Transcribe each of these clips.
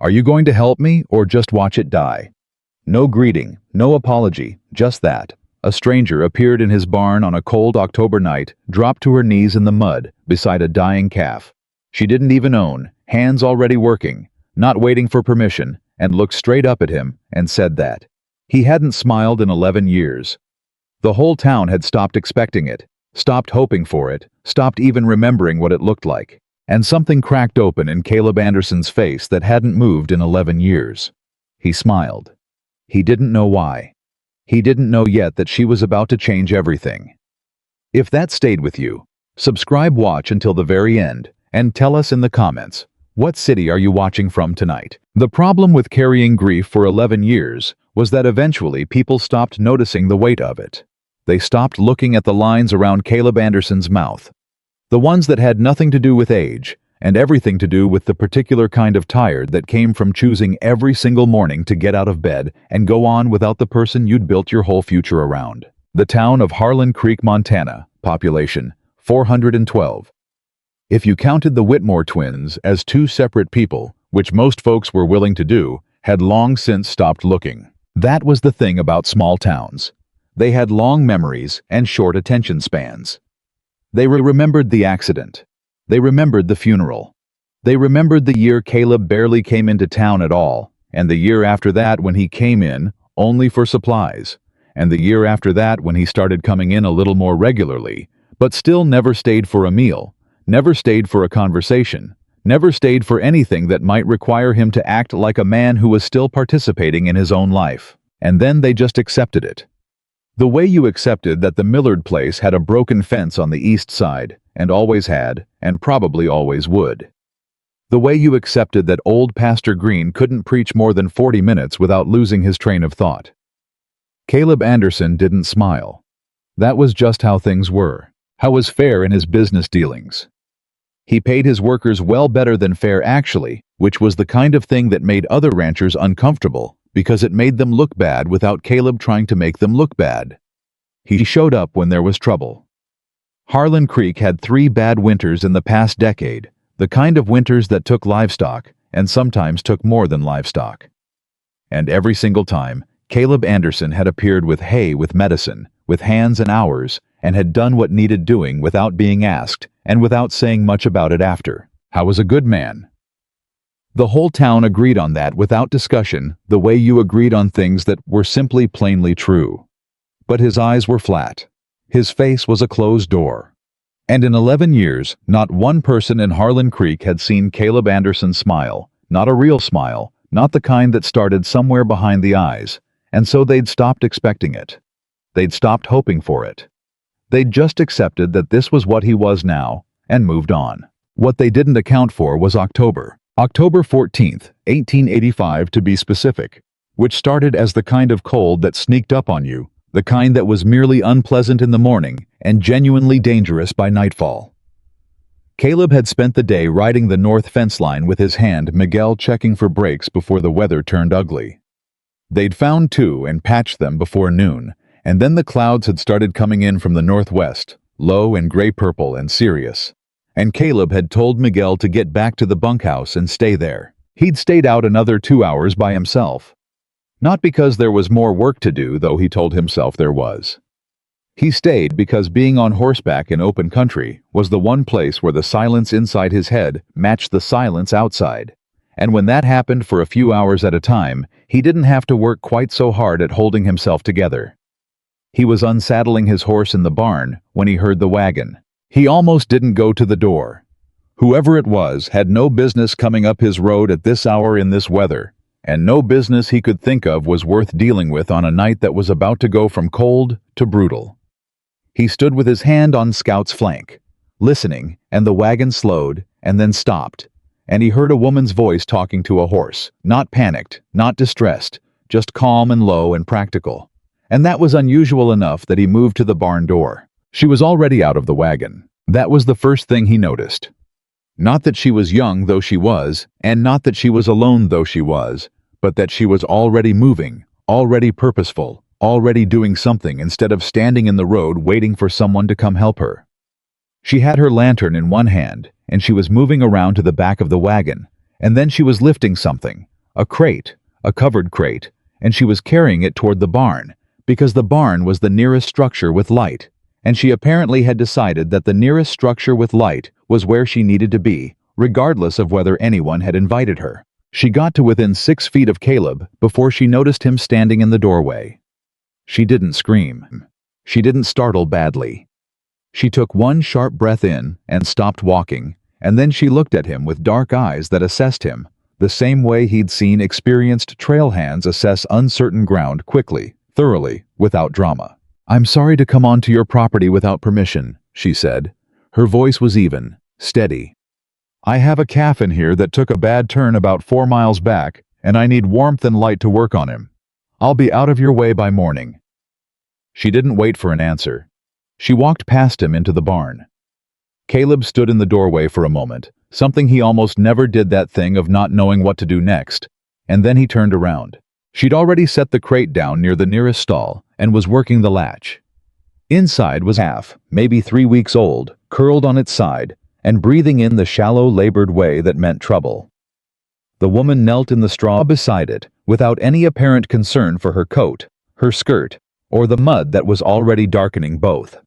Are you going to help me or just watch it die? No greeting, no apology, just that. A stranger appeared in his barn on a cold October night, dropped to her knees in the mud beside a dying calf. She didn't even own, hands already working, not waiting for permission, and looked straight up at him and said that. He hadn't smiled in 11 years. The whole town had stopped expecting it, stopped hoping for it, stopped even remembering what it looked like. And something cracked open in Caleb Anderson's face that hadn't moved in 11 years. He smiled. He didn't know why. He didn't know yet that she was about to change everything. If that stayed with you, subscribe, watch until the very end, and tell us in the comments, what city are you watching from tonight? The problem with carrying grief for 11 years was that eventually people stopped noticing the weight of it. They stopped looking at the lines around Caleb Anderson's mouth. The ones that had nothing to do with age, and everything to do with the particular kind of tired that came from choosing every single morning to get out of bed and go on without the person you'd built your whole future around. The town of Harlan Creek, Montana, population 412. If you counted the Whitmore twins as two separate people, which most folks were willing to do, had long since stopped looking. That was the thing about small towns. They had long memories and short attention spans. They remembered the accident. They remembered the funeral. They remembered the year Caleb barely came into town at all, and the year after that when he came in only for supplies, and the year after that when he started coming in a little more regularly, but still never stayed for a meal, never stayed for a conversation, never stayed for anything that might require him to act like a man who was still participating in his own life. And then they just accepted it. The way you accepted that the Millard place had a broken fence on the east side, and always had, and probably always would. The way you accepted that old Pastor Green couldn't preach more than 40 minutes without losing his train of thought. Caleb Anderson didn't smile. That was just how things were, how was fair in his business dealings. He paid his workers well better than fair actually, which was the kind of thing that made other ranchers uncomfortable, because it made them look bad without Caleb trying to make them look bad. He showed up when there was trouble. Harlan Creek had 3 bad winters in the past decade, the kind of winters that took livestock, and sometimes took more than livestock. And every single time, Caleb Anderson had appeared with hay with medicine, with hands and hours, and had done what needed doing without being asked, and without saying much about it after. How was a good man? The whole town agreed on that without discussion, the way you agreed on things that were simply plainly true. But his eyes were flat. His face was a closed door. And in 11 years, not one person in Harlan Creek had seen Caleb Anderson smile, not a real smile, not the kind that started somewhere behind the eyes, and so they'd stopped expecting it. They'd stopped hoping for it. They'd just accepted that this was what he was now, and moved on. What they didn't account for was October 14th, 1885 to be specific, which started as the kind of cold that sneaked up on you, the kind that was merely unpleasant in the morning and genuinely dangerous by nightfall. Caleb had spent the day riding the north fence line with his hand Miguel checking for breaks before the weather turned ugly. They'd found 2 and patched them before noon, and then the clouds had started coming in from the northwest, low and gray-purple and serious. And Caleb had told Miguel to get back to the bunkhouse and stay there. He'd stayed out another 2 hours by himself. Not because there was more work to do, though he told himself there was. He stayed because being on horseback in open country was the one place where the silence inside his head matched the silence outside. And when that happened for a few hours at a time, he didn't have to work quite so hard at holding himself together. He was unsaddling his horse in the barn when he heard the wagon. He almost didn't go to the door. Whoever it was had no business coming up his road at this hour in this weather, and no business he could think of was worth dealing with on a night that was about to go from cold to brutal. He stood with his hand on Scout's flank, listening, and the wagon slowed and then stopped, and he heard a woman's voice talking to a horse, not panicked, not distressed, just calm and low and practical. And that was unusual enough that he moved to the barn door. She was already out of the wagon. That was the first thing he noticed. Not that she was young, though she was, and not that she was alone, though she was, but that she was already moving, already purposeful, already doing something instead of standing in the road waiting for someone to come help her. She had her lantern in one hand, and she was moving around to the back of the wagon, and then she was lifting something, A crate, a covered crate, and she was carrying it toward the barn, because the barn was the nearest structure with light, and she apparently had decided that the nearest structure with light was where she needed to be, regardless of whether anyone had invited her. She got to within 6 feet of Caleb before she noticed him standing in the doorway. She didn't scream. She didn't startle badly. She took one sharp breath in and stopped walking, and then she looked at him with dark eyes that assessed him, the same way he'd seen experienced trail hands assess uncertain ground quickly, thoroughly, without drama. "I'm sorry to come onto your property without permission," she said. Her voice was even, steady. "I have a calf in here that took a bad turn about 4 miles back, and I need warmth and light to work on him. I'll be out of your way by morning." She didn't wait for an answer. She walked past him into the barn. Caleb stood in the doorway for a moment, something he almost never did, that thing of not knowing what to do next, and then he turned around. She'd already set the crate down near the nearest stall and was working the latch. Inside was a calf, maybe 3 weeks old, curled on its side, and breathing in the shallow, labored way that meant trouble. The woman knelt in the straw beside it, without any apparent concern for her coat, her skirt, or the mud that was already darkening both.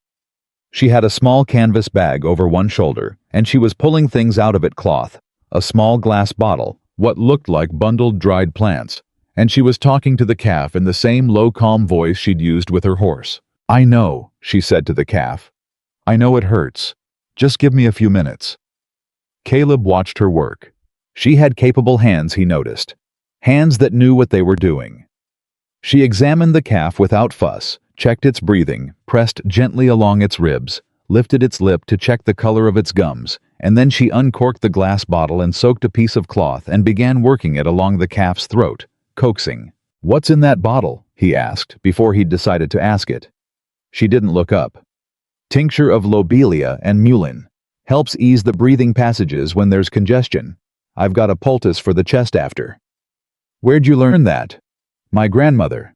She had a small canvas bag over one shoulder, and she was pulling things out of it: cloth, a small glass bottle, what looked like bundled dried plants, and she was talking to the calf in the same low, calm voice she'd used with her horse. "I know," she said to the calf. "I know it hurts. Just give me a few minutes." Caleb watched her work. She had capable hands, he noticed. Hands that knew what they were doing. She examined the calf without fuss, checked its breathing, pressed gently along its ribs, lifted its lip to check the color of its gums, and then she uncorked the glass bottle and soaked a piece of cloth and began working it along the calf's throat, coaxing. "What's in that bottle?" he asked, before he'd decided to ask it. She didn't look up. "Tincture of lobelia and mullein. Helps ease the breathing passages when there's congestion. I've got a poultice for the chest after." "Where'd you learn that?" "My grandmother."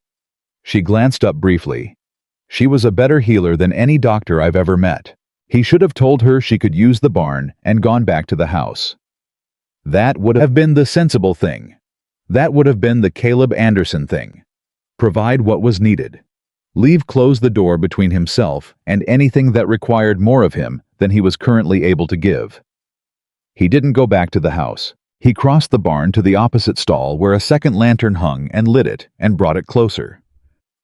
She glanced up briefly. She was a better healer than any doctor I've ever met. He should have told her she could use the barn and gone back to the house. That would have been the sensible thing. That would have been the Caleb Anderson thing. Provide what was needed. Close the door between himself and anything that required more of him than he was currently able to give. He didn't go back to the house. He crossed the barn to the opposite stall where a second lantern hung and lit it and brought it closer.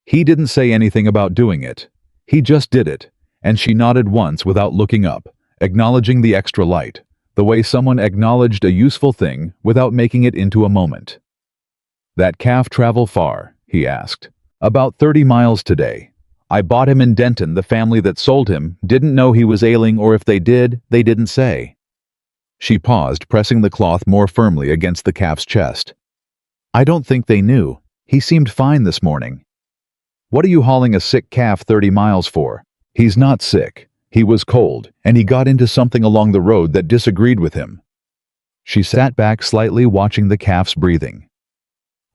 He didn't say anything about doing it. He just did it, and she nodded once without looking up, acknowledging the extra light, the way someone acknowledged a useful thing without making it into a moment. "That calf travel far?" he asked. "About 30 miles today. I bought him in Denton. The family that sold him didn't know he was ailing, or if they did, they didn't say." She paused, pressing the cloth more firmly against the calf's chest. "I don't think they knew. He seemed fine this morning." "What are you hauling a sick calf 30 miles for?" "He's not sick. He was cold, and he got into something along the road that disagreed with him." She sat back slightly, watching the calf's breathing.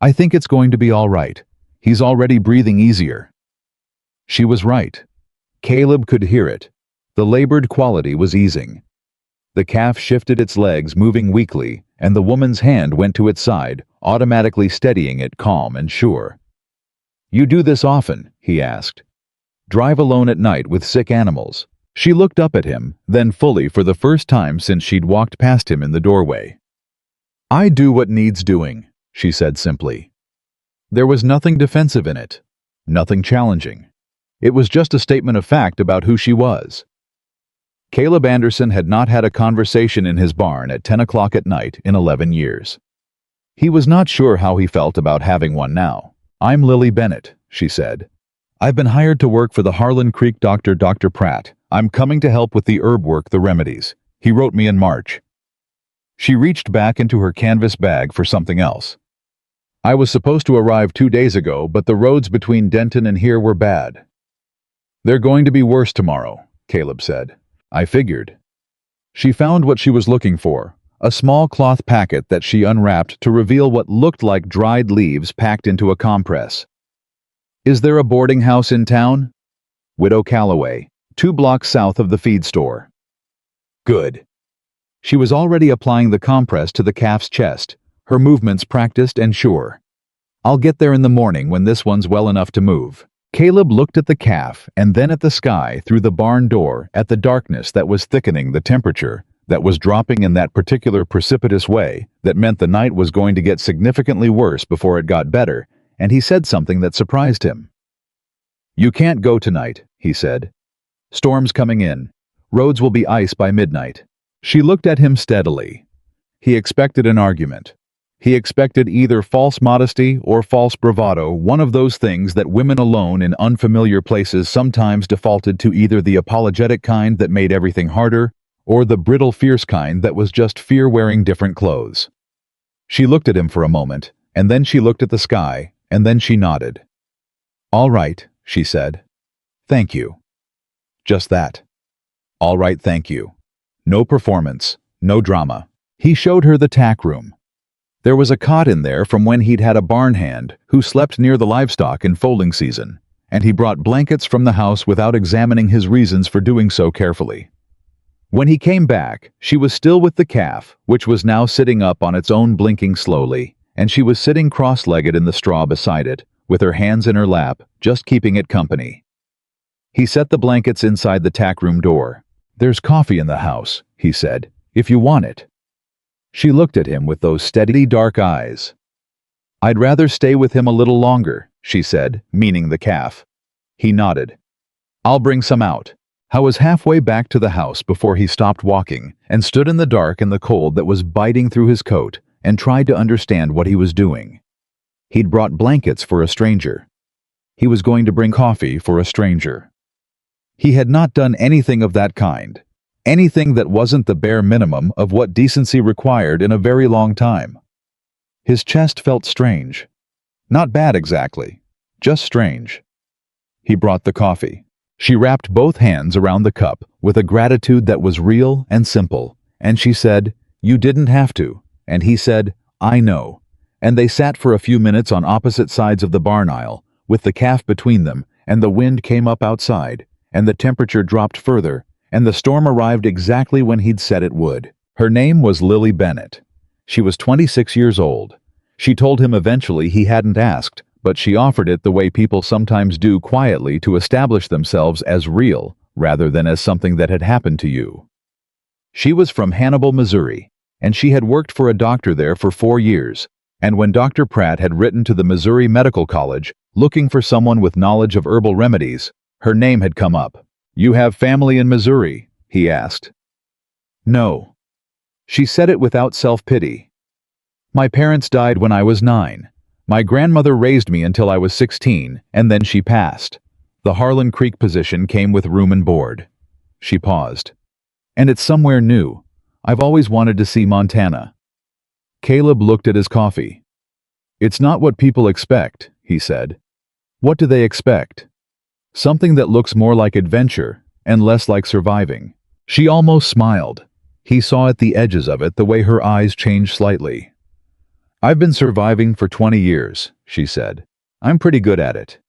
"I think it's going to be all right. He's already breathing easier." She was right. Caleb could hear it. The labored quality was easing. The calf shifted its legs, moving weakly, and the woman's hand went to its side, automatically steadying it, calm and sure. "You do this often?" he asked. "Drive alone at night with sick animals?" She looked up at him, then fully for the first time since she'd walked past him in the doorway. "I do what needs doing," she said simply. There was nothing defensive in it, nothing challenging. It was just a statement of fact about who she was. Caleb Anderson had not had a conversation in his barn at 10 o'clock at night in 11 years. He was not sure how he felt about having one now. "I'm Lily Bennett," she said. "I've been hired to work for the Harlan Creek doctor, Dr. Pratt. I'm coming to help with the herb work, the remedies. He wrote me in March." She reached back into her canvas bag for something else. "I was supposed to arrive 2 days ago, but the roads between Denton and here were bad." "They're going to be worse tomorrow," Caleb said. "I figured." She found what she was looking for, a small cloth packet that she unwrapped to reveal what looked like dried leaves packed into a compress. "Is there a boarding house in town?" "Widow Calloway, 2 blocks south of the feed store." "Good." She was already applying the compress to the calf's chest, her movements practiced and sure. "I'll get there in the morning when this one's well enough to move." Caleb looked at the calf and then at the sky through the barn door, at the darkness that was thickening, the temperature that was dropping in that particular precipitous way that meant the night was going to get significantly worse before it got better, and he said something that surprised him. "You can't go tonight," he said. "Storm's coming in. Roads will be ice by midnight." She looked at him steadily. He expected an argument. He expected either false modesty or false bravado, one of those things that women alone in unfamiliar places sometimes defaulted to, either the apologetic kind that made everything harder, or the brittle, fierce kind that was just fear wearing different clothes. She looked at him for a moment, and then she looked at the sky, and then she nodded. "All right," she said. "Thank you." Just that. "All right, thank you." No performance, no drama. He showed her the tack room. There was a cot in there from when he'd had a barn hand who slept near the livestock in foaling season, and he brought blankets from the house without examining his reasons for doing so carefully. When he came back, she was still with the calf, which was now sitting up on its own, blinking slowly, and she was sitting cross-legged in the straw beside it, with her hands in her lap, just keeping it company. He set the blankets inside the tack room door. "There's coffee in the house," he said, "if you want it." She looked at him with those steady dark eyes. "I'd rather stay with him a little longer," she said, meaning the calf. He nodded. "I'll bring some out." I was halfway back to the house before he stopped walking and stood in the dark and the cold that was biting through his coat and tried to understand what he was doing. He'd brought blankets for a stranger. He was going to bring coffee for a stranger. He had not done anything of that kind. Anything that wasn't the bare minimum of what decency required in a very long time. His chest felt strange. Not bad exactly, just strange. He brought the coffee. She wrapped both hands around the cup with a gratitude that was real and simple, and she said, "You didn't have to," and he said, "I know." And they sat for a few minutes on opposite sides of the barn aisle, with the calf between them, and the wind came up outside, and the temperature dropped further, and the storm arrived exactly when he'd said it would. Her name was Lily Bennett. She was 26 years old. She told him eventually he hadn't asked, but she offered it the way people sometimes do, quietly, to establish themselves as real, rather than as something that had happened to you. She was from Hannibal, Missouri, and she had worked for a doctor there for 4 years, and when Dr. Pratt had written to the Missouri Medical College, looking for someone with knowledge of herbal remedies, her name had come up. "You have family in Missouri?" he asked. "No." She said it without self-pity. "My parents died when I was 9. My grandmother raised me until I was 16, and then she passed. The Harlan Creek position came with room and board." She paused. "And it's somewhere new. I've always wanted to see Montana." Caleb looked at his coffee. "It's not what people expect," he said. "What do they expect?" "Something that looks more like adventure and less like surviving." She almost smiled. He saw at the edges of it the way her eyes changed slightly. "I've been surviving for 20 years, she said. "I'm pretty good at it."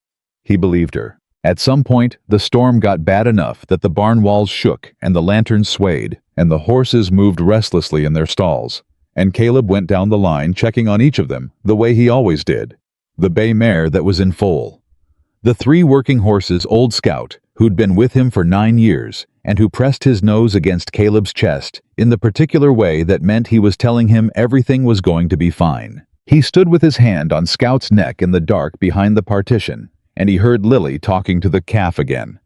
He believed her. At some point, the storm got bad enough that the barn walls shook and the lanterns swayed and the horses moved restlessly in their stalls, and Caleb went down the line checking on each of them the way he always did. The bay mare that was in foal. The 3 working horses, Old Scout, who'd been with him for 9 years, and who pressed his nose against Caleb's chest in the particular way that meant he was telling him everything was going to be fine. He stood with his hand on Scout's neck in the dark behind the partition, and he heard Lily talking to the calf again.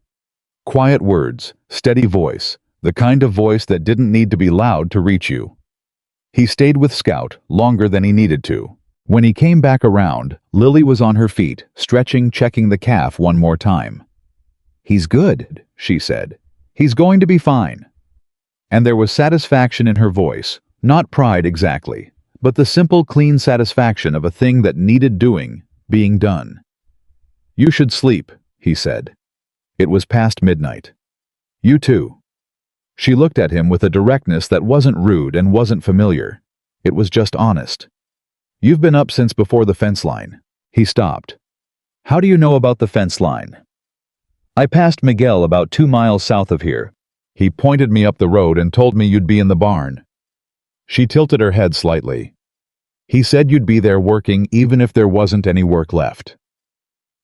Quiet words, steady voice, the kind of voice that didn't need to be loud to reach you. He stayed with Scout longer than he needed to. When he came back around, Lily was on her feet, stretching, checking the calf one more time. "He's good," she said. "He's going to be fine." And there was satisfaction in her voice, not pride exactly, but the simple, clean satisfaction of a thing that needed doing, being done. "You should sleep," he said. It was past midnight. "You too." She looked at him with a directness that wasn't rude and wasn't familiar. It was just honest. "You've been up since before the fence line." He stopped. "How do you know about the fence line?" "I passed Miguel about 2 miles south of here. He pointed me up the road and told me you'd be in the barn." She tilted her head slightly. He said you'd be there working even if there wasn't any work left.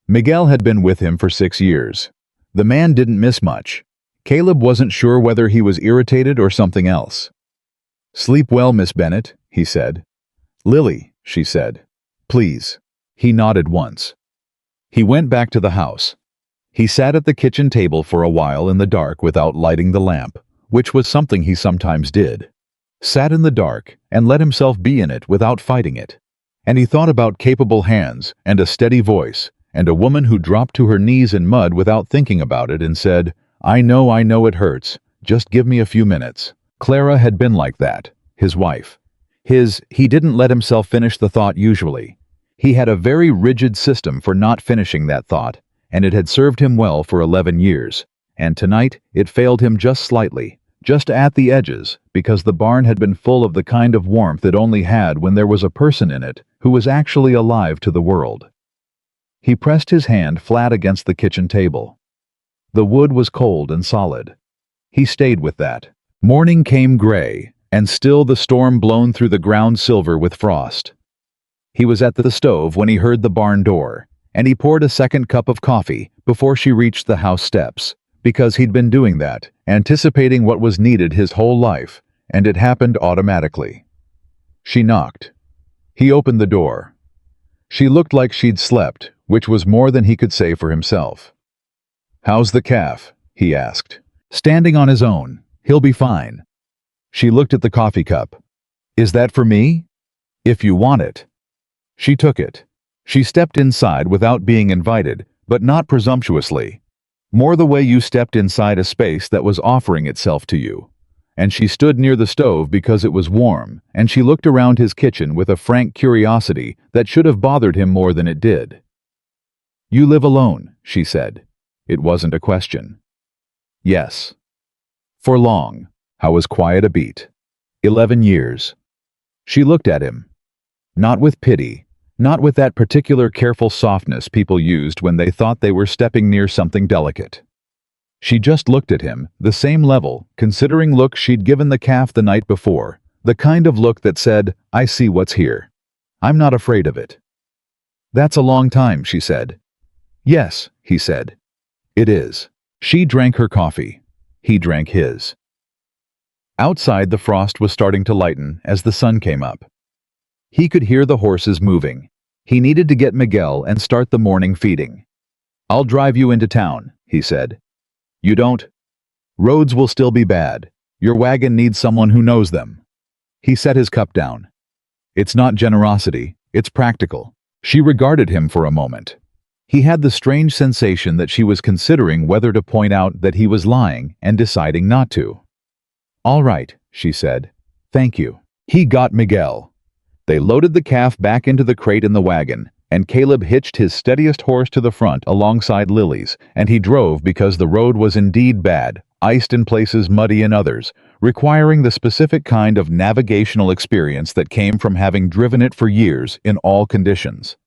Miguel had been with him for 6 years. The man didn't miss much. Caleb wasn't sure whether he was irritated or something else. "Sleep well, Miss Bennett," he said. "Lily," she said. "Please." He nodded once. He went back to the house. He sat at the kitchen table for a while in the dark without lighting the lamp, which was something he sometimes did. Sat in the dark and let himself be in it without fighting it. And he thought about capable hands and a steady voice and a woman who dropped to her knees in mud without thinking about it and said, I know it hurts. Just give me a few minutes." Clara had been like that, his wife. He didn't let himself finish the thought usually. He had a very rigid system for not finishing that thought, and it had served him well for 11 years. And tonight, it failed him just slightly, just at the edges, because the barn had been full of the kind of warmth it only had when there was a person in it who was actually alive to the world. He pressed his hand flat against the kitchen table. The wood was cold and solid. He stayed with that. Morning came gray, and still the storm blown through the ground silver with frost. He was at the stove when he heard the barn door, and he poured a second cup of coffee before she reached the house steps, because he'd been doing that, anticipating what was needed his whole life, and it happened automatically. She knocked. He opened the door. She looked like she'd slept, which was more than he could say for himself. "How's the calf?" he asked. "Standing on his own. He'll be fine." She looked at the coffee cup. "Is that for me?" "If you want it." She took it. She stepped inside without being invited, but not presumptuously. More the way you stepped inside a space that was offering itself to you. And she stood near the stove because it was warm, and she looked around his kitchen with a frank curiosity that should have bothered him more than it did. "You live alone," she said. It wasn't a question. "Yes." "For long." How was quiet a beat. 11 years. She looked at him. Not with pity, not with that particular careful softness people used when they thought they were stepping near something delicate. She just looked at him, the same level, considering look she'd given the calf the night before, the kind of look that said, I see what's here. I'm not afraid of it. "That's a long time," she said. "Yes," he said. "It is." She drank her coffee. He drank his. Outside, the frost was starting to lighten as the sun came up. He could hear the horses moving. He needed to get Miguel and start the morning feeding. "I'll drive you into town," he said. "You don't? Roads will still be bad. Your wagon needs someone who knows them." He set his cup down. "It's not generosity, it's practical." She regarded him for a moment. He had the strange sensation that she was considering whether to point out that he was lying and deciding not to. "All right," she said. "Thank you." He got Miguel. They loaded the calf back into the crate in the wagon, and Caleb hitched his steadiest horse to the front alongside Lily's, and he drove because the road was indeed bad, iced in places, muddy in others, requiring the specific kind of navigational experience that came from having driven it for years in all conditions.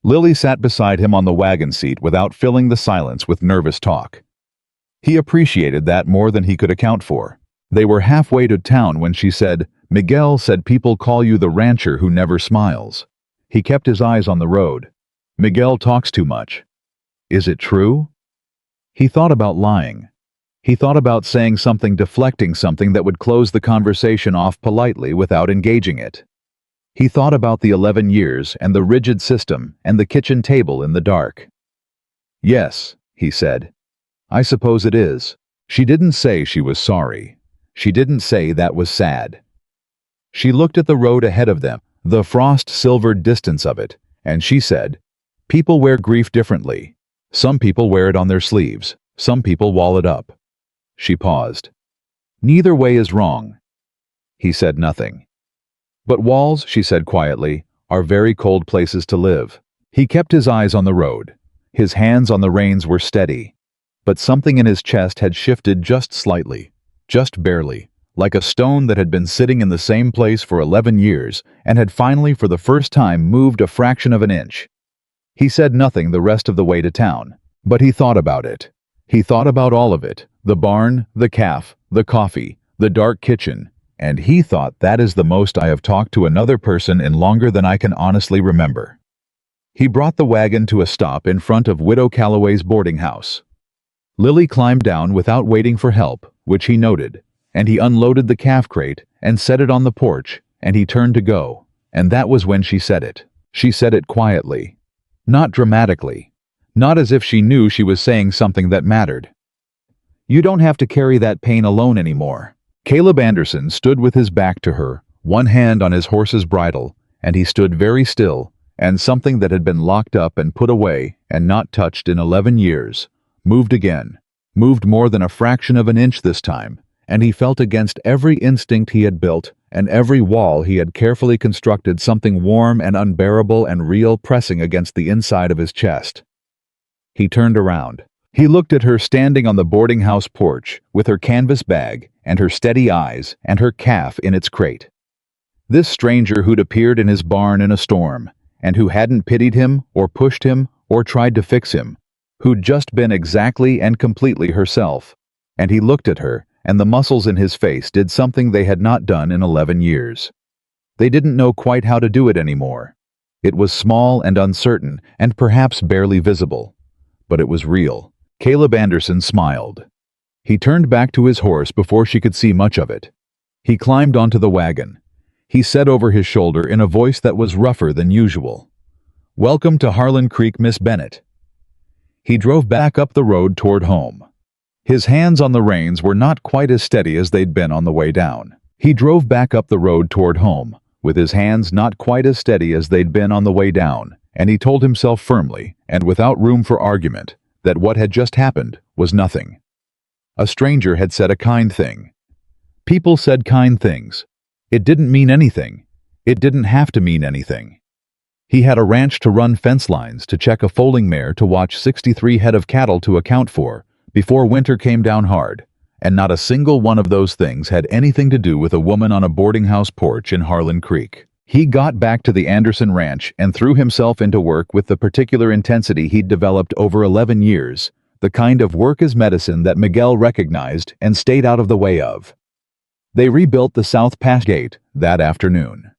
Lily sat beside him on the wagon seat without filling the silence with nervous talk. He appreciated that more than he could account for. They were halfway to town when she said, "Miguel said people call you the rancher who never smiles." He kept his eyes on the road. "Miguel talks too much." Is it true? He thought about lying. He thought about saying something, deflecting something that would close the conversation off politely without engaging it. He thought about the 11 years and the rigid system and the kitchen table in the dark. "Yes," he said. "I suppose it is." She didn't say she was sorry. She didn't say that was sad. She looked at the road ahead of them, the frost-silvered distance of it, and she said, "People wear grief differently. Some people wear it on their sleeves. Some people wall it up." She paused. "Neither way is wrong." He said nothing. "But walls," she said quietly, "are very cold places to live." He kept his eyes on the road. His hands on the reins were steady. But something in his chest had shifted just slightly, just barely, like a stone that had been sitting in the same place for 11 years and had finally for the first time moved a fraction of an inch. He said nothing the rest of the way to town, but he thought about it. He thought about all of it, the barn, the calf, the coffee, the dark kitchen, And he thought, that is the most I have talked to another person in longer than I can honestly remember. He brought the wagon to a stop in front of Widow Calloway's boarding house. Lily climbed down without waiting for help, which he noted, and he unloaded the calf crate and set it on the porch, and he turned to go, and that was when she said it. She said it quietly. Not dramatically. Not as if she knew she was saying something that mattered. You don't have to carry that pain alone anymore. Caleb Anderson stood with his back to her, one hand on his horse's bridle, and he stood very still, and something that had been locked up and put away and not touched in 11 years, moved again, moved more than a fraction of an inch this time, and he felt against every instinct he had built and every wall he had carefully constructed something warm and unbearable and real pressing against the inside of his chest. He turned around. He looked at her standing on the boarding house porch with her canvas bag and her steady eyes and her calf in its crate. This stranger who'd appeared in his barn in a storm, and who hadn't pitied him or pushed him or tried to fix him, who'd just been exactly and completely herself. And he looked at her, and the muscles in his face did something they had not done in 11 years. They didn't know quite how to do it anymore. It was small and uncertain and perhaps barely visible. But it was real. Caleb Anderson smiled. He turned back to his horse before she could see much of it. He climbed onto the wagon. He said over his shoulder in a voice that was rougher than usual, "Welcome to Harlan Creek, Miss Bennett." He drove back up the road toward home. His hands on the reins were not quite as steady as they'd been on the way down. He drove back up the road toward home, with his hands not quite as steady as they'd been on the way down, and he told himself firmly, and without room for argument, that what had just happened was nothing. A stranger had said a kind thing. People said kind things. It didn't mean anything. It didn't have to mean anything. He had a ranch to run fence lines, to check a foaling mare, to watch 63 head of cattle to account for, before winter came down hard, and not a single one of those things had anything to do with a woman on a boarding house porch in Harlan Creek. He got back to the Anderson Ranch and threw himself into work with the particular intensity he'd developed over 11 years, the kind of work as medicine that Miguel recognized and stayed out of the way of. They rebuilt the South Pass Gate that afternoon.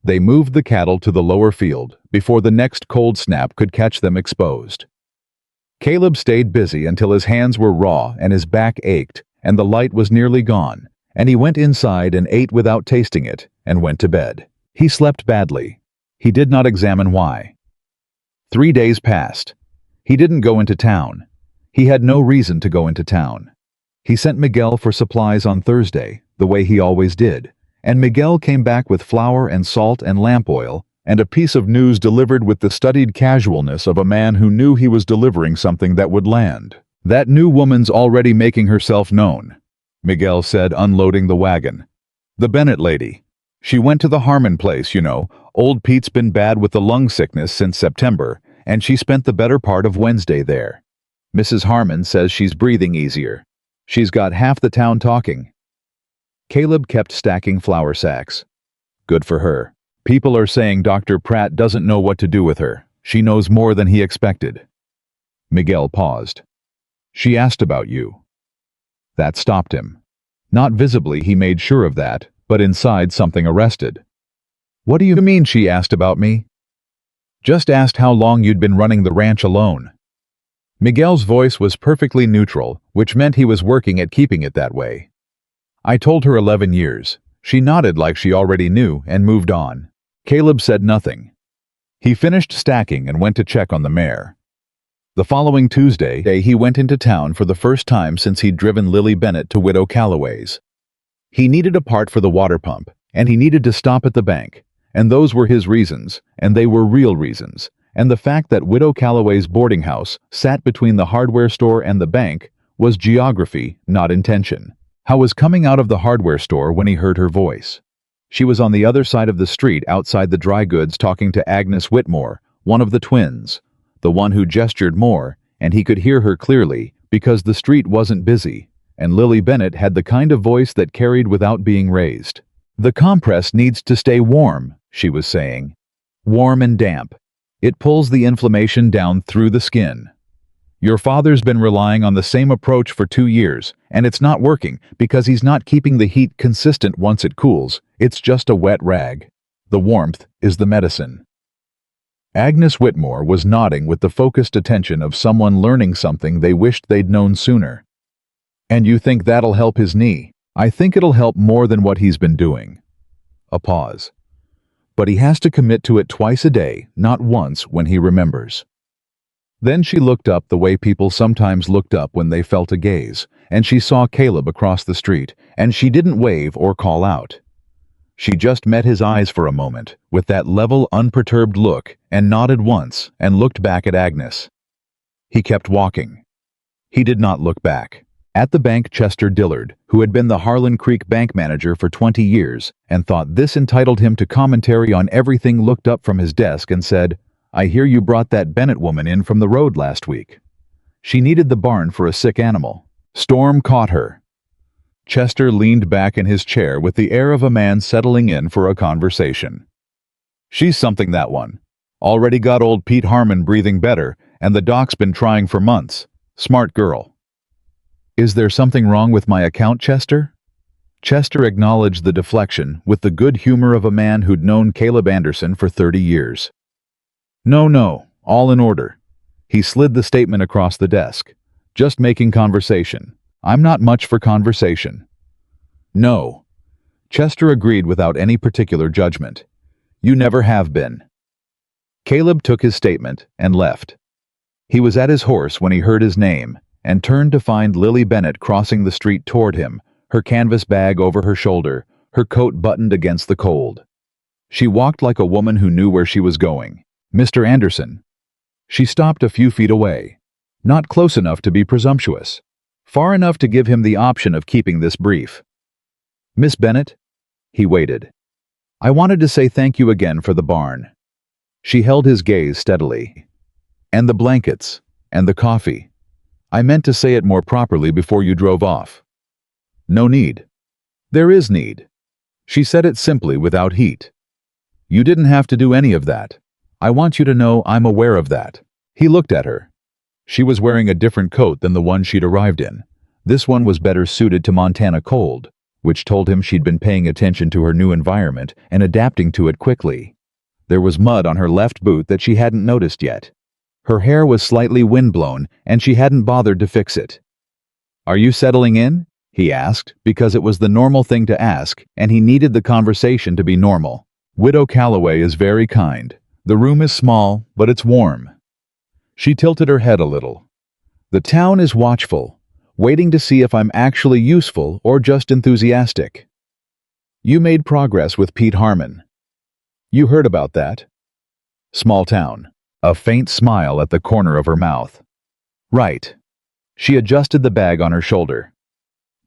They moved the cattle to the lower field before the next cold snap could catch them exposed. Caleb stayed busy until his hands were raw and his back ached and the light was nearly gone, and he went inside and ate without tasting it and went to bed. He slept badly. He did not examine why. 3 days passed. He didn't go into town. He had no reason to go into town. He sent Miguel for supplies on Thursday, the way he always did, and Miguel came back with flour and salt and lamp oil, and a piece of news delivered with the studied casualness of a man who knew he was delivering something that would land. "That new woman's already making herself known," Miguel said, unloading the wagon. "The Bennett lady. She went to the Harmon place, you know. Old Pete's been bad with the lung sickness since September, and she spent the better part of Wednesday there. Mrs. Harmon says she's breathing easier. She's got half the town talking." Caleb kept stacking flour sacks. Good for her. People are saying Dr. Pratt doesn't know what to do with her. She knows more than he expected. Miguel paused. "She asked about you." That stopped him. Not visibly, he made sure of that, but inside something arrested. "What do you mean she asked about me?" "Just asked how long you'd been running the ranch alone." Miguel's voice was perfectly neutral, which meant he was working at keeping it that way. "I told her 11 years. She nodded like she already knew and moved on." Caleb said nothing. He finished stacking and went to check on the mare. The following Tuesday, he went into town for the first time since he'd driven Lily Bennett to Widow Calloway's. He needed a part for the water pump, and he needed to stop at the bank, and those were his reasons, and they were real reasons, and the fact that Widow Calloway's boarding house sat between the hardware store and the bank was geography, not intention. Howe was coming out of the hardware store when he heard her voice. She was on the other side of the street outside the dry goods talking to Agnes Whitmore, one of the twins, the one who gestured more, and he could hear her clearly because the street wasn't busy, and Lily Bennett had the kind of voice that carried without being raised. "The compress needs to stay warm," she was saying. "Warm and damp. It pulls the inflammation down through the skin. Your father's been relying on the same approach for 2 years, and it's not working because he's not keeping the heat consistent once it cools. It's just a wet rag. The warmth is the medicine. Agnes Whitmore was nodding with the focused attention of someone learning something they wished they'd known sooner. And you think that'll help his knee? I think it'll help more than what he's been doing. A pause. But he has to commit to it twice a day, not once when he remembers. Then she looked up the way people sometimes looked up when they felt a gaze, and she saw Caleb across the street, and she didn't wave or call out. She just met his eyes for a moment, with that level, unperturbed look, and nodded once, and looked back at Agnes. He kept walking. He did not look back. At the bank, Chester Dillard, who had been the Harlan Creek bank manager for 20 years, and thought this entitled him to commentary on everything, looked up from his desk and said, "I hear you brought that Bennett woman in from the road last week. She needed the barn for a sick animal. Storm caught her." Chester leaned back in his chair with the air of a man settling in for a conversation. "She's something, that one. Already got old Pete Harmon breathing better, and the doc's been trying for months. Smart girl." "Is there something wrong with my account, Chester?" Chester acknowledged the deflection with the good humor of a man who'd known Caleb Anderson for 30 years. No, all in order." He slid the statement across the desk. "Just making conversation. I'm not much for conversation." "No." Chester agreed without any particular judgment. "You never have been." Caleb took his statement and left. He was at his horse when he heard his name, and turned to find Lily Bennett crossing the street toward him, her canvas bag over her shoulder, her coat buttoned against the cold. She walked like a woman who knew where she was going. "Mr. Anderson." She stopped a few feet away, not close enough to be presumptuous, far enough to give him the option of keeping this brief. "Miss Bennett?" He waited. "I wanted to say thank you again for the barn." She held his gaze steadily. "And the blankets, and the coffee. I meant to say it more properly before you drove off." "No need." "There is need." She said it simply, without heat. "You didn't have to do any of that. I want you to know I'm aware of that." He looked at her. She was wearing a different coat than the one she'd arrived in. This one was better suited to Montana cold, which told him she'd been paying attention to her new environment and adapting to it quickly. There was mud on her left boot that she hadn't noticed yet. Her hair was slightly windblown, and she hadn't bothered to fix it. "Are you settling in?" he asked, because it was the normal thing to ask, and he needed the conversation to be normal. "Widow Calloway is very kind. The room is small, but it's warm." She tilted her head a little. "The town is watchful, waiting to see if I'm actually useful or just enthusiastic." "You made progress with Pete Harmon." "You heard about that?" "Small town." A faint smile at the corner of her mouth. "Right." She adjusted the bag on her shoulder.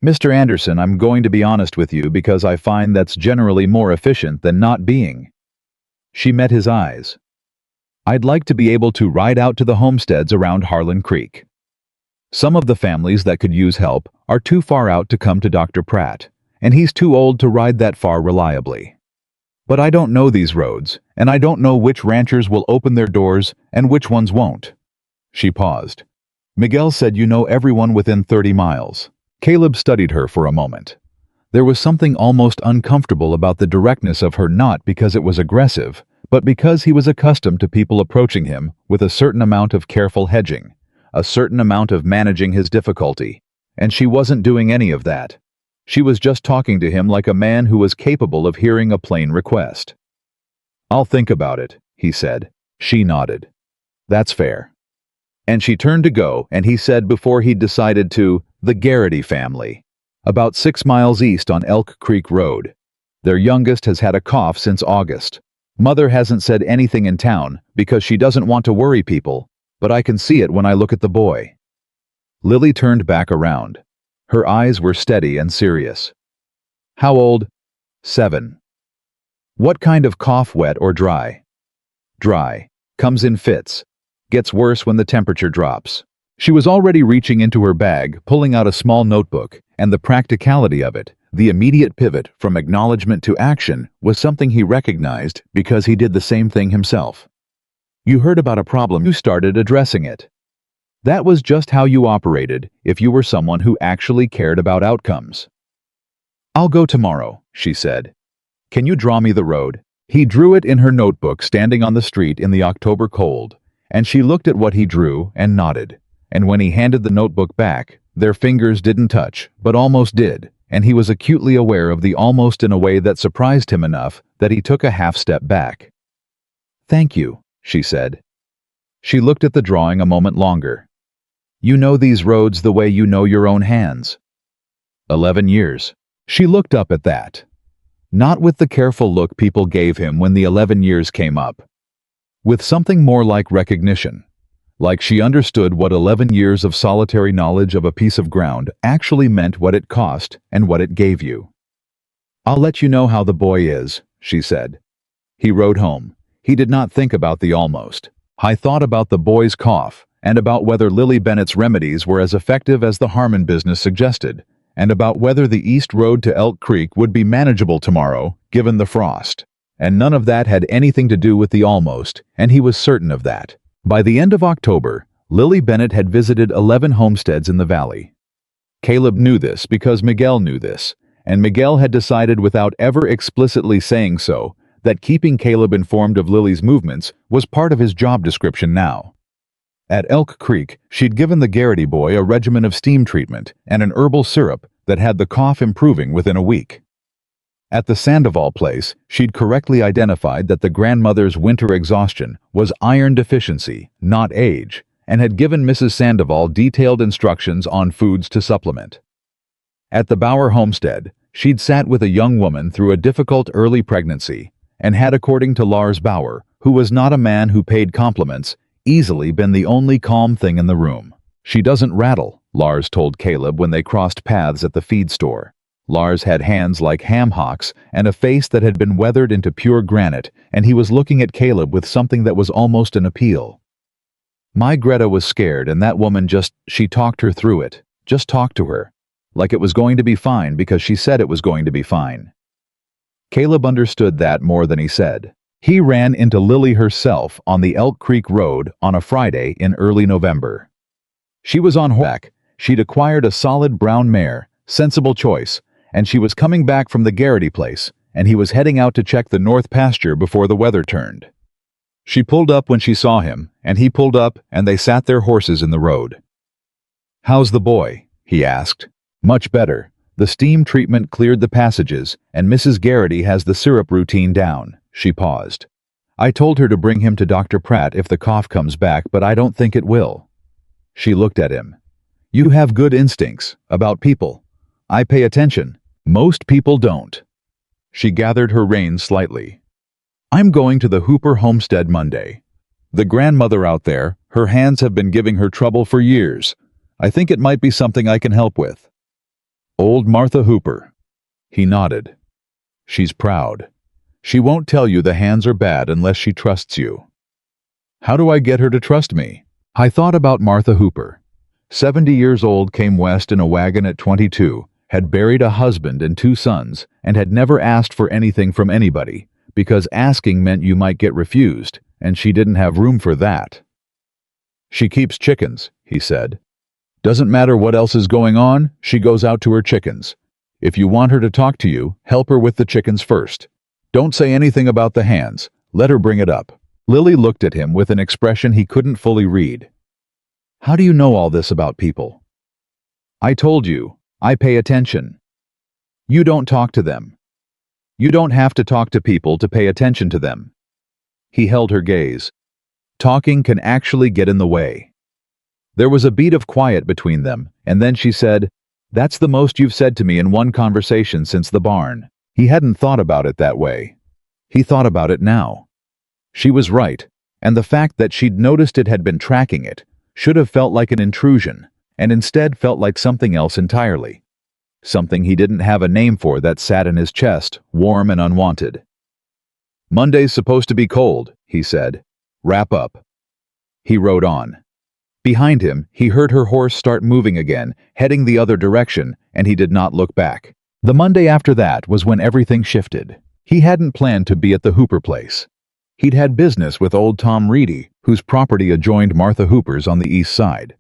"Mr. Anderson, I'm going to be honest with you because I find that's generally more efficient than not being." She met his eyes. "I'd like to be able to ride out to the homesteads around Harlan Creek. Some of the families that could use help are too far out to come to Dr. Pratt, and he's too old to ride that far reliably. But I don't know these roads, and I don't know which ranchers will open their doors and which ones won't." She paused. "Miguel said you know everyone within 30 miles. Caleb studied her for a moment. There was something almost uncomfortable about the directness of her, not because it was aggressive, but because he was accustomed to people approaching him with a certain amount of careful hedging, a certain amount of managing his difficulty, and she wasn't doing any of that. She was just talking to him like a man who was capable of hearing a plain request. "I'll think about it," he said. She nodded. "That's fair." And she turned to go, and he said before he'd decided to, "The Garrity family. About 6 miles east on Elk Creek Road. Their youngest has had a cough since August. Mother hasn't said anything in town because she doesn't want to worry people, but I can see it when I look at the boy." Lily turned back around. Her eyes were steady and serious. "How old?" 7. "What kind of cough, wet or dry?" "Dry. Comes in fits. Gets worse when the temperature drops." She was already reaching into her bag, pulling out a small notebook, and the practicality of it, the immediate pivot from acknowledgement to action, was something he recognized because he did the same thing himself. "You heard about a problem, you started addressing it." That was just how you operated if you were someone who actually cared about outcomes. "I'll go tomorrow," she said. "Can you draw me the road?" He drew it in her notebook standing on the street in the October cold, and she looked at what he drew and nodded. And when he handed the notebook back, their fingers didn't touch, but almost did, and he was acutely aware of the almost in a way that surprised him enough that he took a half step back. "Thank you," she said. She looked at the drawing a moment longer. "You know these roads the way you know your own hands." 11 years. She looked up at that. Not with the careful look people gave him when the 11 years came up. With something more like recognition. Like she understood what 11 years of solitary knowledge of a piece of ground actually meant, what it cost and what it gave you. "I'll let you know how the boy is," she said. He rode home. He did not think about the almost. He thought about the boy's cough, and about whether Lily Bennett's remedies were as effective as the Harmon business suggested, and about whether the east road to Elk Creek would be manageable tomorrow, given the frost. And none of that had anything to do with the almost, and he was certain of that. By the end of October, Lily Bennett had visited 11 homesteads in the valley. Caleb knew this because Miguel knew this, and Miguel had decided without ever explicitly saying so, that keeping Caleb informed of Lily's movements was part of his job description now. At Elk Creek, she'd given the Garrity boy a regimen of steam treatment and an herbal syrup that had the cough improving within a week. At the Sandoval place, she'd correctly identified that the grandmother's winter exhaustion was iron deficiency, not age, and had given Mrs. Sandoval detailed instructions on foods to supplement. At the Bauer homestead, she'd sat with a young woman through a difficult early pregnancy, and had, according to Lars Bauer, who was not a man who paid compliments, easily been the only calm thing in the room. "She doesn't rattle," Lars told Caleb when they crossed paths at the feed store. Lars had hands like ham hocks and a face that had been weathered into pure granite, and he was looking at Caleb with something that was almost an appeal. "My Greta was scared, and that woman she talked her through it. Just talked to her. Like it was going to be fine because she said it was going to be fine." Caleb understood that more than he said. He ran into Lily herself on the Elk Creek Road on a Friday in early November. She was on horseback. She'd acquired a solid brown mare, sensible choice, and she was coming back from the Garrity place, and he was heading out to check the north pasture before the weather turned. She pulled up when she saw him, and he pulled up, and they sat their horses in the road. "How's the boy?" he asked. "Much better. The steam treatment cleared the passages, and Mrs. Garrity has the syrup routine down." She paused. "I told her to bring him to Dr. Pratt if the cough comes back, but I don't think it will." She looked at him. "You have good instincts about people. I pay attention. Most people don't." She gathered her reins slightly. "I'm going to the Hooper homestead Monday. The grandmother out there, her hands have been giving her trouble for years. I think it might be something I can help with." "Old Martha Hooper." He nodded. "She's proud. She won't tell you the hands are bad unless she trusts you." "How do I get her to trust me?" I thought about Martha Hooper. 70 years old, came west in a wagon at 22, had buried a husband and 2 sons, and had never asked for anything from anybody, because asking meant you might get refused, and she didn't have room for that. "She keeps chickens," he said. "Doesn't matter what else is going on, she goes out to her chickens. If you want her to talk to you, help her with the chickens first. Don't say anything about the hands. Let her bring it up." Lily looked at him with an expression he couldn't fully read. "How do you know all this about people?" "I told you. I pay attention." "You don't talk to them. You don't have to talk to people to pay attention to them." He held her gaze. "Talking can actually get in the way." There was a beat of quiet between them, and then she said, "That's the most you've said to me in one conversation since the barn." He hadn't thought about it that way. He thought about it now. She was right, and the fact that she'd noticed it had been tracking it should have felt like an intrusion, and instead felt like something else entirely. Something he didn't have a name for that sat in his chest, warm and unwanted. "Monday's supposed to be cold," he said. "Wrap up." He rode on. Behind him, he heard her horse start moving again, heading the other direction, and he did not look back. The Monday after that was when everything shifted. He hadn't planned to be at the Hooper place. He'd had business with old Tom Reedy, whose property adjoined Martha Hooper's on the east side.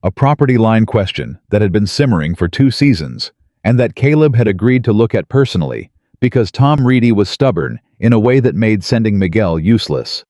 a property line question that had been simmering for 2 seasons, and that Caleb had agreed to look at personally because Tom Reedy was stubborn in a way that made sending Miguel useless.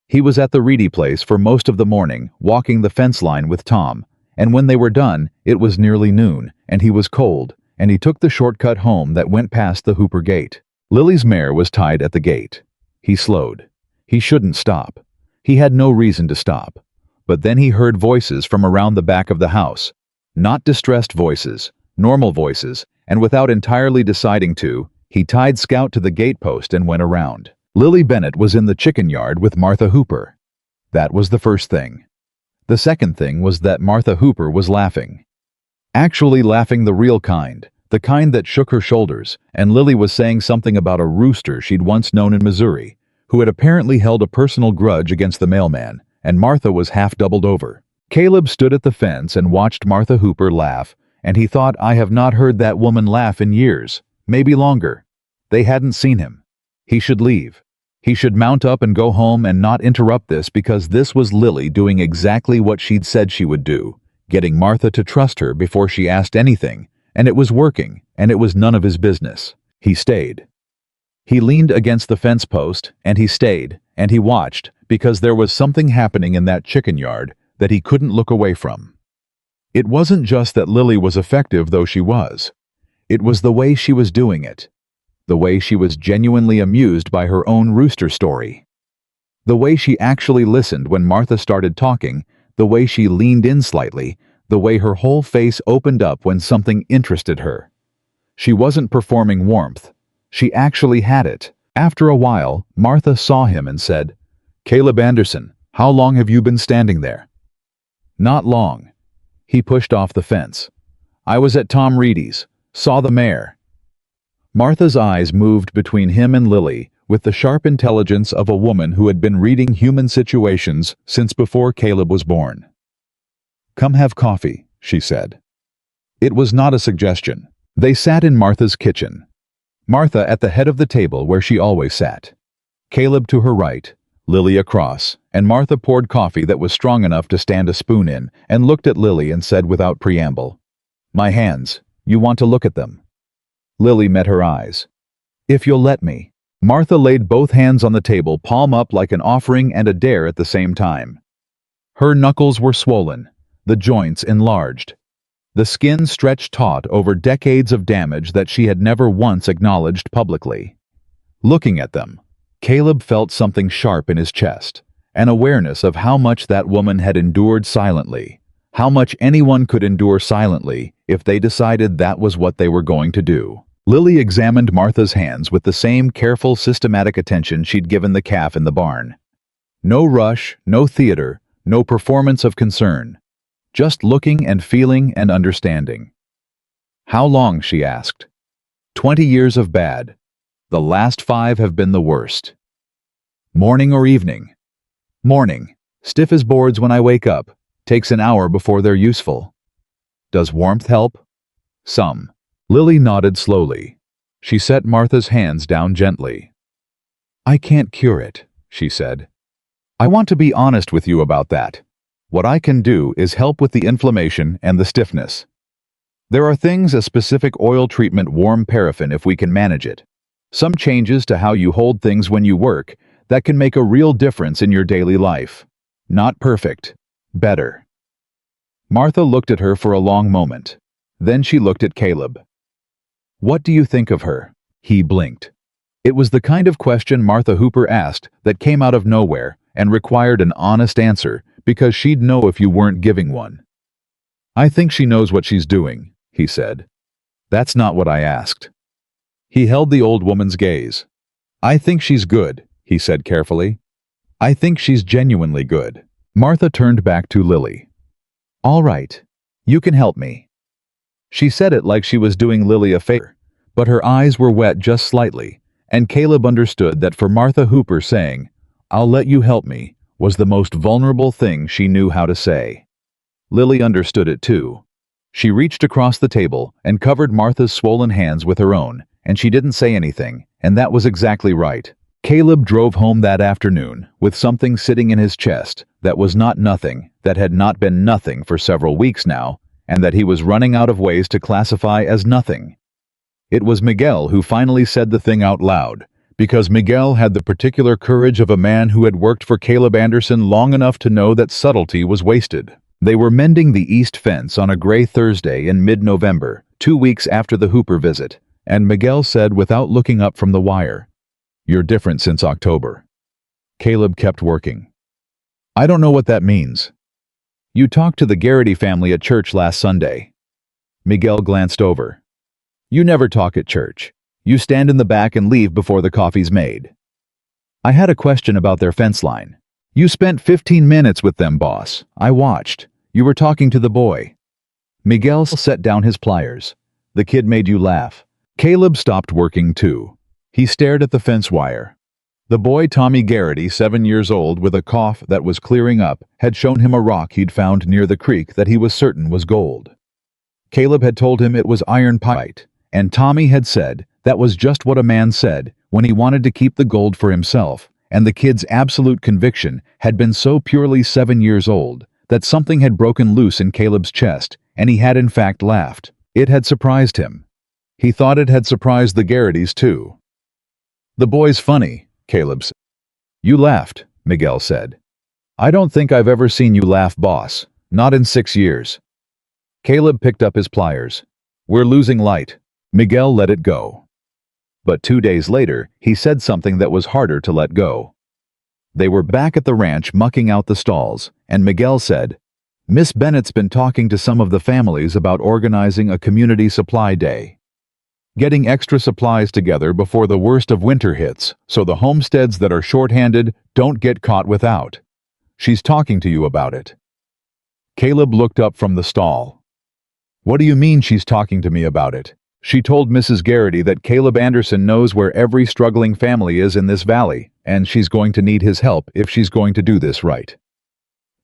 He was at the Reedy place for most of the morning, walking the fence line with Tom, and when they were done, it was nearly noon, and he was cold, and he took the shortcut home that went past the Hooper gate. Lily's mare was tied at the gate. He slowed. He shouldn't stop. He had no reason to stop. But then he heard voices from around the back of the house. Not distressed voices, normal voices, and without entirely deciding to, he tied Scout to the gatepost and went around. Lily Bennett was in the chicken yard with Martha Hooper. That was the first thing. The second thing was that Martha Hooper was laughing. Actually laughing the real kind, the kind that shook her shoulders, and Lily was saying something about a rooster she'd once known in Missouri, who had apparently held a personal grudge against the mailman, and Martha was half doubled over. Caleb stood at the fence and watched Martha Hooper laugh, and he thought, I have not heard that woman laugh in years, maybe longer. They hadn't seen him. He should leave. He should mount up and go home and not interrupt this, because this was Lily doing exactly what she'd said she would do, getting Martha to trust her before she asked anything, and it was working, and it was none of his business. He stayed. He leaned against the fence post, and he stayed, and he watched, because there was something happening in that chicken yard that he couldn't look away from. It wasn't just that Lily was effective, though she was. It was the way she was doing it. The way she was genuinely amused by her own rooster story. The way she actually listened when Martha started talking, the way she leaned in slightly, the way her whole face opened up when something interested her. She wasn't performing warmth. She actually had it. After a while, Martha saw him and said, Caleb Anderson, how long have you been standing there? Not long. He pushed off the fence. I was at Tom Reedy's, saw the mare. Martha's eyes moved between him and Lily with the sharp intelligence of a woman who had been reading human situations since before Caleb was born. Come have coffee, she said. It was not a suggestion. They sat in Martha's kitchen. Martha at the head of the table where she always sat. Caleb to her right, Lily across, and Martha poured coffee that was strong enough to stand a spoon in and looked at Lily and said without preamble, My hands, you want to look at them? Lily met her eyes. If you'll let me. Martha laid both hands on the table, palm up like an offering and a dare at the same time. Her knuckles were swollen, the joints enlarged. The skin stretched taut over decades of damage that she had never once acknowledged publicly. Looking at them, Caleb felt something sharp in his chest, an awareness of how much that woman had endured silently, how much anyone could endure silently if they decided that was what they were going to do. Lily examined Martha's hands with the same careful, systematic attention she'd given the calf in the barn. No rush, no theater, no performance of concern. Just looking and feeling and understanding. How long, she asked. 20 years of bad. The last 5 have been the worst. Morning or evening? Morning. Stiff as boards when I wake up. Takes an hour before they're useful. Does warmth help? Some. Lily nodded slowly. She set Martha's hands down gently. I can't cure it, she said. I want to be honest with you about that. What I can do is help with the inflammation and the stiffness. There are things, a specific oil treatment, warm paraffin if we can manage it. Some changes to how you hold things when you work that can make a real difference in your daily life. Not perfect. Better. Martha looked at her for a long moment. Then she looked at Caleb. What do you think of her? He blinked. It was the kind of question Martha Hooper asked that came out of nowhere and required an honest answer, because she'd know if you weren't giving one. I think she knows what she's doing, he said. That's not what I asked. He held the old woman's gaze. I think she's good, he said carefully. I think she's genuinely good. Martha turned back to Lily. All right. You can help me. She said it like she was doing Lily a favor, but her eyes were wet just slightly, and Caleb understood that for Martha Hooper saying, I'll let you help me, was the most vulnerable thing she knew how to say. Lily understood it too. She reached across the table and covered Martha's swollen hands with her own, and she didn't say anything, and that was exactly right. Caleb drove home that afternoon with something sitting in his chest that was not nothing, that had not been nothing for several weeks now, and that he was running out of ways to classify as nothing. It was Miguel who finally said the thing out loud, because Miguel had the particular courage of a man who had worked for Caleb Anderson long enough to know that subtlety was wasted. They were mending the east fence on a gray Thursday in mid-November, 2 weeks after the Hooper visit, and Miguel said without looking up from the wire, "You're different since October." Caleb kept working. "I don't know what that means." "You talked to the Garrity family at church last Sunday." Miguel glanced over. "You never talk at church. You stand in the back and leave before the coffee's made." "I had a question about their fence line." "You spent 15 minutes with them, boss. I watched. You were talking to the boy." Miguel set down his pliers. "The kid made you laugh." Caleb stopped working too. He stared at the fence wire. The boy Tommy Garrity, 7 years old, with a cough that was clearing up, had shown him a rock he'd found near the creek that he was certain was gold. Caleb had told him it was iron pyrite, and Tommy had said that was just what a man said when he wanted to keep the gold for himself, and the kid's absolute conviction had been so purely 7 years old that something had broken loose in Caleb's chest, and he had in fact laughed. It had surprised him. He thought it had surprised the Garritys too. "The boy's funny," Caleb said. "You laughed," Miguel said. "I don't think I've ever seen you laugh, boss. Not in 6 years." Caleb picked up his pliers. "We're losing light." Miguel let it go. But 2 days later, he said something that was harder to let go. They were back at the ranch mucking out the stalls, and Miguel said, "Miss Bennett's been talking to some of the families about organizing a community supply day. Getting extra supplies together before the worst of winter hits, so the homesteads that are short-handed don't get caught without. She's talking to you about it." Caleb looked up from the stall. "What do you mean she's talking to me about it?" "She told Mrs. Garrity that Caleb Anderson knows where every struggling family is in this valley, and she's going to need his help if she's going to do this right."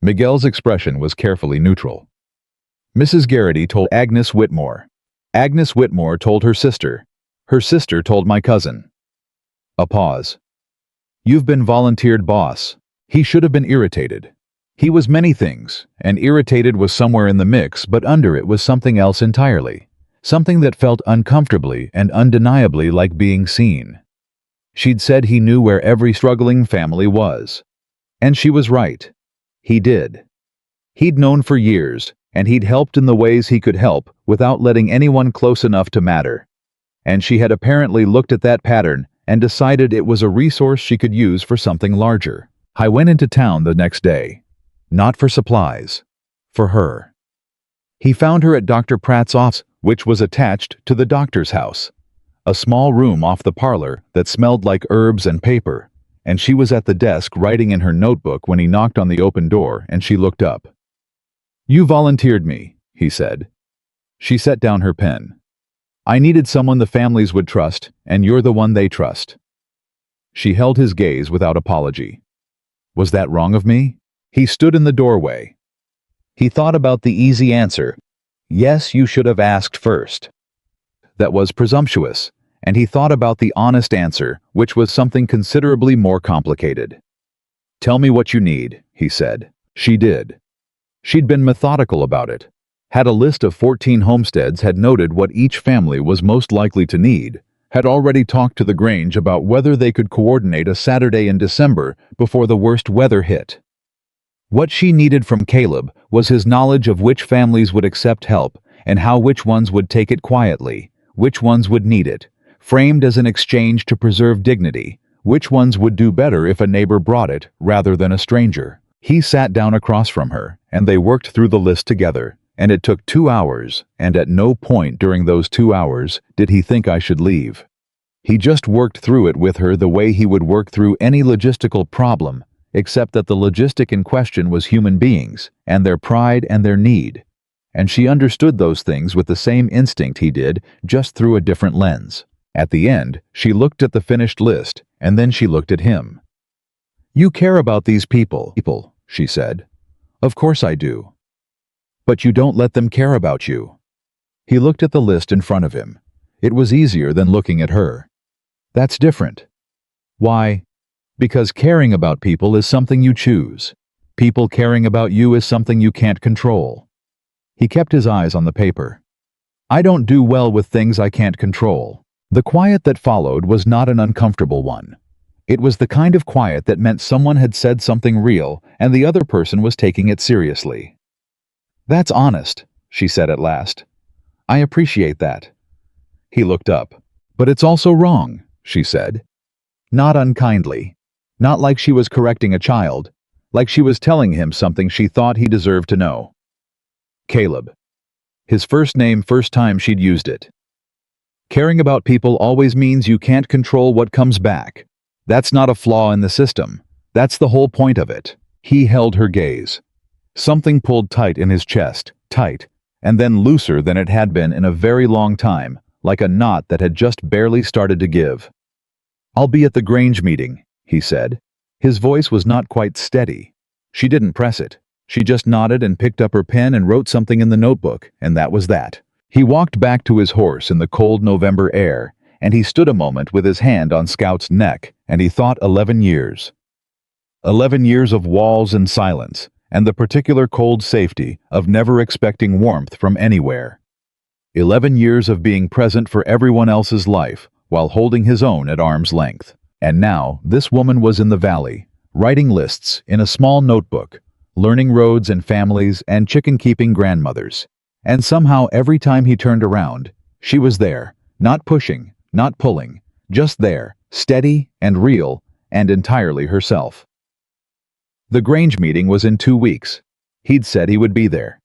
Miguel's expression was carefully neutral. "Mrs. Garrity told Agnes Whitmore. Agnes Whitmore told her sister. Her sister told my cousin." A pause. "You've been volunteered, boss." He should have been irritated. He was many things, and irritated was somewhere in the mix, but under it was something else entirely. Something that felt uncomfortably and undeniably like being seen. She'd said he knew where every struggling family was. And she was right. He did. He'd known for years, and he'd helped in the ways he could help without letting anyone close enough to matter. And she had apparently looked at that pattern and decided it was a resource she could use for something larger. I went into town the next day. Not for supplies. For her. He found her at Dr. Pratt's office, which was attached to the doctor's house. A small room off the parlor that smelled like herbs and paper, and she was at the desk writing in her notebook when he knocked on the open door and she looked up. "You volunteered me," he said. She set down her pen. "I needed someone the families would trust, and you're the one they trust." She held his gaze without apology. Was that wrong of me? He stood in the doorway. He thought about the easy answer. Yes, you should have asked first. That was presumptuous, and he thought about the honest answer, which was something considerably more complicated. "Tell me what you need," he said. She did. She'd been methodical about it. Had a list of 14 homesteads, had noted what each family was most likely to need, had already talked to the Grange about whether they could coordinate a Saturday in December before the worst weather hit. What she needed from Caleb was his knowledge of which families would accept help and how which ones would take it quietly, which ones would need it, framed as an exchange to preserve dignity, which ones would do better if a neighbor brought it rather than a stranger. He sat down across from her, and they worked through the list together, and it took 2 hours, and at no point during those 2 hours did he think I should leave. He just worked through it with her the way he would work through any logistical problem, except that the logistic in question was human beings, and their pride and their need. And she understood those things with the same instinct he did, just through a different lens. At the end, she looked at the finished list, and then she looked at him. "You care about these people, she said. "Of course I do. But you don't let them care about you." He looked at the list in front of him. It was easier than looking at her. "That's different." "Why?" Because caring about people is something you choose. People caring about you is something you can't control. He kept his eyes on the paper. I don't do well with things I can't control. The quiet that followed was not an uncomfortable one. It was the kind of quiet that meant someone had said something real and the other person was taking it seriously. That's honest, she said at last. I appreciate that. He looked up. But it's also wrong, she said. Not unkindly. Not like she was correcting a child. Like she was telling him something she thought he deserved to know. Caleb. His first name, first time she'd used it. Caring about people always means you can't control what comes back. That's not a flaw in the system. That's the whole point of it. He held her gaze. Something pulled tight in his chest, tight, and then looser than it had been in a very long time, like a knot that had just barely started to give. I'll be at the Grange meeting, he said. His voice was not quite steady. She didn't press it. She just nodded and picked up her pen and wrote something in the notebook, and that was that. He walked back to his horse in the cold November air, and he stood a moment with his hand on Scout's neck, and he thought 11 years. 11 years of walls and silence, and the particular cold safety of never expecting warmth from anywhere. 11 years of being present for everyone else's life, while holding his own at arm's length. And now, this woman was in the valley, writing lists in a small notebook, learning roads and families and chicken-keeping grandmothers. And somehow every time he turned around, she was there, not pushing, not pulling, just there, steady and real, and entirely herself. The Grange meeting was in 2 weeks. He'd said he would be there.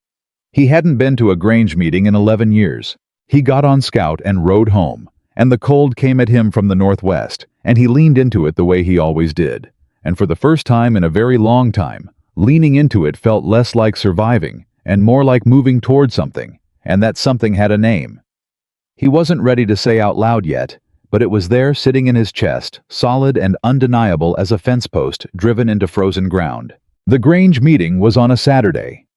He hadn't been to a Grange meeting in 11 years. He got on Scout and rode home, and the cold came at him from the northwest, and he leaned into it the way he always did. And for the first time in a very long time, leaning into it felt less like surviving and more like moving toward something, and that something had a name. He wasn't ready to say out loud yet, but it was there sitting in his chest, solid and undeniable as a fence post driven into frozen ground. The Grange meeting was on a Saturday.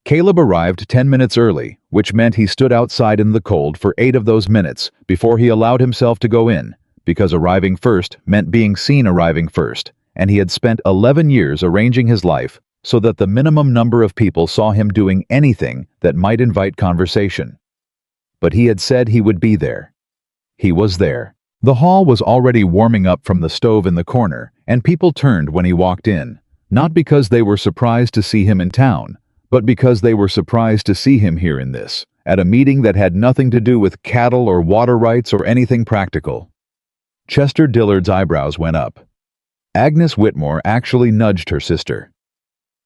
Caleb arrived 10 minutes early, which meant he stood outside in the cold for 8 of those minutes before he allowed himself to go in, because arriving first meant being seen arriving first, and he had spent 11 years arranging his life so that the minimum number of people saw him doing anything that might invite conversation. But he had said he would be there. He was there. The hall was already warming up from the stove in the corner, and people turned when he walked in, not because they were surprised to see him in town, but because they were surprised to see him here in this, at a meeting that had nothing to do with cattle or water rights or anything practical. Chester Dillard's eyebrows went up. Agnes Whitmore actually nudged her sister.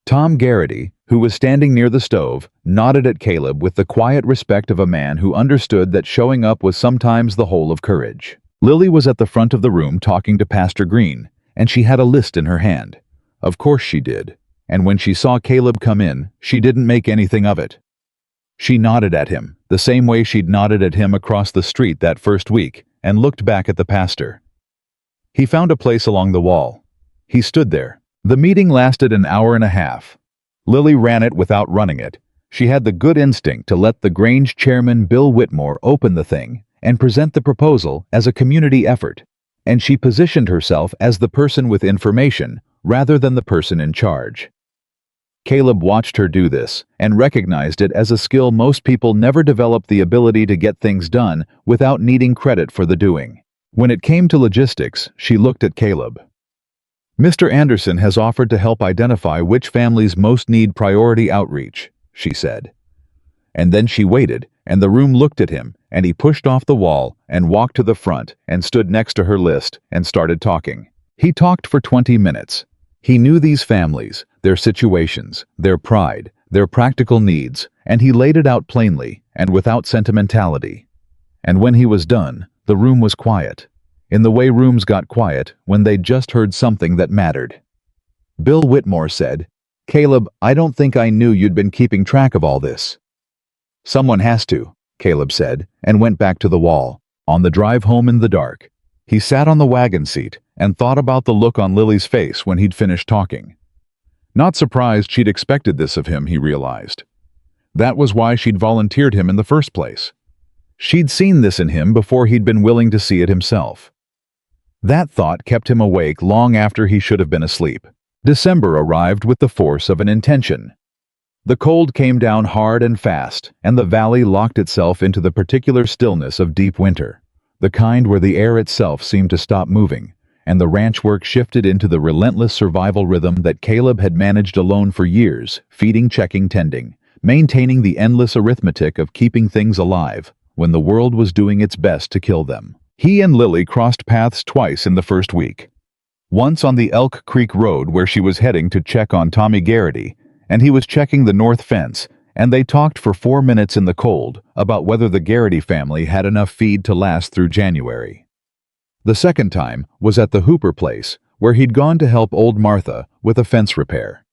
Tom Garrity, who was standing near the stove, nodded at Caleb with the quiet respect of a man who understood that showing up was sometimes the whole of courage. Lily was at the front of the room talking to Pastor Green, and she had a list in her hand. Of course she did. And when she saw Caleb come in, she didn't make anything of it. She nodded at him, the same way she'd nodded at him across the street that first week, and looked back at the pastor. He found a place along the wall. He stood there. The meeting lasted an hour and a half. Lily ran it without running it. She had the good instinct to let the Grange chairman Bill Whitmore open the thing and present the proposal as a community effort, and she positioned herself as the person with information rather than the person in charge. Caleb watched her do this and recognized it as a skill most people never develop the ability to get things done without needing credit for the doing. When it came to logistics, she looked at Caleb. Mr. Anderson has offered to help identify which families most need priority outreach, she said. And then she waited, and the room looked at him, and he pushed off the wall and walked to the front and stood next to her list and started talking. He talked for 20 minutes. He knew these families, their situations, their pride, their practical needs, and he laid it out plainly and without sentimentality. And when he was done, the room was quiet, in the way rooms got quiet when they'd just heard something that mattered. Bill Whitmore said, "Caleb, I don't think I knew you'd been keeping track of all this." "Someone has to," Caleb said, and went back to the wall. On the drive home in the dark, he sat on the wagon seat and thought about the look on Lily's face when he'd finished talking. Not surprised she'd expected this of him, he realized. That was why she'd volunteered him in the first place. She'd seen this in him before he'd been willing to see it himself. That thought kept him awake long after he should have been asleep. December arrived with the force of an intention. The cold came down hard and fast, and the valley locked itself into the particular stillness of deep winter, the kind where the air itself seemed to stop moving, and the ranch work shifted into the relentless survival rhythm that Caleb had managed alone for years, feeding, checking, tending, maintaining the endless arithmetic of keeping things alive when the world was doing its best to kill them. He and Lily crossed paths twice in the first week. Once on the Elk Creek Road where she was heading to check on Tommy Garrity, and he was checking the north fence, and they talked for 4 minutes in the cold about whether the Garrity family had enough feed to last through January. The second time was at the Hooper place, where he'd gone to help old Martha with a fence repair.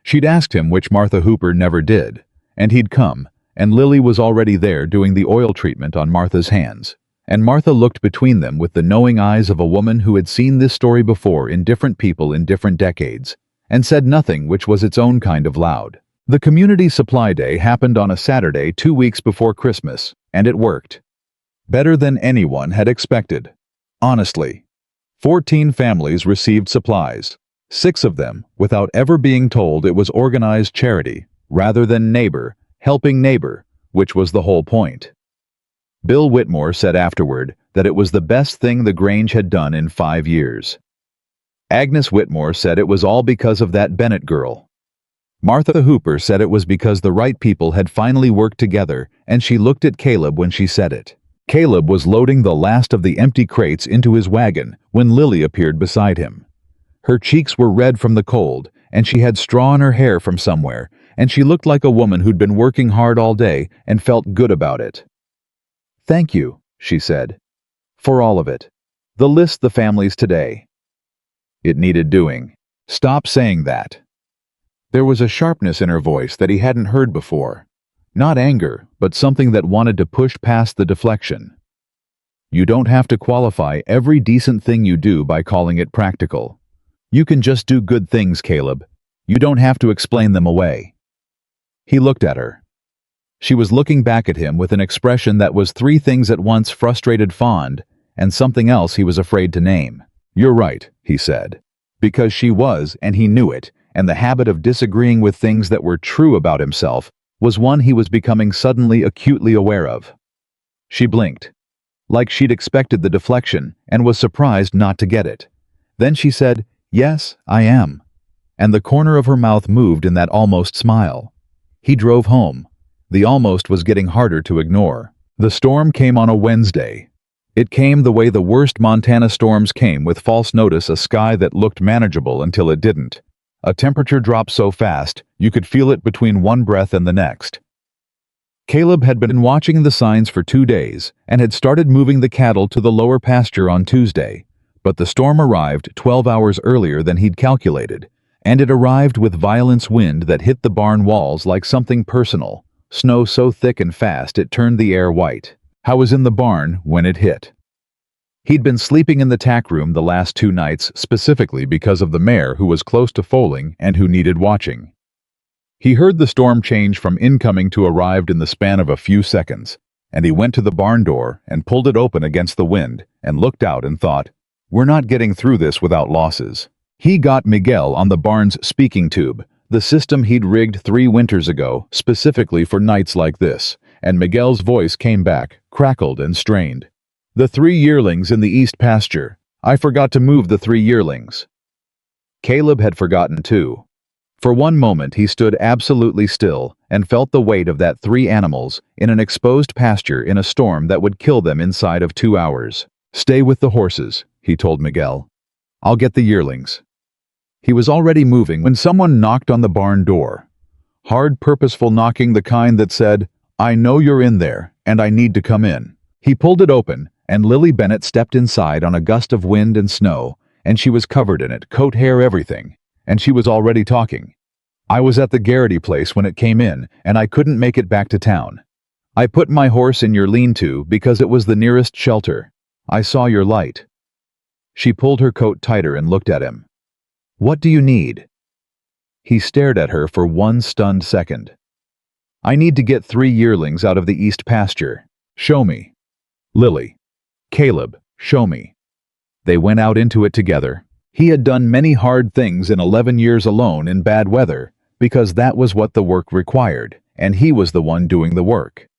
She'd asked him, which Martha Hooper never did, and he'd come, and Lily was already there doing the oil treatment on Martha's hands. And Martha looked between them with the knowing eyes of a woman who had seen this story before in different people in different decades, and said nothing which was its own kind of loud. The community supply day happened on a Saturday 2 weeks before Christmas, and it worked. Better than anyone had expected. Honestly. 14 families received supplies. 6 of them, without ever being told it was organized charity, rather than neighbor, helping neighbor, which was the whole point. Bill Whitmore said afterward that it was the best thing the Grange had done in 5 years. Agnes Whitmore said it was all because of that Bennett girl. Martha Hooper said it was because the right people had finally worked together, and she looked at Caleb when she said it. Caleb was loading the last of the empty crates into his wagon when Lily appeared beside him. Her cheeks were red from the cold, and she had straw in her hair from somewhere, and she looked like a woman who'd been working hard all day and felt good about it. "Thank you," she said, "for all of it. The list the families today." It needed doing. Stop saying that. There was a sharpness in her voice that he hadn't heard before. Not anger, but something that wanted to push past the deflection. You don't have to qualify every decent thing you do by calling it practical. You can just do good things, Caleb. You don't have to explain them away. He looked at her. She was looking back at him with an expression that was 3 things at once: frustrated, fond, and something else he was afraid to name. "You're right," he said. Because she was, and he knew it, and the habit of disagreeing with things that were true about himself was one he was becoming suddenly acutely aware of. She blinked, like she'd expected the deflection and was surprised not to get it. Then she said, "Yes, I am." And the corner of her mouth moved in that almost smile. He drove home. The almost was getting harder to ignore. The storm came on a Wednesday. It came the way the worst Montana storms came, with false notice, a sky that looked manageable until it didn't. A temperature drop so fast, you could feel it between one breath and the next. Caleb had been watching the signs for 2 days and had started moving the cattle to the lower pasture on Tuesday, but the storm arrived 12 hours earlier than he'd calculated, and it arrived with violent wind that hit the barn walls like something personal, snow so thick and fast it turned the air white. I was in the barn when it hit. He'd been sleeping in the tack room the last 2 nights specifically because of the mare who was close to foaling and who needed watching. He heard the storm change from incoming to arrived in the span of a few seconds, and he went to the barn door and pulled it open against the wind and looked out and thought, "We're not getting through this without losses." He got Miguel on the barn's speaking tube, the system he'd rigged 3 winters ago specifically for nights like this, and Miguel's voice came back, crackled and strained. "The 3 yearlings in the east pasture. I forgot to move the 3 yearlings." Caleb had forgotten too. For one moment he stood absolutely still and felt the weight of that 3 animals in an exposed pasture in a storm that would kill them inside of 2 hours. "Stay with the horses," he told Miguel. "I'll get the yearlings." He was already moving when someone knocked on the barn door. Hard, purposeful knocking, the kind that said, "I know you're in there, and I need to come in." He pulled it open, and Lily Bennett stepped inside on a gust of wind and snow, and she was covered in it, coat, hair, everything, and she was already talking. "I was at the Garrity place when it came in, and I couldn't make it back to town. I put my horse in your lean-to because it was the nearest shelter. I saw your light." She pulled her coat tighter and looked at him. "What do you need?" He stared at her for one stunned second. "I need to get 3 yearlings out of the east pasture. Show me." "Lily." "Caleb, show me." They went out into it together. He had done many hard things in 11 years alone in bad weather, because that was what the work required, and he was the one doing the work.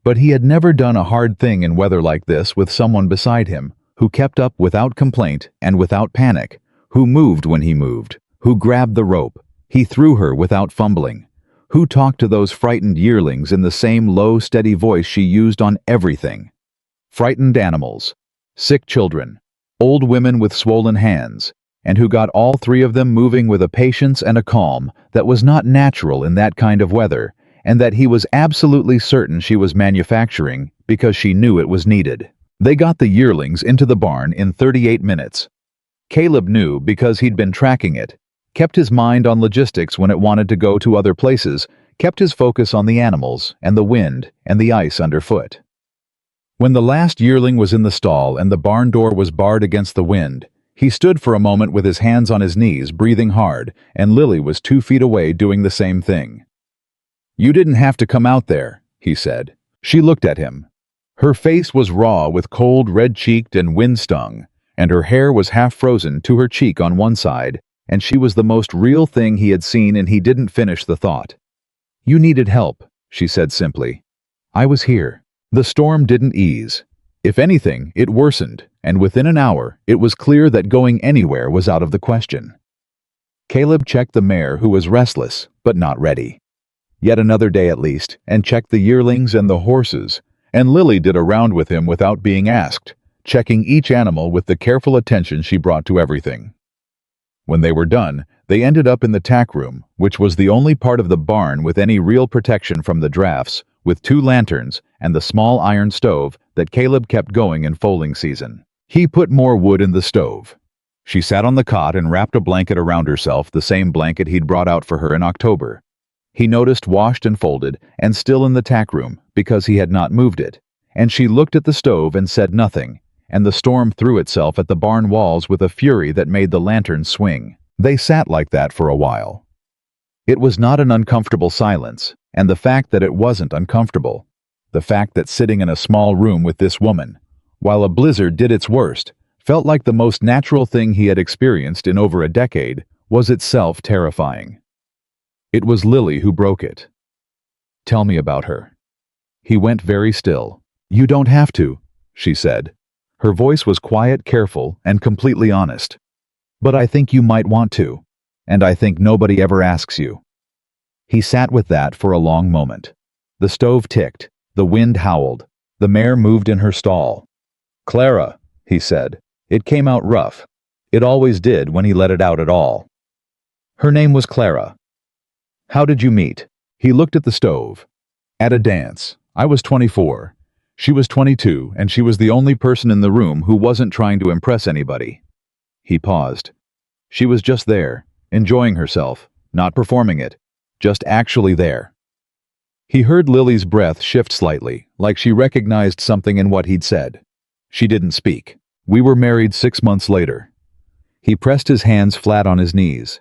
But he had never done a hard thing in weather like this with someone beside him, who kept up without complaint and without panic, who moved when he moved, who grabbed the rope, he threw her without fumbling, who talked to those frightened yearlings in the same low, steady voice she used on everything. Frightened animals, sick children, old women with swollen hands, and who got all three of them moving with a patience and a calm that was not natural in that kind of weather, and that he was absolutely certain she was manufacturing because she knew it was needed. They got the yearlings into the barn in 38 minutes. Caleb knew because he'd been tracking it, kept his mind on logistics when it wanted to go to other places, kept his focus on the animals and the wind and the ice underfoot. When the last yearling was in the stall and the barn door was barred against the wind, he stood for a moment with his hands on his knees, breathing hard, and Lily was 2 feet away doing the same thing. "You didn't have to come out there," he said. She looked at him. Her face was raw with cold, red-cheeked and wind-stung, and her hair was half frozen to her cheek on one side, and she was the most real thing he had seen, and he didn't finish the thought. "You needed help," she said simply. "I was here." The storm didn't ease. If anything, it worsened, and within an hour, it was clear that going anywhere was out of the question. Caleb checked the mare, who was restless, but not ready. Yet another day at least, and checked the yearlings and the horses, and Lily did a round with him without being asked, checking each animal with the careful attention she brought to everything. When they were done, they ended up in the tack room, which was the only part of the barn with any real protection from the drafts, with 2 lanterns and the small iron stove that Caleb kept going in foaling season. He put more wood in the stove. She sat on the cot and wrapped a blanket around herself, the same blanket he'd brought out for her in October. He noticed washed and folded and still in the tack room because he had not moved it, and she looked at the stove and said nothing, and the storm threw itself at the barn walls with a fury that made the lanterns swing. They sat like that for a while. It was not an uncomfortable silence, and the fact that it wasn't uncomfortable, the fact that sitting in a small room with this woman, while a blizzard did its worst, felt like the most natural thing he had experienced in over a decade, was itself terrifying. It was Lily who broke it. "Tell me about her." He went very still. "You don't have to," she said. Her voice was quiet, careful, and completely honest. "But I think you might want to, and I think nobody ever asks you." He sat with that for a long moment. The stove ticked, the wind howled, the mare moved in her stall. "Clara," he said. It came out rough. It always did when he let it out at all. Her name was Clara. "How did you meet?" He looked at the stove. "At a dance. I was 24. She was 22, and she was the only person in the room who wasn't trying to impress anybody." He paused. She was just there, enjoying herself, not performing it, just actually there. He heard Lily's breath shift slightly, like she recognized something in what he'd said. She didn't speak. "We were married 6 months later." He pressed his hands flat on his knees.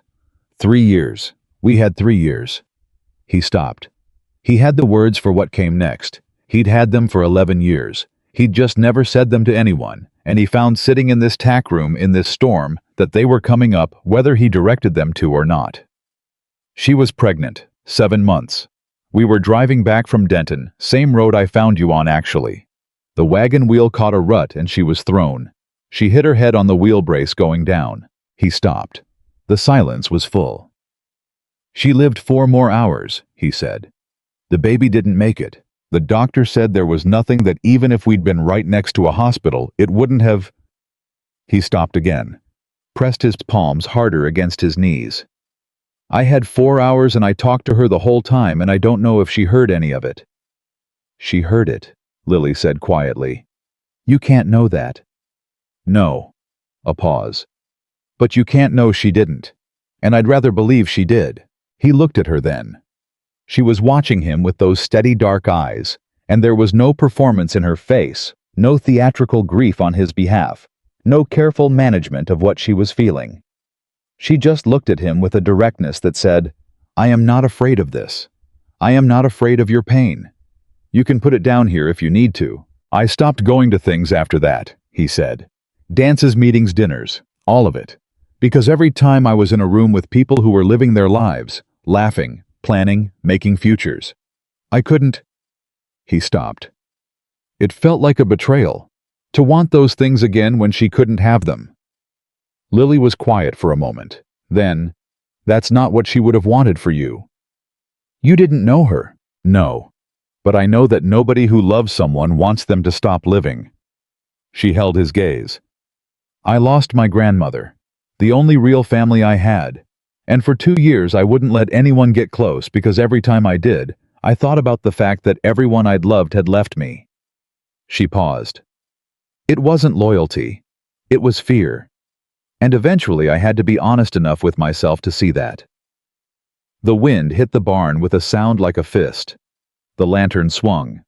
3 years. We had 3 years. He stopped. He had the words for what came next. He'd had them for 11 years. He'd just never said them to anyone, and he found sitting in this tack room in this storm that they were coming up whether he directed them to or not. She was pregnant, 7 months. We were driving back from Denton, same road I found you on actually. The wagon wheel caught a rut and she was thrown. She hit her head on the wheel brace going down. He stopped. The silence was full. "She lived 4 more hours, he said. "The baby didn't make it. The doctor said there was nothing that even if we'd been right next to a hospital, it wouldn't have—" He stopped again, pressed his palms harder against his knees. "I had 4 hours and I talked to her the whole time, and I don't know if she heard any of it." "She heard it," Lily said quietly. "You can't know that." "No." A pause. "But you can't know she didn't. And I'd rather believe she did." He looked at her then. She was watching him with those steady dark eyes, and there was no performance in her face, no theatrical grief on his behalf, no careful management of what she was feeling. She just looked at him with a directness that said, "I am not afraid of this. I am not afraid of your pain. You can put it down here if you need to." "I stopped going to things after that," he said. Dances, meetings, dinners, all of it. Because every time I was in a room with people who were living their lives, laughing, planning, making futures, I couldn't. He stopped. It felt like a betrayal, to want those things again when she couldn't have them. Lily was quiet for a moment. Then, "That's not what she would have wanted for you." "You didn't know her." "No. But I know that nobody who loves someone wants them to stop living." She held his gaze. "I lost my grandmother, the only real family I had, and for 2 years I wouldn't let anyone get close because every time I did, I thought about the fact that everyone I'd loved had left me." She paused. "It wasn't loyalty. It was fear. And eventually I had to be honest enough with myself to see that." The wind hit the barn with a sound like a fist. The lantern swung.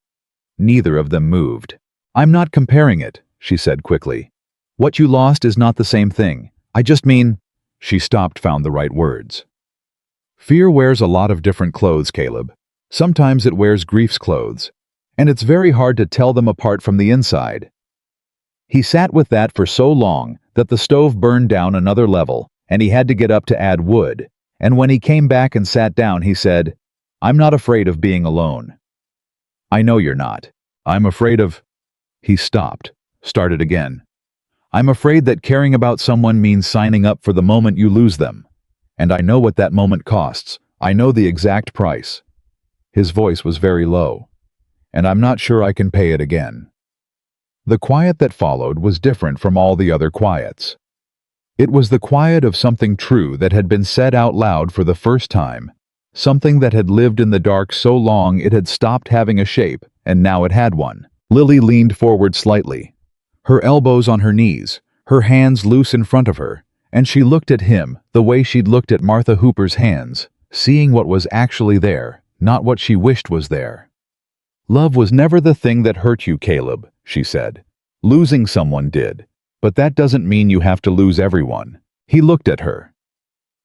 Neither of them moved. "I'm not comparing it," she said quickly. "What you lost is not the same thing. I just mean—" She stopped, found the right words. "Fear wears a lot of different clothes, Caleb. Sometimes it wears grief's clothes. And it's very hard to tell them apart from the inside." He sat with that for so long that the stove burned down another level, and he had to get up to add wood. And when he came back and sat down, he said, "I'm not afraid of being alone." "I know you're not. I'm afraid of—" He stopped, started again. "I'm afraid that caring about someone means signing up for the moment you lose them. And I know what that moment costs. I know the exact price." His voice was very low. "And I'm not sure I can pay it again." The quiet that followed was different from all the other quiets. It was the quiet of something true that had been said out loud for the first time, something that had lived in the dark so long it had stopped having a shape, and now it had one. Lily leaned forward slightly, her elbows on her knees, her hands loose in front of her, and she looked at him the way she'd looked at Martha Hooper's hands, seeing what was actually there, not what she wished was there. "Love was never the thing that hurt you, Caleb," she said. "Losing someone did. But that doesn't mean you have to lose everyone." He looked at her.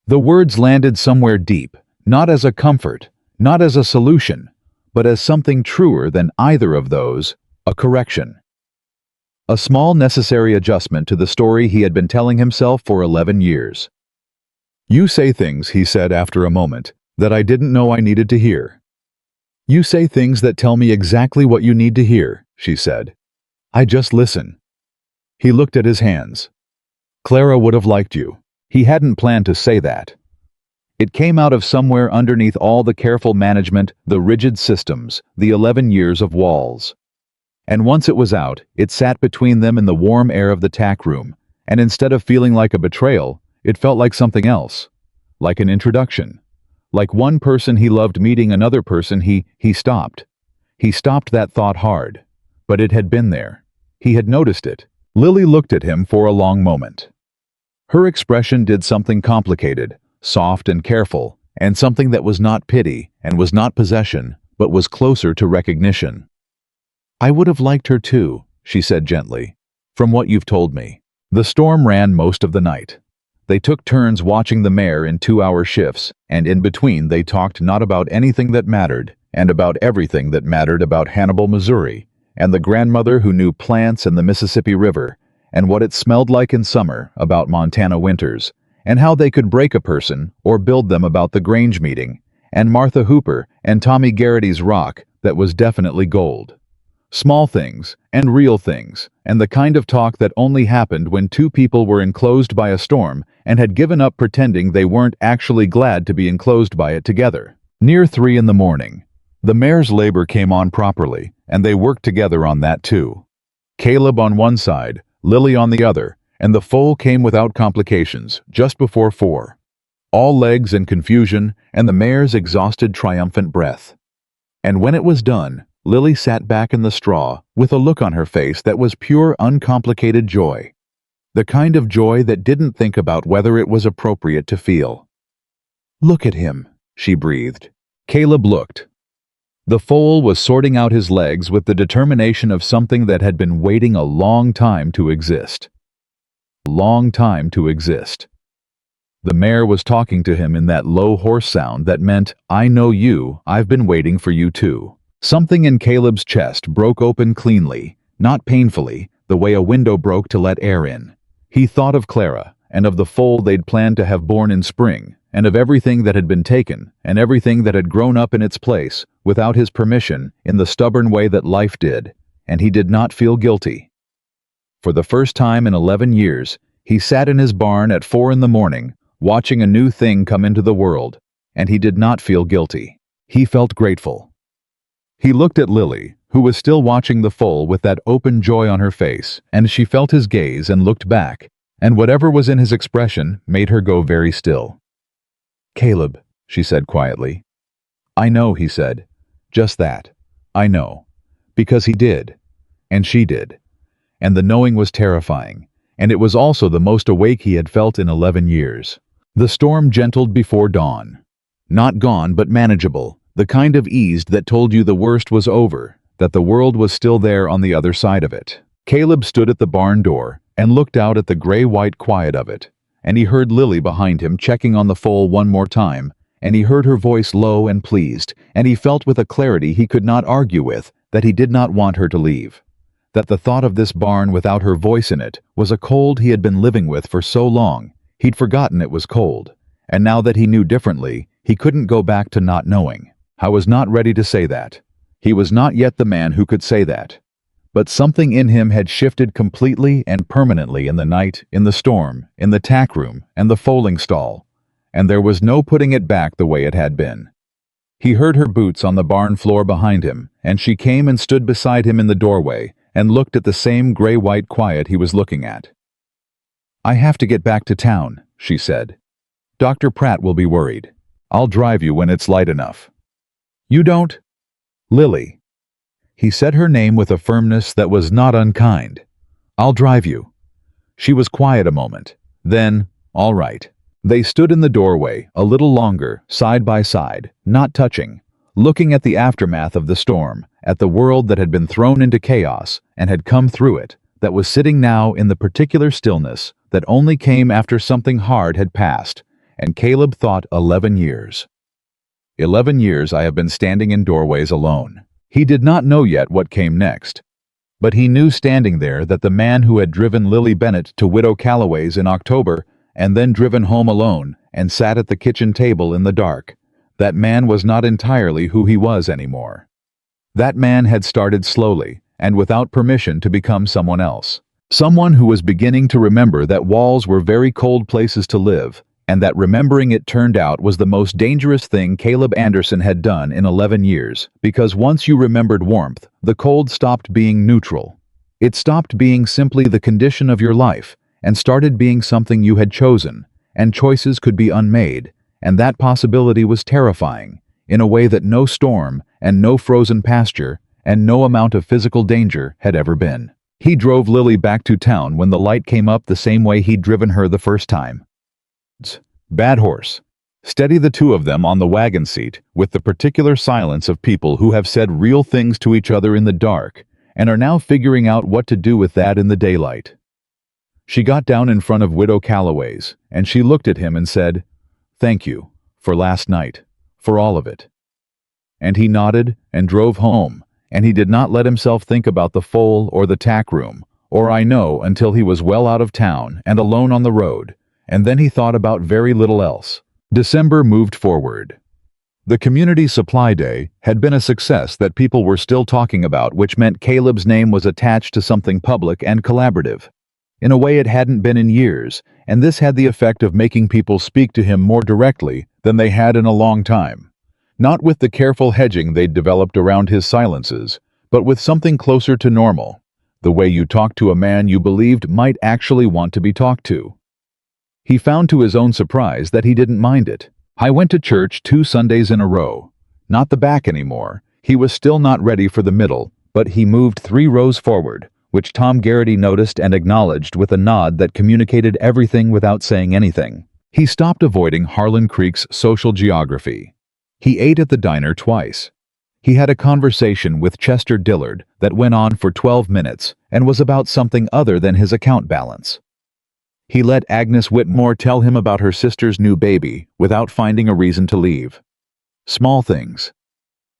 The words landed somewhere deep, not as a comfort, not as a solution, but as something truer than either of those, a correction. A small necessary adjustment to the story he had been telling himself for 11 years. "You say things," he said after a moment, "that I didn't know I needed to hear." "You say things that tell me exactly what you need to hear," she said. "I just listen." He looked at his hands. "Clara would have liked you." He hadn't planned to say that. It came out of somewhere underneath all the careful management, the rigid systems, the 11 years of walls. And once it was out, it sat between them in the warm air of the tack room, and instead of feeling like a betrayal, it felt like something else. Like an introduction. Like one person he loved meeting another person he stopped. He stopped that thought hard. But it had been there. He had noticed it. Lily looked at him for a long moment. Her expression did something complicated, soft and careful, and something that was not pity and was not possession, but was closer to recognition. "I would have liked her too," she said gently, "from what you've told me." The storm ran most of the night. They took turns watching the mare in 2-hour shifts, and in between they talked not about anything that mattered, and about everything that mattered about Hannibal, Missouri, and the grandmother who knew plants and the Mississippi River, and what it smelled like in summer, about Montana winters, and how they could break a person or build them, about the Grange meeting, and Martha Hooper and Tommy Garrity's rock that was definitely gold. Small things, and real things, and the kind of talk that only happened when two people were enclosed by a storm and had given up pretending they weren't actually glad to be enclosed by it together. Near 3 in the morning, the mare's labor came on properly, and they worked together on that too. Caleb on one side, Lily on the other, and the foal came without complications, just before 4. All legs and confusion, and the mare's exhausted, triumphant breath. And when it was done, Lily sat back in the straw with a look on her face that was pure, uncomplicated joy. The kind of joy that didn't think about whether it was appropriate to feel. "Look at him," she breathed. Caleb looked. The foal was sorting out his legs with the determination of something that had been waiting a long time to exist. Long time to exist. The mare was talking to him in that low horse sound that meant, "I know you, I've been waiting for you too." Something in Caleb's chest broke open cleanly, not painfully, the way a window broke to let air in. He thought of Clara, and of the foal they'd planned to have born in spring, and of everything that had been taken, and everything that had grown up in its place, without his permission, in the stubborn way that life did, and he did not feel guilty. For the first time in 11 years, he sat in his barn at 4 in the morning, watching a new thing come into the world, and he did not feel guilty. He felt grateful. He looked at Lily, who was still watching the foal with that open joy on her face, and she felt his gaze and looked back, and whatever was in his expression made her go very still. "Caleb," she said quietly. "I know," he said. "Just that. I know." Because he did. And she did. And the knowing was terrifying, and it was also the most awake he had felt in 11 years. The storm gentled before dawn. Not gone, but manageable, the kind of eased that told you the worst was over, that the world was still there on the other side of it. Caleb stood at the barn door and looked out at the gray-white quiet of it, and he heard Lily behind him checking on the foal one more time, and he heard her voice low and pleased, and he felt with a clarity he could not argue with that he did not want her to leave. That the thought of this barn without her voice in it was a cold he had been living with for so long, he'd forgotten it was cold, and now that he knew differently, he couldn't go back to not knowing. I was not ready to say that. He was not yet the man who could say that. But something in him had shifted completely and permanently in the night, in the storm, in the tack room, and the foaling stall, and there was no putting it back the way it had been. He heard her boots on the barn floor behind him, and she came and stood beside him in the doorway and looked at the same gray-white quiet he was looking at. "I have to get back to town," she said. "Dr. Pratt will be worried. I'll drive you when it's light enough." "You don't?" "Lily." He said her name with a firmness that was not unkind. "I'll drive you." She was quiet a moment. Then, "All right." They stood in the doorway, a little longer, side by side, not touching, looking at the aftermath of the storm, at the world that had been thrown into chaos and had come through it, that was sitting now in the particular stillness that only came after something hard had passed, and Caleb thought 11 years. 11 years I have been standing in doorways alone. He did not know yet what came next. But he knew standing there that the man who had driven Lily Bennett to Widow Calloway's in October and then driven home alone and sat at the kitchen table in the dark, that man was not entirely who he was anymore. That man had started slowly and without permission to become someone else. Someone who was beginning to remember that walls were very cold places to live, and that remembering it turned out was the most dangerous thing Caleb Anderson had done in 11 years, because once you remembered warmth, the cold stopped being neutral. It stopped being simply the condition of your life, and started being something you had chosen, and choices could be unmade, and that possibility was terrifying, in a way that no storm, and no frozen pasture, and no amount of physical danger had ever been. He drove Lily back to town when the light came up the same way he'd driven her the first time. Bad horse. Steady the two of them on the wagon seat, with the particular silence of people who have said real things to each other in the dark, and are now figuring out what to do with that in the daylight. She got down in front of Widow Calloway's, and she looked at him and said, "Thank you, for last night, for all of it." And he nodded and drove home, and he did not let himself think about the foal or the tack room, or I know until he was well out of town and alone on the road, and then he thought about very little else. December moved forward. The Community Supply Day had been a success that people were still talking about, which meant Caleb's name was attached to something public and collaborative. In a way it hadn't been in years, and this had the effect of making people speak to him more directly than they had in a long time. Not with the careful hedging they'd developed around his silences, but with something closer to normal, the way you talk to a man you believed might actually want to be talked to. He found to his own surprise that he didn't mind it. I went to church 2 Sundays in a row. Not the back anymore. He was still not ready for the middle, but he moved 3 rows forward, which Tom Garrity noticed and acknowledged with a nod that communicated everything without saying anything. He stopped avoiding Harlan Creek's social geography. He ate at the diner twice. He had a conversation with Chester Dillard that went on for 12 minutes and was about something other than his account balance. He let Agnes Whitmore tell him about her sister's new baby without finding a reason to leave. Small things.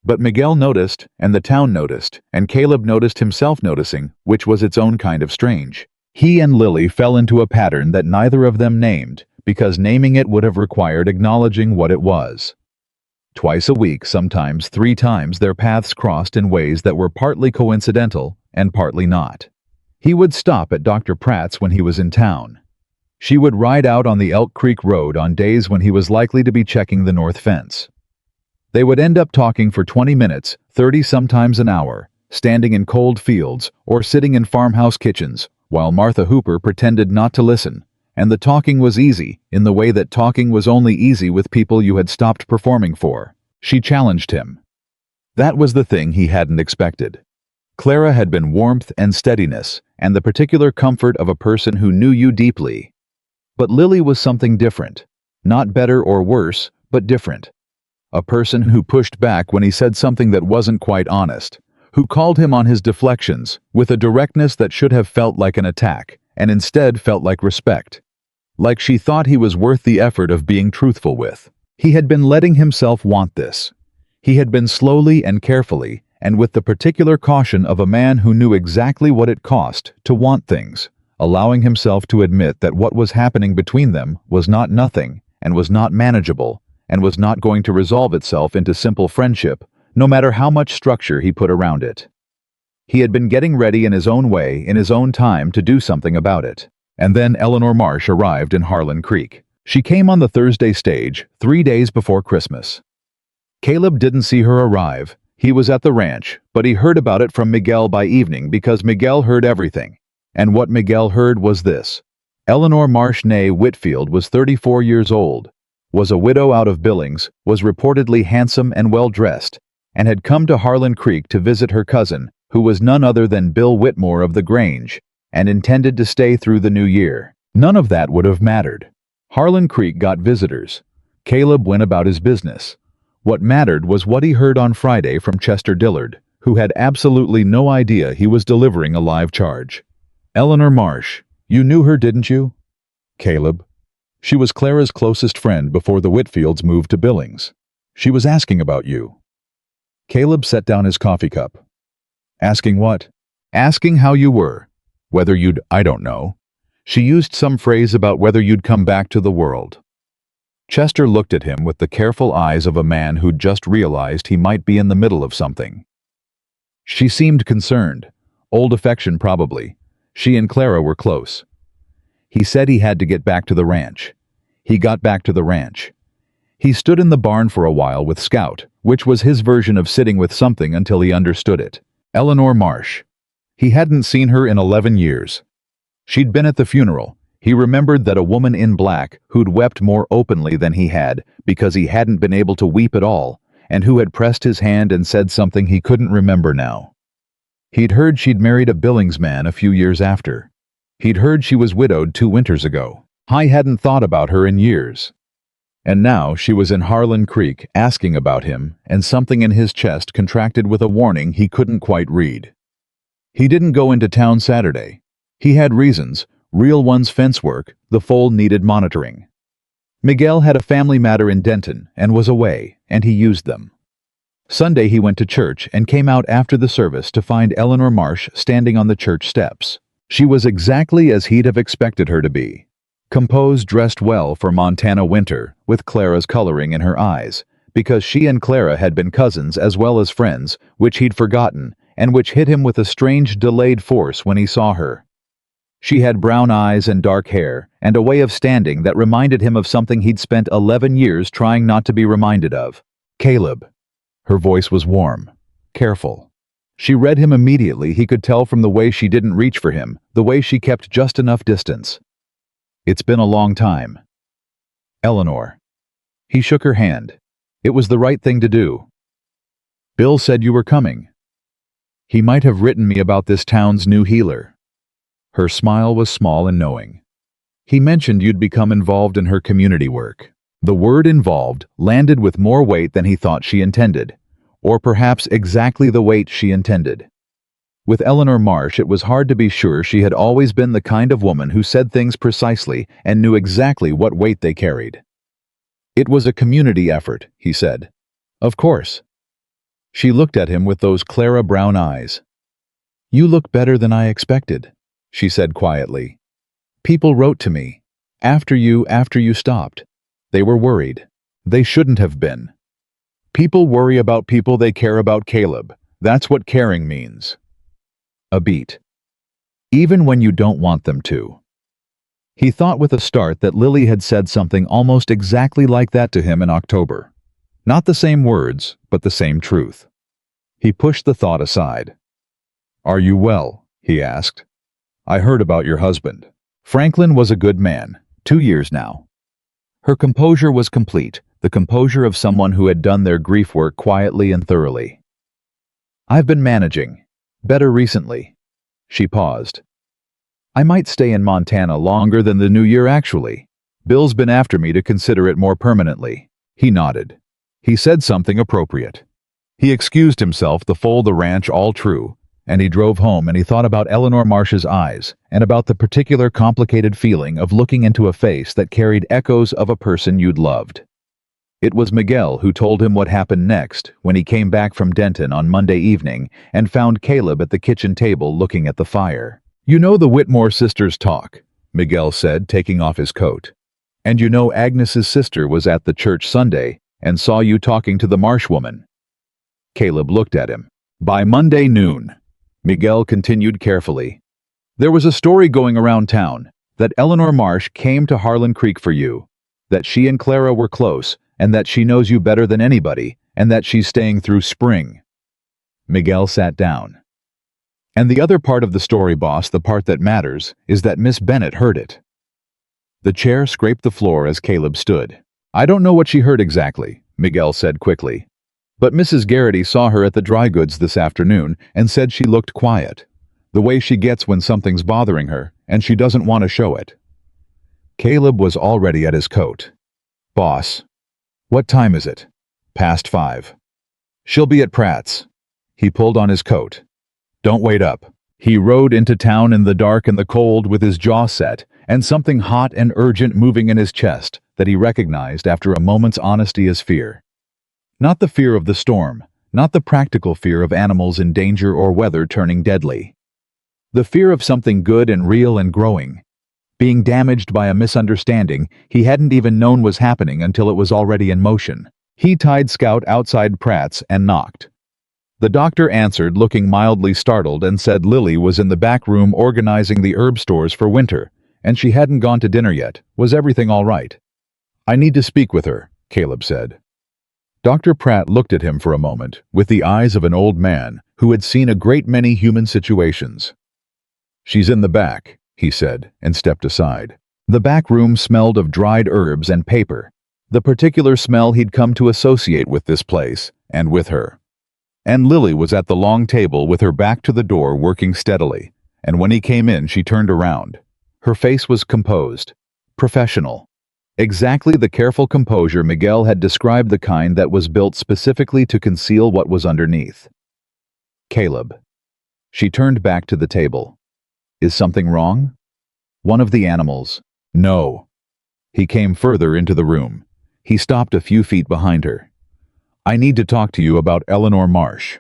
But Miguel noticed, and the town noticed, and Caleb noticed himself noticing, which was its own kind of strange. He and Lily fell into a pattern that neither of them named, because naming it would have required acknowledging what it was. Twice a week, sometimes 3 times, their paths crossed in ways that were partly coincidental and partly not. He would stop at Dr. Pratt's when he was in town. She would ride out on the Elk Creek Road on days when he was likely to be checking the north fence. They would end up talking for 20 minutes, 30 sometimes an hour, standing in cold fields or sitting in farmhouse kitchens, while Martha Hooper pretended not to listen, and the talking was easy, in the way that talking was only easy with people you had stopped performing for. She challenged him. That was the thing he hadn't expected. Clara had been warmth and steadiness, and the particular comfort of a person who knew you deeply. But Lily was something different. Not better or worse, but different. A person who pushed back when he said something that wasn't quite honest, who called him on his deflections with a directness that should have felt like an attack, and instead felt like respect. Like she thought he was worth the effort of being truthful with. He had been letting himself want this. He had been slowly and carefully, and with the particular caution of a man who knew exactly what it cost to want things, allowing himself to admit that what was happening between them was not nothing, and was not manageable, and was not going to resolve itself into simple friendship, no matter how much structure he put around it. He had been getting ready in his own way, in his own time, to do something about it. And then Eleanor Marsh arrived in Harlan Creek. She came on the Thursday stage, 3 days before Christmas. Caleb didn't see her arrive. He was at the ranch, but he heard about it from Miguel by evening because Miguel heard everything. And what Miguel heard was this. Eleanor Marsh née Whitfield was 34 years old, was a widow out of Billings, was reportedly handsome and well-dressed, and had come to Harlan Creek to visit her cousin, who was none other than Bill Whitmore of the Grange, and intended to stay through the new year. None of that would have mattered. Harlan Creek got visitors. Caleb went about his business. What mattered was what he heard on Friday from Chester Dillard, who had absolutely no idea he was delivering a live charge. Eleanor Marsh, you knew her, didn't you? Caleb. She was Clara's closest friend before the Whitfields moved to Billings. She was asking about you. Caleb set down his coffee cup. Asking what? Asking how you were. Whether you'd, I don't know. She used some phrase about whether you'd come back to the world. Chester looked at him with the careful eyes of a man who'd just realized he might be in the middle of something. She seemed concerned. Old affection, probably. She and Clara were close. He said he had to get back to the ranch. He got back to the ranch. He stood in the barn for a while with Scout, which was his version of sitting with something until he understood it. Eleanor Marsh. He hadn't seen her in 11 years. She'd been at the funeral. He remembered that a woman in black who'd wept more openly than he had because he hadn't been able to weep at all, and who had pressed his hand and said something he couldn't remember now. He'd heard she'd married a Billings man a few years after. He'd heard she was widowed 2 winters ago. I hadn't thought about her in years. And now she was in Harlan Creek asking about him, and something in his chest contracted with a warning he couldn't quite read. He didn't go into town Saturday. He had reasons, real ones: fence work, the foal needed monitoring. Miguel had a family matter in Denton and was away, and he used them. Sunday he went to church and came out after the service to find Eleanor Marsh standing on the church steps. She was exactly as he'd have expected her to be. Composed, dressed well for Montana winter, with Clara's coloring in her eyes, because she and Clara had been cousins as well as friends, which he'd forgotten, and which hit him with a strange delayed force when he saw her. She had brown eyes and dark hair, and a way of standing that reminded him of something he'd spent 11 years trying not to be reminded of. Caleb. Her voice was warm, careful. She read him immediately. He could tell from the way she didn't reach for him, the way she kept just enough distance. It's been a long time. Eleanor. He shook her hand. It was the right thing to do. Bill said you were coming. He might have written me about this town's new healer. Her smile was small and knowing. He mentioned you'd become involved in her community work. The word involved landed with more weight than he thought she intended, or perhaps exactly the weight she intended. With Eleanor Marsh, it was hard to be sure she had always been the kind of woman who said things precisely and knew exactly what weight they carried. It was a community effort, he said. Of course. She looked at him with those Clara brown eyes. "You look better than I expected," she said quietly. "People wrote to me. After you stopped. They were worried. They shouldn't have been. People worry about people they care about, Caleb. That's what caring means." A beat. Even when you don't want them to. He thought with a start that Lily had said something almost exactly like that to him in October. Not the same words, but the same truth. He pushed the thought aside. "Are you well?" he asked. "I heard about your husband. Franklin was a good man, 2 years now." Her composure was complete, the composure of someone who had done their grief work quietly and thoroughly. "I've been managing. Better recently." She paused. "I might stay in Montana longer than the new year actually. Bill's been after me to consider it more permanently." He nodded. He said something appropriate. He excused himself, the ranch, all true, and he drove home and he thought about Eleanor Marsh's eyes and about the particular complicated feeling of looking into a face that carried echoes of a person you'd loved. It was Miguel who told him what happened next when he came back from Denton on Monday evening and found Caleb at the kitchen table looking at the fire. "You know the Whitmore sisters talk," Miguel said, taking off his coat. "And you know Agnes's sister was at the church Sunday and saw you talking to the Marsh woman." Caleb looked at him. "By Monday noon," Miguel continued carefully, "there was a story going around town that Eleanor Marsh came to Harlan Creek for you, that she and Clara were close, and that she knows you better than anybody, and that she's staying through spring." Miguel sat down. "And the other part of the story, boss, the part that matters, is that Miss Bennett heard it." The chair scraped the floor as Caleb stood. "I don't know what she heard exactly," Miguel said quickly. "But Mrs. Garrity saw her at the dry goods this afternoon and said she looked quiet. The way she gets when something's bothering her, and she doesn't want to show it." Caleb was already at his coat. "Boss, what time is it?" "Past 5. "She'll be at Pratt's." He pulled on his coat. "Don't wait up." He rode into town in the dark and the cold with his jaw set and something hot and urgent moving in his chest that he recognized after a moment's honesty as fear. Not the fear of the storm, not the practical fear of animals in danger or weather turning deadly. The fear of something good and real and growing. Being damaged by a misunderstanding he hadn't even known was happening until it was already in motion. He tied Scout outside Pratt's and knocked. The doctor answered, looking mildly startled, and said Lily was in the back room organizing the herb stores for winter, and she hadn't gone to dinner yet. Was everything all right? "I need to speak with her," Caleb said. Dr. Pratt looked at him for a moment, with the eyes of an old man who had seen a great many human situations. "She's in the back," he said, and stepped aside. The back room smelled of dried herbs and paper, the particular smell he'd come to associate with this place, and with her. And Lily was at the long table with her back to the door working steadily, and when he came in she turned around. Her face was composed, professional. Exactly the careful composure Miguel had described, the kind that was built specifically to conceal what was underneath. "Caleb." She turned back to the table. "Is something wrong?" "One of the animals." "No." He came further into the room. He stopped a few feet behind her. "I need to talk to you about Eleanor Marsh."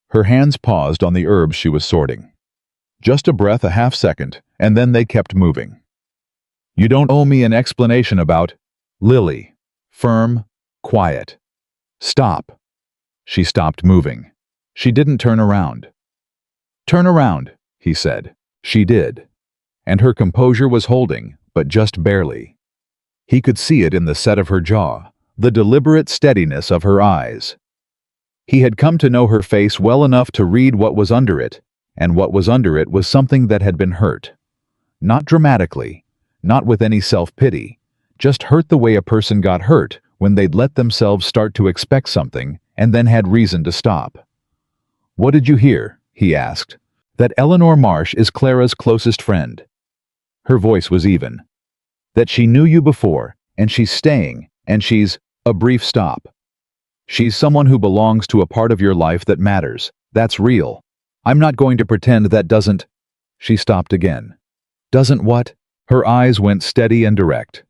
Her hands paused on the herbs she was sorting. Just a breath, a half second, and then they kept moving. "You don't owe me an explanation about—" "Lily." Firm, quiet. "Stop." She stopped moving. She didn't turn around. "Turn around," he said. She did. And her composure was holding, but just barely. He could see it in the set of her jaw, the deliberate steadiness of her eyes. He had come to know her face well enough to read what was under it, and what was under it was something that had been hurt. Not dramatically, not with any self-pity, just hurt the way a person got hurt when they'd let themselves start to expect something and then had reason to stop. "What did you hear?" he asked. "That Eleanor Marsh is Clara's closest friend." Her voice was even. "That she knew you before, and she's staying, and she's—" A brief stop. "She's someone who belongs to a part of your life that matters. That's real. I'm not going to pretend that doesn't—" She stopped again. "Doesn't what?" Her eyes went steady and direct.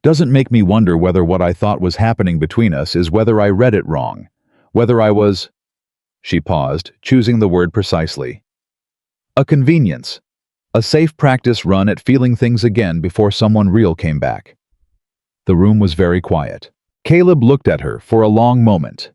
"Doesn't make me wonder whether what I thought was happening between us is whether I read it wrong, whether I was—" She paused, choosing the word precisely. A convenience. A safe practice run at feeling things again before someone real came back. The room was very quiet. Caleb looked at her for a long moment.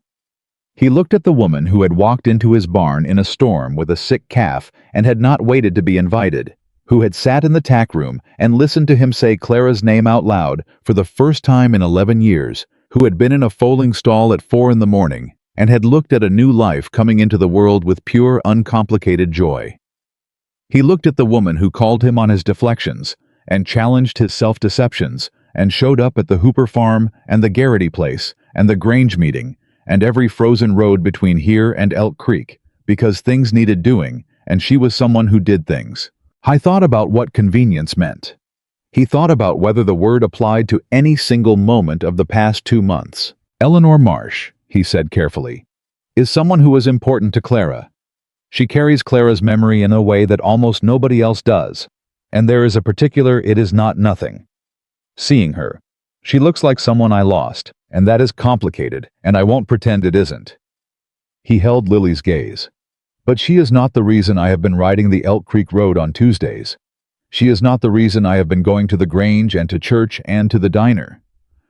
He looked at the woman who had walked into his barn in a storm with a sick calf and had not waited to be invited, who had sat in the tack room and listened to him say Clara's name out loud for the first time in 11 years, who had been in a foaling stall at 4 in the morning and had looked at a new life coming into the world with pure, uncomplicated joy. He looked at the woman who called him on his deflections and challenged his self-deceptions and showed up at the Hooper farm and the Garrity place and the Grange meeting and every frozen road between here and Elk Creek, because things needed doing, and she was someone who did things. I thought about what convenience meant. He thought about whether the word applied to any single moment of the past 2 months. Eleanor Marsh, he said carefully, is someone who is important to Clara. She carries Clara's memory in a way that almost nobody else does, and there is a particular it is not nothing. Seeing her, she looks like someone I lost, and that is complicated, and I won't pretend it isn't. He held Lily's gaze. But she is not the reason I have been riding the Elk Creek Road on Tuesdays. She is not the reason I have been going to the Grange and to church and to the diner.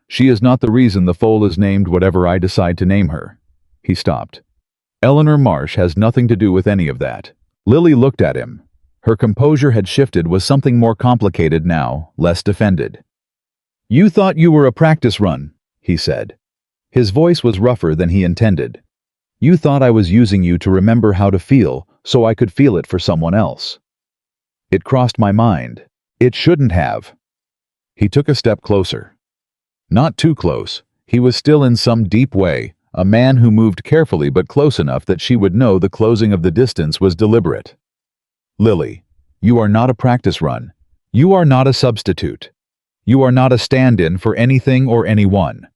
She is not the reason the foal is named whatever I decide to name her. He stopped. Eleanor Marsh has nothing to do with any of that. Lily looked at him. Her composure had shifted, was something more complicated now, less defended. You thought you were a practice run, he said. His voice was rougher than he intended. You thought I was using you to remember how to feel so I could feel it for someone else. It crossed my mind. It shouldn't have. He took a step closer. Not too close. He was still in some deep way a man who moved carefully but close enough that she would know the closing of the distance was deliberate. Lily, you are not a practice run. You are not a substitute. You are not a stand-in for anything or anyone.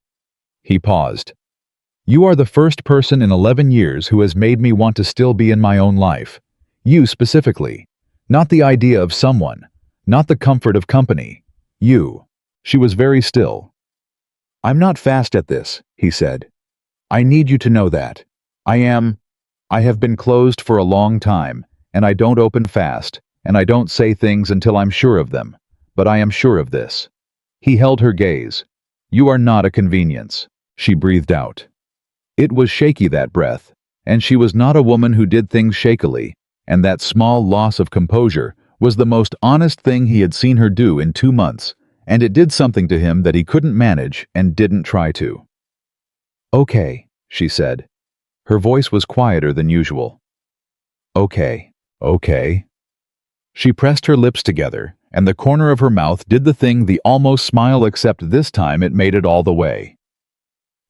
He paused. You are the first person in 11 years who has made me want to still be in my own life. You specifically. Not the idea of someone. Not the comfort of company. You. She was very still. I'm not fast at this, he said. I need you to know that. I have been closed for a long time, and I don't open fast, and I don't say things until I'm sure of them, but I am sure of this. He held her gaze. You are not a convenience, she breathed out. It was shaky, that breath, and she was not a woman who did things shakily, and that small loss of composure was the most honest thing he had seen her do in 2 months, and it did something to him that he couldn't manage and didn't try to. Okay, she said. Her voice was quieter than usual. Okay. She pressed her lips together, and the corner of her mouth did the thing, the almost smile, except this time it made it all the way.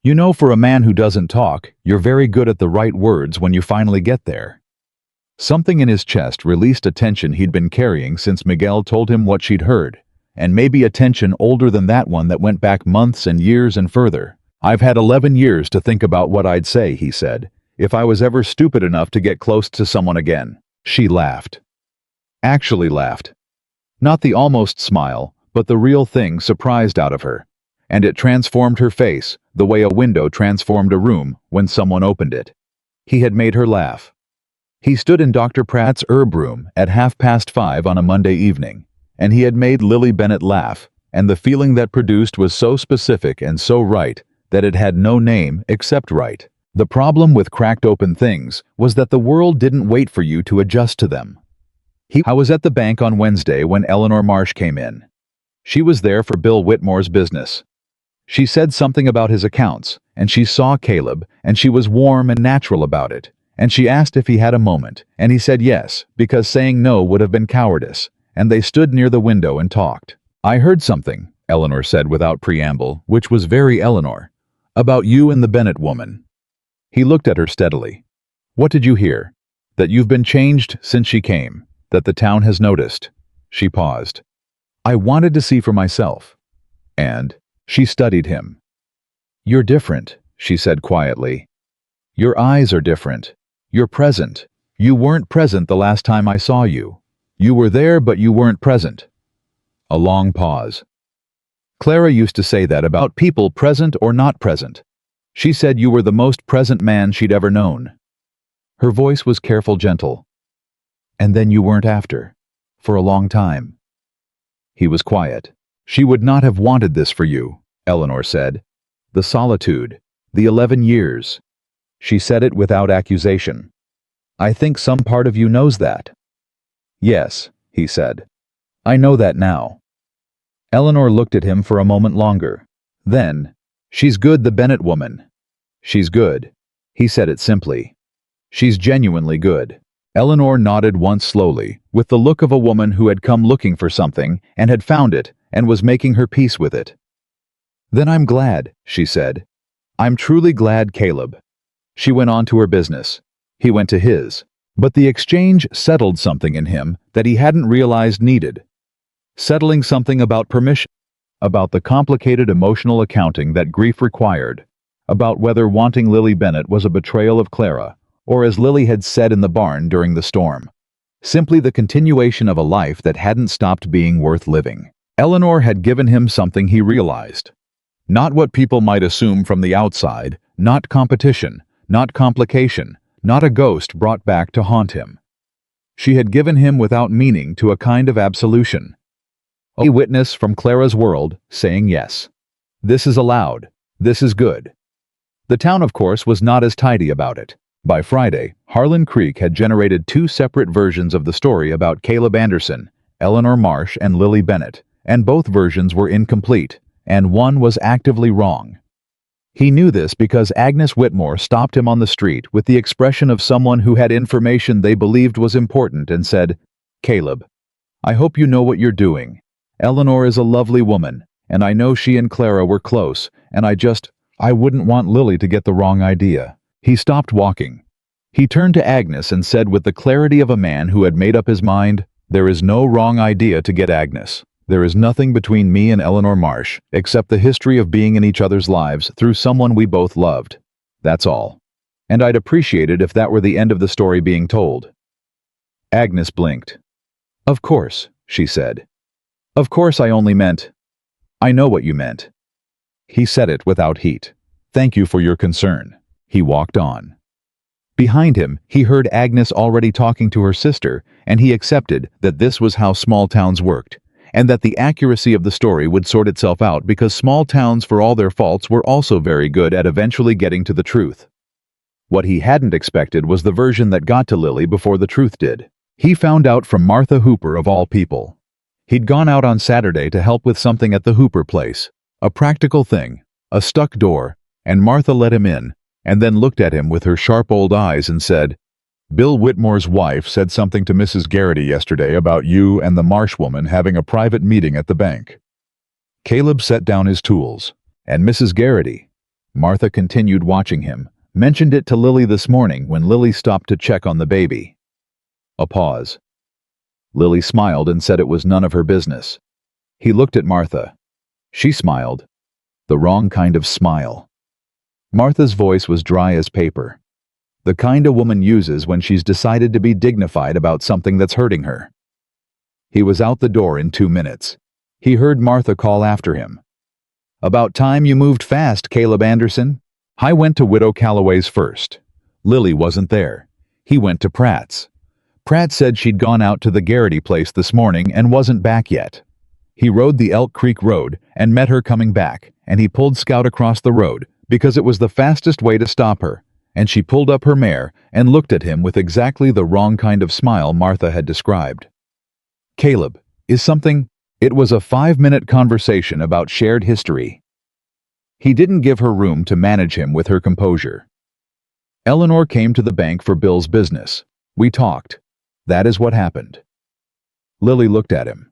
You know, for a man who doesn't talk, you're very good at the right words when you finally get there. Something in his chest released a tension he'd been carrying since Miguel told him what she'd heard, and maybe a tension older than that one that went back months and years and further. I've had 11 years to think about what I'd say, he said, if I was ever stupid enough to get close to someone again. She laughed. Actually laughed. Not the almost smile, but the real thing surprised out of her. And it transformed her face, the way a window transformed a room when someone opened it. He had made her laugh. He stood in Dr. Pratt's herb room at 5:30 on a Monday evening, and he had made Lily Bennett laugh, and the feeling that produced was so specific and so right that it had no name except right. The problem with cracked open things was that the world didn't wait for you to adjust to them. I was at the bank on Wednesday when Eleanor Marsh came in. She was there for Bill Whitmore's business. She said something about his accounts, and she saw Caleb, and she was warm and natural about it, and she asked if he had a moment, and he said yes, because saying no would have been cowardice, and they stood near the window and talked. I heard something, Eleanor said without preamble, which was very Eleanor, about you and the Bennett woman. He looked at her steadily. What did you hear? That you've been changed since she came, that the town has noticed. She paused. I wanted to see for myself. And she studied him. You're different, she said quietly. Your eyes are different. You're present. You weren't present the last time I saw you. You were there, but you weren't present. A long pause. Clara used to say that about people, present or not present. She said you were the most present man she'd ever known. Her voice was careful, gentle. And then you weren't after. For a long time. He was quiet. She would not have wanted this for you, Eleanor said. The solitude. The 11 years. She said it without accusation. I think some part of you knows that. Yes, he said. I know that now. Eleanor looked at him for a moment longer. Then, she's good, the Bennett woman. She's good. He said it simply. She's genuinely good. Eleanor nodded once slowly, with the look of a woman who had come looking for something and had found it and was making her peace with it. Then I'm glad, she said. I'm truly glad, Caleb. She went on to her business. He went to his. But the exchange settled something in him that he hadn't realized needed. Settling something about permission, about the complicated emotional accounting that grief required, about whether wanting Lily Bennett was a betrayal of Clara, or as Lily had said in the barn during the storm, simply the continuation of a life that hadn't stopped being worth living. Eleanor had given him something he realized. Not what people might assume from the outside, not competition, not complication, not a ghost brought back to haunt him. She had given him without meaning to a kind of absolution. A witness from Clara's world saying yes. This is allowed. This is good. The town, of course, was not as tidy about it. By Friday, Harlan Creek had generated 2 separate versions of the story about Caleb Anderson, Eleanor Marsh, and Lily Bennett, and both versions were incomplete, and one was actively wrong. He knew this because Agnes Whitmore stopped him on the street with the expression of someone who had information they believed was important and said, Caleb, I hope you know what you're doing. Eleanor is a lovely woman, and I know she and Clara were close, and I wouldn't want Lily to get the wrong idea. He stopped walking. He turned to Agnes and said with the clarity of a man who had made up his mind, there is no wrong idea to get Agnes. There is nothing between me and Eleanor Marsh, except the history of being in each other's lives through someone we both loved. That's all. And I'd appreciate it if that were the end of the story being told. Agnes blinked. Of course, she said. Of course I only meant. I know what you meant. He said it without heat. Thank you for your concern. He walked on. Behind him, he heard Agnes already talking to her sister, and he accepted that this was how small towns worked, and that the accuracy of the story would sort itself out because small towns, for all their faults, were also very good at eventually getting to the truth. What he hadn't expected was the version that got to Lily before the truth did. He found out from Martha Hooper of all people. He'd gone out on Saturday to help with something at the Hooper place, a practical thing, a stuck door, and Martha let him in, and then looked at him with her sharp old eyes and said, Bill Whitmore's wife said something to Mrs. Garrity yesterday about you and the Marsh woman having a private meeting at the bank. Caleb set down his tools, and Mrs. Garrity, Martha continued watching him, mentioned it to Lily this morning when Lily stopped to check on the baby. A pause. Lily smiled and said it was none of her business. He looked at Martha. She smiled. The wrong kind of smile. Martha's voice was dry as paper. The kind a woman uses when she's decided to be dignified about something that's hurting her. He was out the door in 2 minutes. He heard Martha call after him. About time you moved fast, Caleb Anderson. I went to Widow Calloway's first. Lily wasn't there. He went to Pratt's. Pratt said she'd gone out to the Garrity place this morning and wasn't back yet. He rode the Elk Creek Road and met her coming back, and he pulled Scout across the road because it was the fastest way to stop her, and she pulled up her mare and looked at him with exactly the wrong kind of smile Martha had described. Caleb, is something? It was a 5-minute conversation about shared history. He didn't give her room to manage him with her composure. Eleanor came to the bank for Bill's business. We talked. That is what happened. Lily looked at him.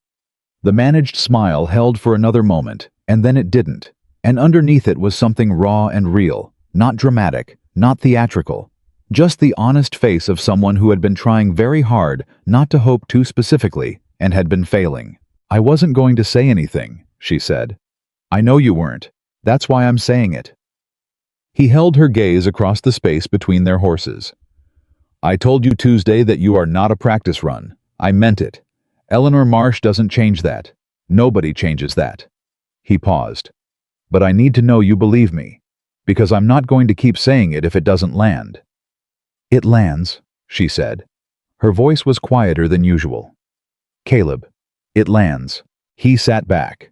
The managed smile held for another moment, and then it didn't, and underneath it was something raw and real, not dramatic, not theatrical, just the honest face of someone who had been trying very hard not to hope too specifically and had been failing. I wasn't going to say anything, she said. I know you weren't. That's why I'm saying it. He held her gaze across the space between their horses. I told you Tuesday that you are not a practice run. I meant it. Eleanor Marsh doesn't change that. Nobody changes that. He paused. But I need to know you believe me, because I'm not going to keep saying it if it doesn't land. It lands, she said. Her voice was quieter than usual. Caleb. It lands. He sat back.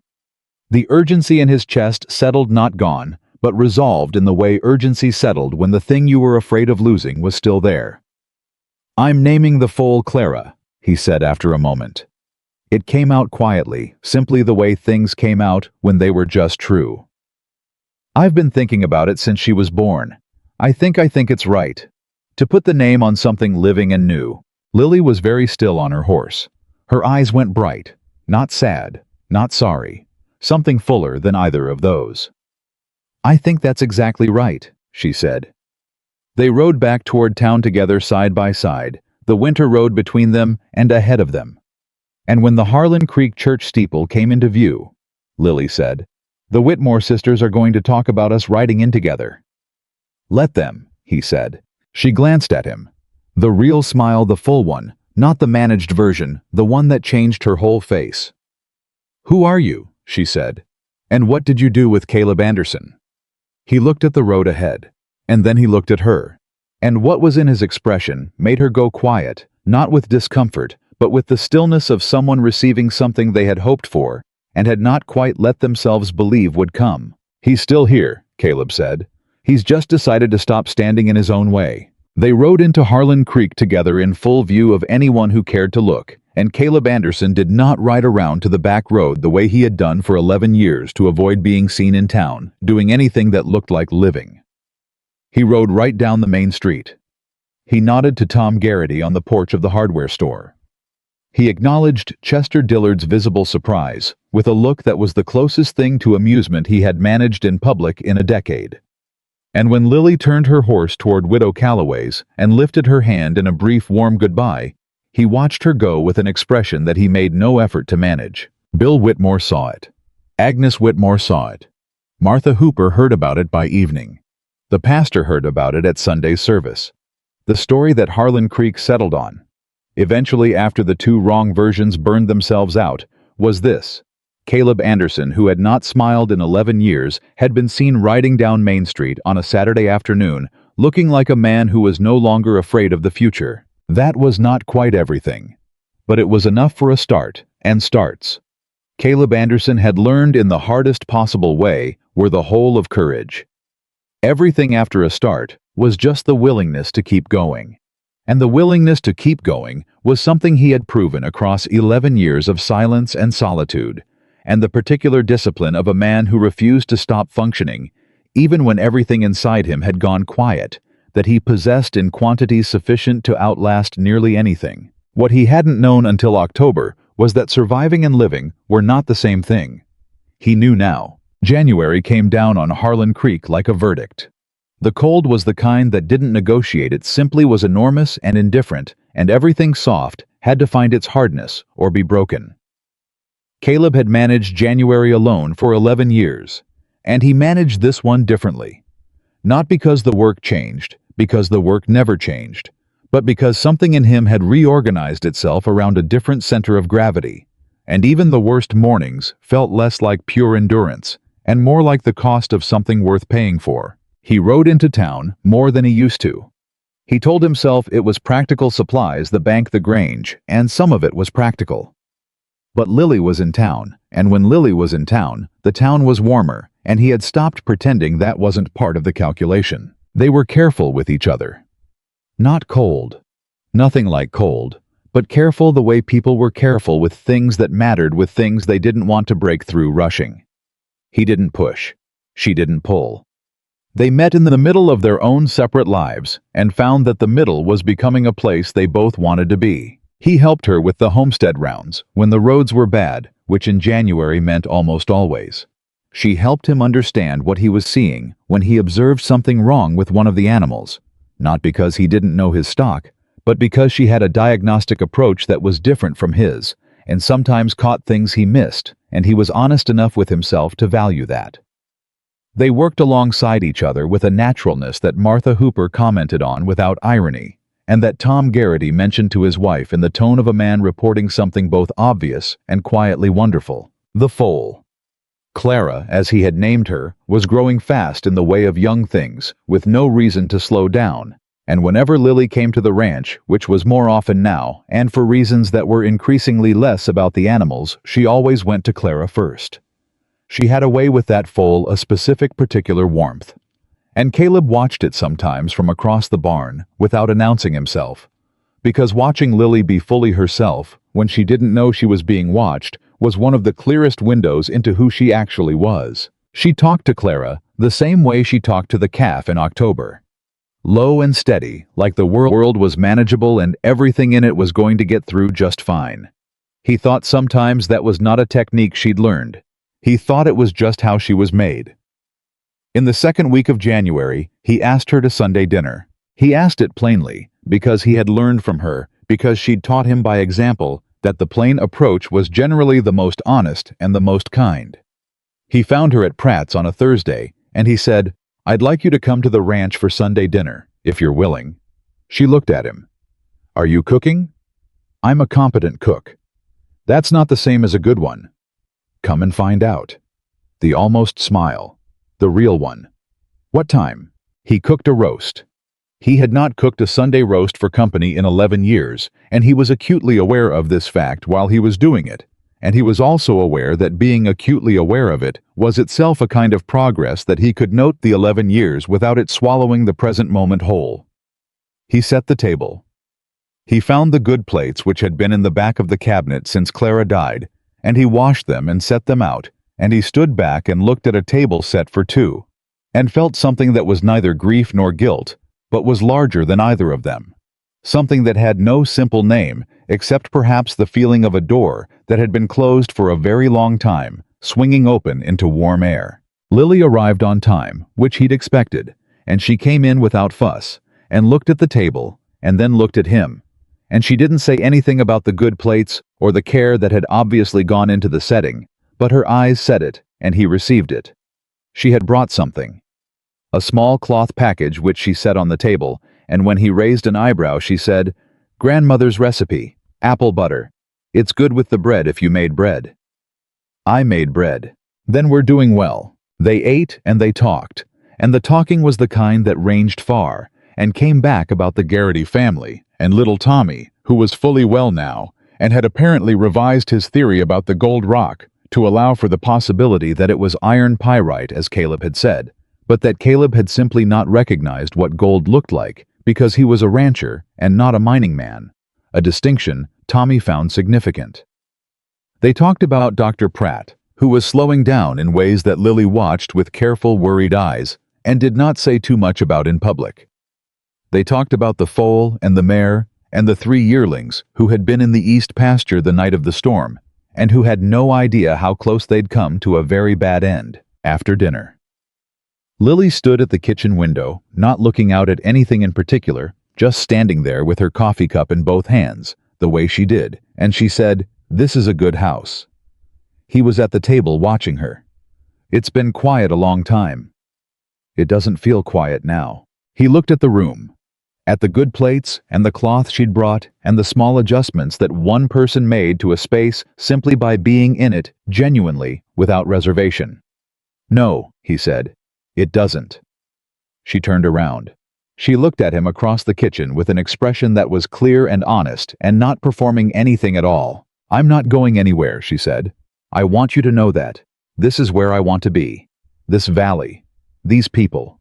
The urgency in his chest settled, not gone, but resolved in the way urgency settled when the thing you were afraid of losing was still there. I'm naming the foal Clara, he said after a moment. It came out quietly, simply the way things came out when they were just true. I've been thinking about it since she was born. I think it's right. To put the name on something living and new. Lily was very still on her horse. Her eyes went bright, not sad, not sorry, something fuller than either of those. I think that's exactly right, she said. They rode back toward town together side by side, the winter road between them and ahead of them. And when the Harlan Creek church steeple came into view, Lily said, "The Whitmore sisters are going to talk about us riding in together." "Let them," he said. She glanced at him. The real smile, the full one, not the managed version, the one that changed her whole face. "Who are you?" she said. "And what did you do with Caleb Anderson?" He looked at the road ahead, and then he looked at her. And what was in his expression made her go quiet, not with discomfort, but with the stillness of someone receiving something they had hoped for and had not quite let themselves believe would come. "He's still here," Caleb said. "He's just decided to stop standing in his own way." They rode into Harlan Creek together in full view of anyone who cared to look, and Caleb Anderson did not ride around to the back road the way he had done for 11 years to avoid being seen in town, doing anything that looked like living. He rode right down the main street. He nodded to Tom Garrity on the porch of the hardware store. He acknowledged Chester Dillard's visible surprise, with a look that was the closest thing to amusement he had managed in public in a decade. And when Lily turned her horse toward Widow Calloway's and lifted her hand in a brief warm goodbye, he watched her go with an expression that he made no effort to manage. Bill Whitmore saw it. Agnes Whitmore saw it. Martha Hooper heard about it by evening. The pastor heard about it at Sunday's service. The story that Harlan Creek settled on, eventually after the two wrong versions burned themselves out, was this. Caleb Anderson, who had not smiled in 11 years, had been seen riding down Main Street on a Saturday afternoon, looking like a man who was no longer afraid of the future. That was not quite everything. But it was enough for a start, and starts. Caleb Anderson had learned in the hardest possible way were the whole of courage. Everything after a start was just the willingness to keep going. And the willingness to keep going was something he had proven across 11 years of silence and solitude, and the particular discipline of a man who refused to stop functioning, even when everything inside him had gone quiet, that he possessed in quantities sufficient to outlast nearly anything. What he hadn't known until October was that surviving and living were not the same thing. He knew now. January came down on Harlan Creek like a verdict. The cold was the kind that didn't negotiate, it simply was enormous and indifferent, and everything soft had to find its hardness or be broken. Caleb had managed January alone for 11 years, and he managed this one differently. Not because the work changed, because the work never changed, but because something in him had reorganized itself around a different center of gravity, and even the worst mornings felt less like pure endurance and more like the cost of something worth paying for. He rode into town more than he used to. He told himself it was practical supplies that banked the Grange, and some of it was practical. But Lily was in town, and when Lily was in town, the town was warmer, and he had stopped pretending that wasn't part of the calculation. They were careful with each other. Not cold. Nothing like cold, but careful the way people were careful with things that mattered, with things they didn't want to break through rushing. He didn't push. She didn't pull. They met in the middle of their own separate lives and found that the middle was becoming a place they both wanted to be. He helped her with the homestead rounds when the roads were bad, which in January meant almost always. She helped him understand what he was seeing when he observed something wrong with one of the animals, not because he didn't know his stock, but because she had a diagnostic approach that was different from his, and sometimes caught things he missed, and he was honest enough with himself to value that. They worked alongside each other with a naturalness that Martha Hooper commented on without irony, and that Tom Garrity mentioned to his wife in the tone of a man reporting something both obvious and quietly wonderful. The foal. Clara, as he had named her, was growing fast in the way of young things, with no reason to slow down, And whenever Lily came to the ranch, which was more often now, and for reasons that were increasingly less about the animals, she always went to Clara first. She had a way with that foal, a specific particular warmth. And Caleb watched it sometimes from across the barn, without announcing himself. Because watching Lily be fully herself, when she didn't know she was being watched, was one of the clearest windows into who she actually was. She talked to Clara the same way she talked to the calf in October. Low and steady, like the world was manageable and everything in it was going to get through just fine. He thought sometimes that was not a technique she'd learned. He thought it was just how she was made. In the second week of January, he asked her to Sunday dinner. He asked it plainly, because he had learned from her, because she'd taught him by example, that the plain approach was generally the most honest and the most kind. He found her at Pratt's on a Thursday, and he said, "I'd like you to come to the ranch for Sunday dinner, if you're willing." She looked at him. "Are you cooking?" "I'm a competent cook." "That's not the same as a good one." "Come and find out." The almost smile. The real one. "What time?" He cooked a roast. He had not cooked a Sunday roast for company in 11 years, and he was acutely aware of this fact while he was doing it. And he was also aware that being acutely aware of it was itself a kind of progress that he could note the 11 years without it swallowing the present moment whole. He set the table. He found the good plates which had been in the back of the cabinet since Clara died, and he washed them and set them out, and he stood back and looked at a table set for two, and felt something that was neither grief nor guilt, but was larger than either of them. Something that had no simple name, except perhaps the feeling of a door that had been closed for a very long time, swinging open into warm air. Lily arrived on time, which he'd expected, and she came in without fuss, and looked at the table, and then looked at him. And she didn't say anything about the good plates or the care that had obviously gone into the setting, but her eyes said it, and he received it. She had brought something. A small cloth package which she set on the table, and when he raised an eyebrow she said, "Grandmother's recipe, apple butter. It's good with the bread if you made bread." "I made bread." "Then we're doing well." They ate and they talked, and the talking was the kind that ranged far, and came back about the Garrity family, and little Tommy, who was fully well now, and had apparently revised his theory about the gold rock to allow for the possibility that it was iron pyrite, as Caleb had said, but that Caleb had simply not recognized what gold looked like, because he was a rancher and not a mining man, a distinction Tommy found significant. They talked about Dr. Pratt, who was slowing down in ways that Lily watched with careful, worried eyes, and did not say too much about in public. They talked about the foal and the mare and the 3 yearlings who had been in the east pasture the night of the storm, and who had no idea how close they'd come to a very bad end, after dinner. Lily stood at the kitchen window, not looking out at anything in particular, just standing there with her coffee cup in both hands, the way she did, and she said, "This is a good house." He was at the table watching her. "It's been quiet a long time." "It doesn't feel quiet now." He looked at the room, at the good plates and the cloth she'd brought and the small adjustments that one person made to a space simply by being in it, genuinely, without reservation. "No," he said. "It doesn't." She turned around. She looked at him across the kitchen with an expression that was clear and honest and not performing anything at all. "I'm not going anywhere," she said. "I want you to know that. This is where I want to be. This valley. These people."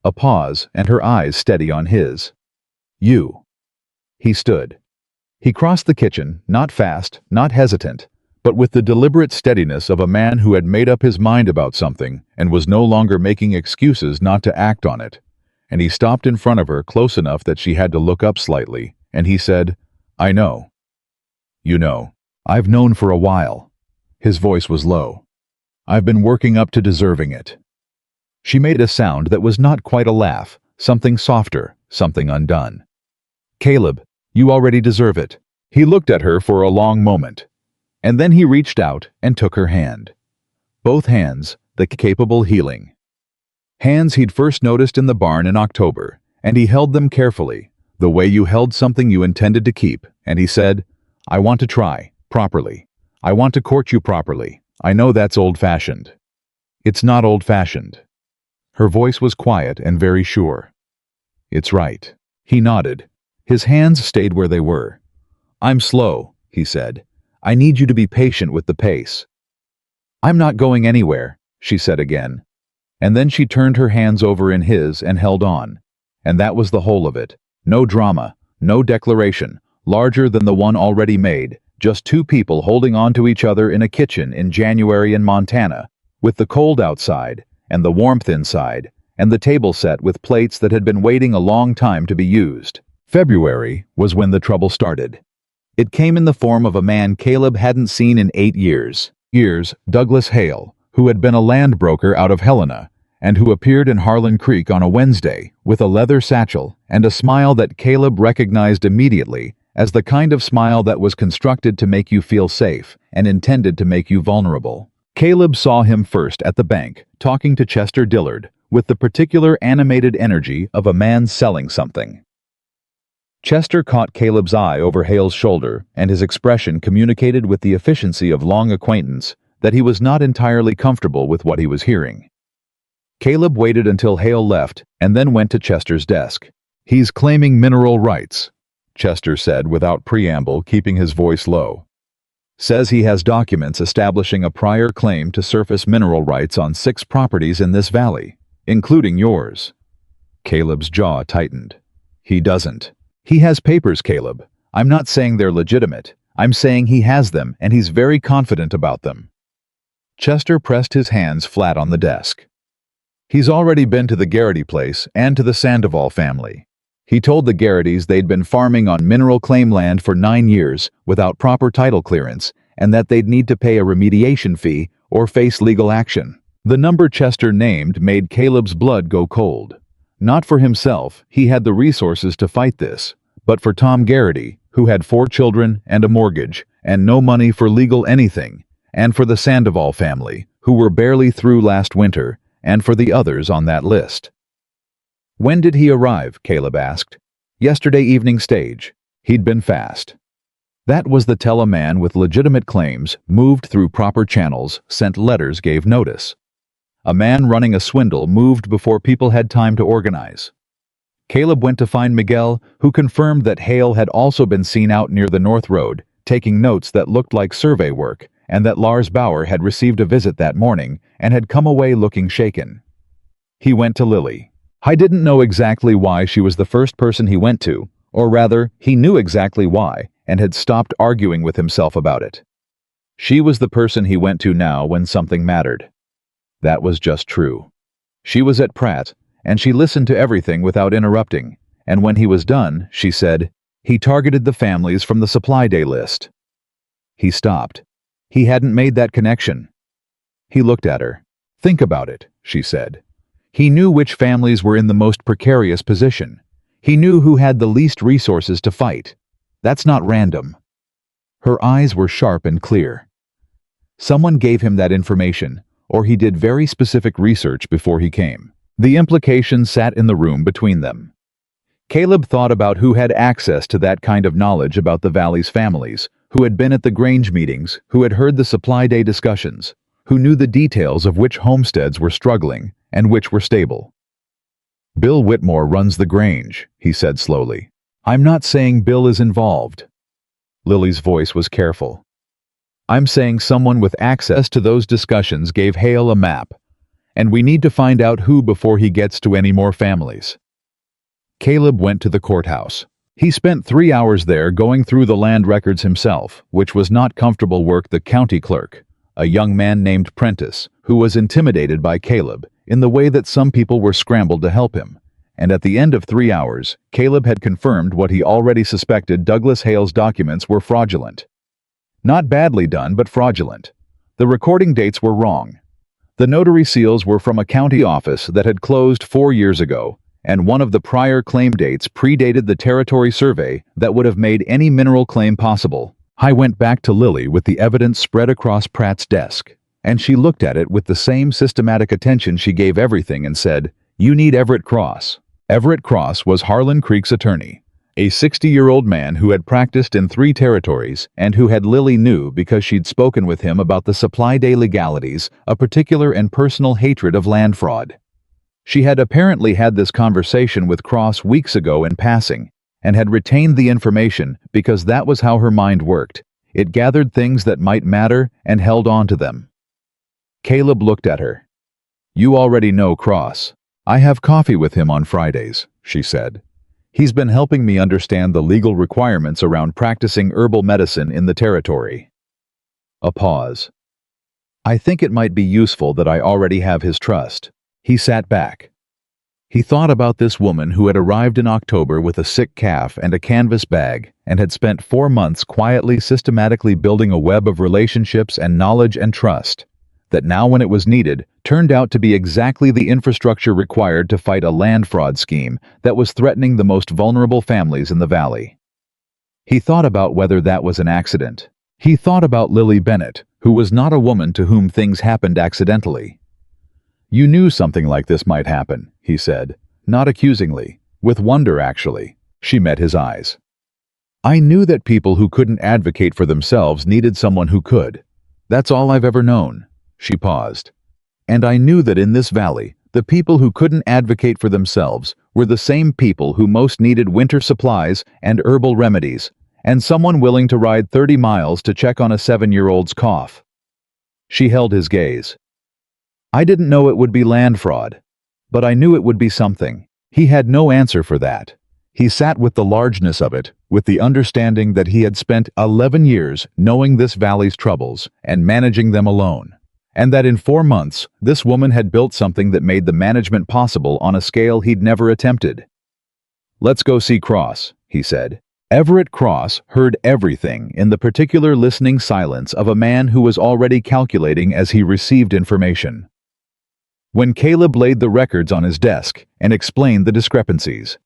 A pause and her eyes steady on his. "You." He stood. He crossed the kitchen, not fast, not hesitant, but with the deliberate steadiness of a man who had made up his mind about something and was no longer making excuses not to act on it. And he stopped in front of her close enough that she had to look up slightly, and he said, "I know." "You know. I've known for a while." His voice was low. "I've been working up to deserving it." She made a sound that was not quite a laugh, something softer, something undone. "Caleb, you already deserve it." He looked at her for a long moment, and then he reached out and took her hand. Both hands, the capable healing. Hands he'd first noticed in the barn in October, and he held them carefully, the way you held something you intended to keep, and he said, "I want to try, properly. I want to court you properly. I know that's old-fashioned." "It's not old-fashioned." Her voice was quiet and very sure. "It's right." He nodded. His hands stayed where they were. "I'm slow," he said. "I need you to be patient with the pace." "I'm not going anywhere," she said again. And then she turned her hands over in his and held on. And that was the whole of it. No drama, no declaration, larger than the one already made, just two people holding on to each other in a kitchen in January in Montana, with the cold outside, and the warmth inside, and the table set with plates that had been waiting a long time to be used. February was when the trouble started. It came in the form of a man Caleb hadn't seen in 8 years. Douglas Hale, who had been a land broker out of Helena, and who appeared in Harlan Creek on a Wednesday with a leather satchel and a smile that Caleb recognized immediately as the kind of smile that was constructed to make you feel safe and intended to make you vulnerable. Caleb saw him first at the bank, talking to Chester Dillard, with the particular animated energy of a man selling something. Chester caught Caleb's eye over Hale's shoulder, and his expression communicated with the efficiency of long acquaintance that he was not entirely comfortable with what he was hearing. Caleb waited until Hale left and then went to Chester's desk. "He's claiming mineral rights," Chester said without preamble, keeping his voice low. "Says he has documents establishing a prior claim to surface mineral rights on 6 properties in this valley, including yours." Caleb's jaw tightened. "He doesn't." "He has papers, Caleb. I'm not saying they're legitimate. I'm saying he has them and he's very confident about them." Chester pressed his hands flat on the desk. "He's already been to the Garrity place and to the Sandoval family. He told the Garritys they'd been farming on mineral claim land for 9 years without proper title clearance and that they'd need to pay a remediation fee or face legal action." The number Chester named made Caleb's blood go cold. Not for himself, he had the resources to fight this, but for Tom Garrity, who had 4 children and a mortgage and no money for legal anything, and for the Sandoval family, who were barely through last winter, and for the others on that list. "When did he arrive?" Caleb asked. "Yesterday evening stage. He'd been fast." That was the tell a man with legitimate claims, moved through proper channels, sent letters, gave notice. A man running a swindle moved before people had time to organize. Caleb went to find Miguel, who confirmed that Hale had also been seen out near the North Road, taking notes that looked like survey work, and that Lars Bauer had received a visit that morning and had come away looking shaken. He went to Lily. I didn't know exactly why she was the first person he went to, or rather, he knew exactly why and had stopped arguing with himself about it. She was the person he went to now when something mattered. That was just true. She was at Pratt, and she listened to everything without interrupting, and when he was done, she said, "He targeted the families from the supply day list." He stopped. He hadn't made that connection. He looked at her. "Think about it," she said. He knew which families were in the most precarious position. He knew who had the least resources to fight. That's not random. Her eyes were sharp and clear. Someone gave him that information, or he did very specific research before he came. The implication sat in the room between them. Caleb thought about who had access to that kind of knowledge about the valley's families, who had been at the Grange meetings, who had heard the supply day discussions, who knew the details of which homesteads were struggling and which were stable. "Bill Whitmore runs the Grange," he said slowly. "I'm not saying Bill is involved." Lily's voice was careful. "I'm saying someone with access to those discussions gave Hale a map, and we need to find out who before he gets to any more families." Caleb went to the courthouse. He spent 3 hours there going through the land records himself, which was not comfortable work. The county clerk, a young man named Prentice, who was intimidated by Caleb in the way that some people were scrambled to help him, and at the end of 3 hours, Caleb had confirmed what he already suspected: Douglas Hale's documents were fraudulent. Not badly done, but fraudulent. The recording dates were wrong. The notary seals were from a county office that had closed 4 years ago, and one of the prior claim dates predated the territory survey that would have made any mineral claim possible. I went back to Lily with the evidence spread across Pratt's desk, and she looked at it with the same systematic attention she gave everything and said, "You need Everett Cross." Everett Cross was Harlan Creek's attorney, a 60-year-old man who had practiced in 3 territories and who had Lily knew because she'd spoken with him about the supply day legalities, a particular and personal hatred of land fraud. She had apparently had this conversation with Cross weeks ago in passing, and had retained the information because that was how her mind worked. It gathered things that might matter and held on to them. Caleb looked at her. "You already know Cross. I have coffee with him on Fridays," she said. "He's been helping me understand the legal requirements around practicing herbal medicine in the territory." A pause. "I think it might be useful that I already have his trust." He sat back. He thought about this woman who had arrived in October with a sick calf and a canvas bag and had spent 4 months quietly, systematically building a web of relationships and knowledge and trust that now, when it was needed, turned out to be exactly the infrastructure required to fight a land fraud scheme that was threatening the most vulnerable families in the valley. He thought about whether that was an accident. He thought about Lily Bennett, who was not a woman to whom things happened accidentally. "You knew something like this might happen," he said, not accusingly, with wonder actually. She met his eyes. "I knew that people who couldn't advocate for themselves needed someone who could. That's all I've ever known." She paused. "And I knew that in this valley, the people who couldn't advocate for themselves were the same people who most needed winter supplies and herbal remedies, and someone willing to ride 30 miles to check on a 7-year-old's cough." She held his gaze. "I didn't know it would be land fraud, but I knew it would be something." He had no answer for that. He sat with the largeness of it, with the understanding that he had spent 11 years knowing this valley's troubles and managing them alone, and that in 4 months, this woman had built something that made the management possible on a scale he'd never attempted. "Let's go see Cross," he said. Everett Cross heard everything in the particular listening silence of a man who was already calculating as he received information. When Caleb laid the records on his desk and explained the discrepancies,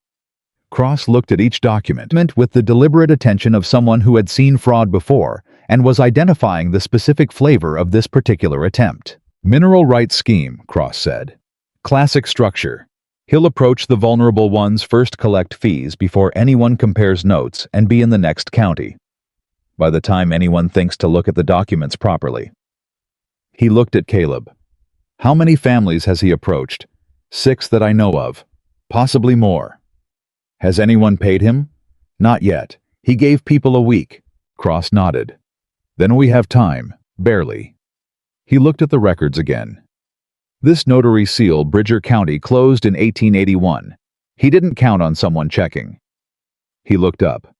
Cross looked at each document with the deliberate attention of someone who had seen fraud before and was identifying the specific flavor of this particular attempt. "Mineral rights scheme," Cross said. "Classic structure. He'll approach the vulnerable ones first, collect fees before anyone compares notes, and be in the next county by the time anyone thinks to look at the documents properly." He looked at Caleb. "How many families has he approached?" "6 that I know of. Possibly more." "Has anyone paid him?" "Not yet. He gave people a week." Cross nodded. "Then we have time. Barely." He looked at the records again. This notary seal, Bridger County, closed in 1881. He didn't count on someone checking. He looked up.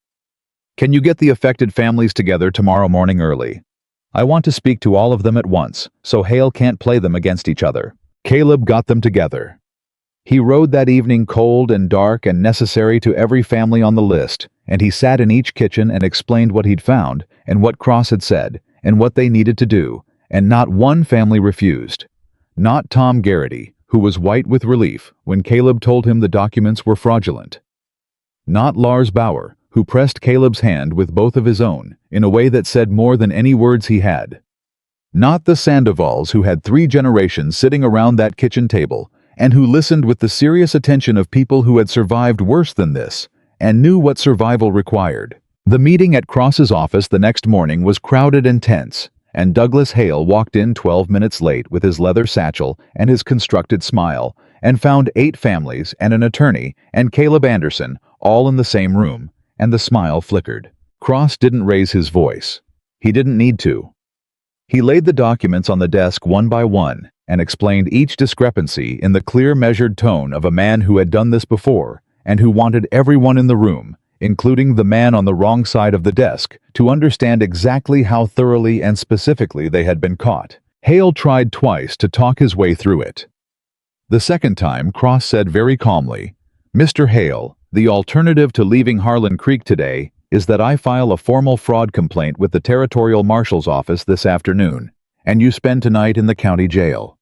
"Can you get the affected families together tomorrow morning early? I want to speak to all of them at once, so Hale can't play them against each other." Caleb got them together. He rode that evening, cold and dark and necessary to every family on the list, and he sat in each kitchen and explained what he'd found, and what Cross had said, and what they needed to do, and not one family refused. Not Tom Garrity, who was white with relief when Caleb told him the documents were fraudulent. Not Lars Bauer, who pressed Caleb's hand with both of his own in a way that said more than any words he had. Not the Sandovals, who had 3 generations sitting around that kitchen table and who listened with the serious attention of people who had survived worse than this and knew what survival required. The meeting at Cross's office the next morning was crowded and tense, and Douglas Hale walked in 12 minutes late with his leather satchel and his constructed smile, and found 8 families and an attorney and Caleb Anderson all in the same room, and the smile flickered. Cross didn't raise his voice. He didn't need to. He laid the documents on the desk one by one and explained each discrepancy in the clear, measured tone of a man who had done this before and who wanted everyone in the room, including the man on the wrong side of the desk, to understand exactly how thoroughly and specifically they had been caught. Hale tried twice to talk his way through it. The second time, Cross said very calmly, "Mr. Hale, the alternative to leaving Harlan Creek today is that I file a formal fraud complaint with the Territorial Marshal's office this afternoon, and you spend tonight in the county jail.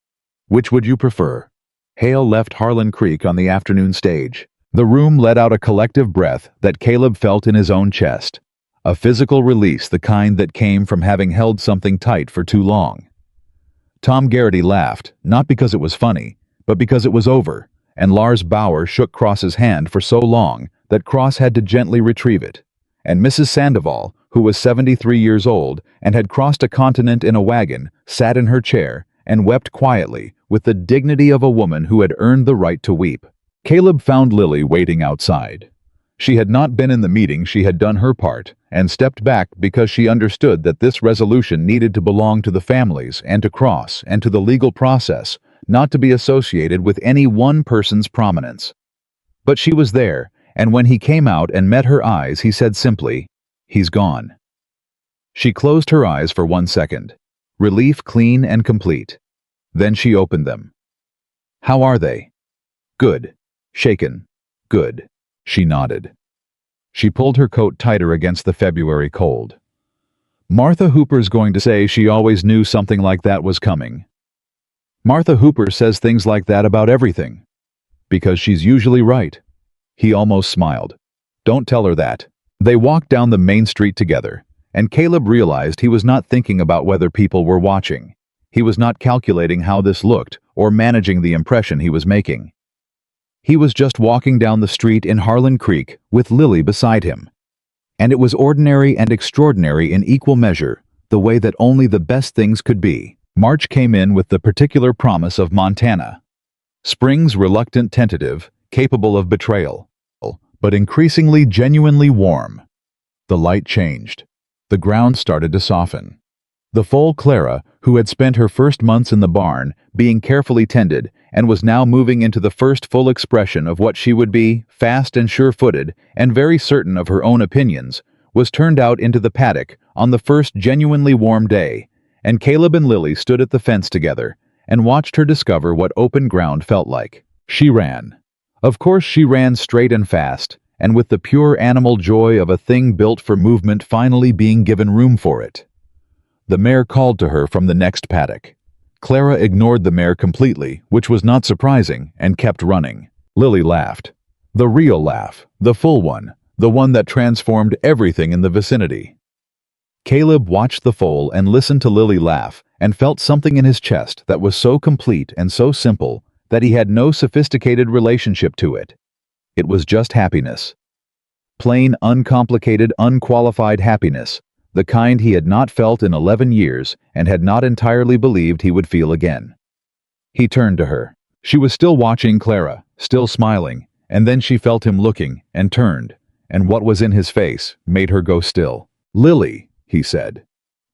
Which would you prefer?" Hale left Harlan Creek on the afternoon stage. The room let out a collective breath that Caleb felt in his own chest, a physical release, the kind that came from having held something tight for too long. Tom Garrity laughed, not because it was funny, but because it was over, and Lars Bauer shook Cross's hand for so long that Cross had to gently retrieve it. And Mrs. Sandoval, who was 73 years old and had crossed a continent in a wagon, sat in her chair and wept quietly, with the dignity of a woman who had earned the right to weep. Caleb found Lily waiting outside. She had not been in the meeting, she had done her part, and stepped back because she understood that this resolution needed to belong to the families and to Cross and to the legal process, not to be associated with any one person's prominence. But she was there, and when he came out and met her eyes, he said simply, "He's gone." She closed her eyes for 1 second. Relief clean and complete. Then she opened them. "How are they?" "Good." "Shaken." "Good." She nodded. She pulled her coat tighter against the February cold. "Martha Hooper's going to say she always knew something like that was coming." "Martha Hooper says things like that about everything." "Because she's usually right." He almost smiled. "Don't tell her that." They walked down the main street together, and Caleb realized he was not thinking about whether people were watching. He was not calculating how this looked or managing the impression he was making. He was just walking down the street in Harlan Creek with Lily beside him. And it was ordinary and extraordinary in equal measure, the way that only the best things could be. March came in with the particular promise of Montana. Spring's reluctant tentative, capable of betrayal, but increasingly genuinely warm. The light changed. The ground started to soften. The foal Clara, who had spent her first months in the barn, being carefully tended, and was now moving into the first full expression of what she would be, fast and sure-footed, and very certain of her own opinions, was turned out into the paddock on the first genuinely warm day, and Caleb and Lily stood at the fence together and watched her discover what open ground felt like. She ran. Of course she ran straight and fast, and with the pure animal joy of a thing built for movement finally being given room for it. The mare called to her from the next paddock. Clara ignored the mare completely, which was not surprising, and kept running. Lily laughed. The real laugh, the full one, the one that transformed everything in the vicinity. Caleb watched the foal and listened to Lily laugh and felt something in his chest that was so complete and so simple that he had no sophisticated relationship to it. It was just happiness. Plain, uncomplicated, unqualified happiness, the kind he had not felt in 11 years and had not entirely believed he would feel again. He turned to her. She was still watching Clara, still smiling, and then she felt him looking and turned, and what was in his face made her go still. "Lily," he said.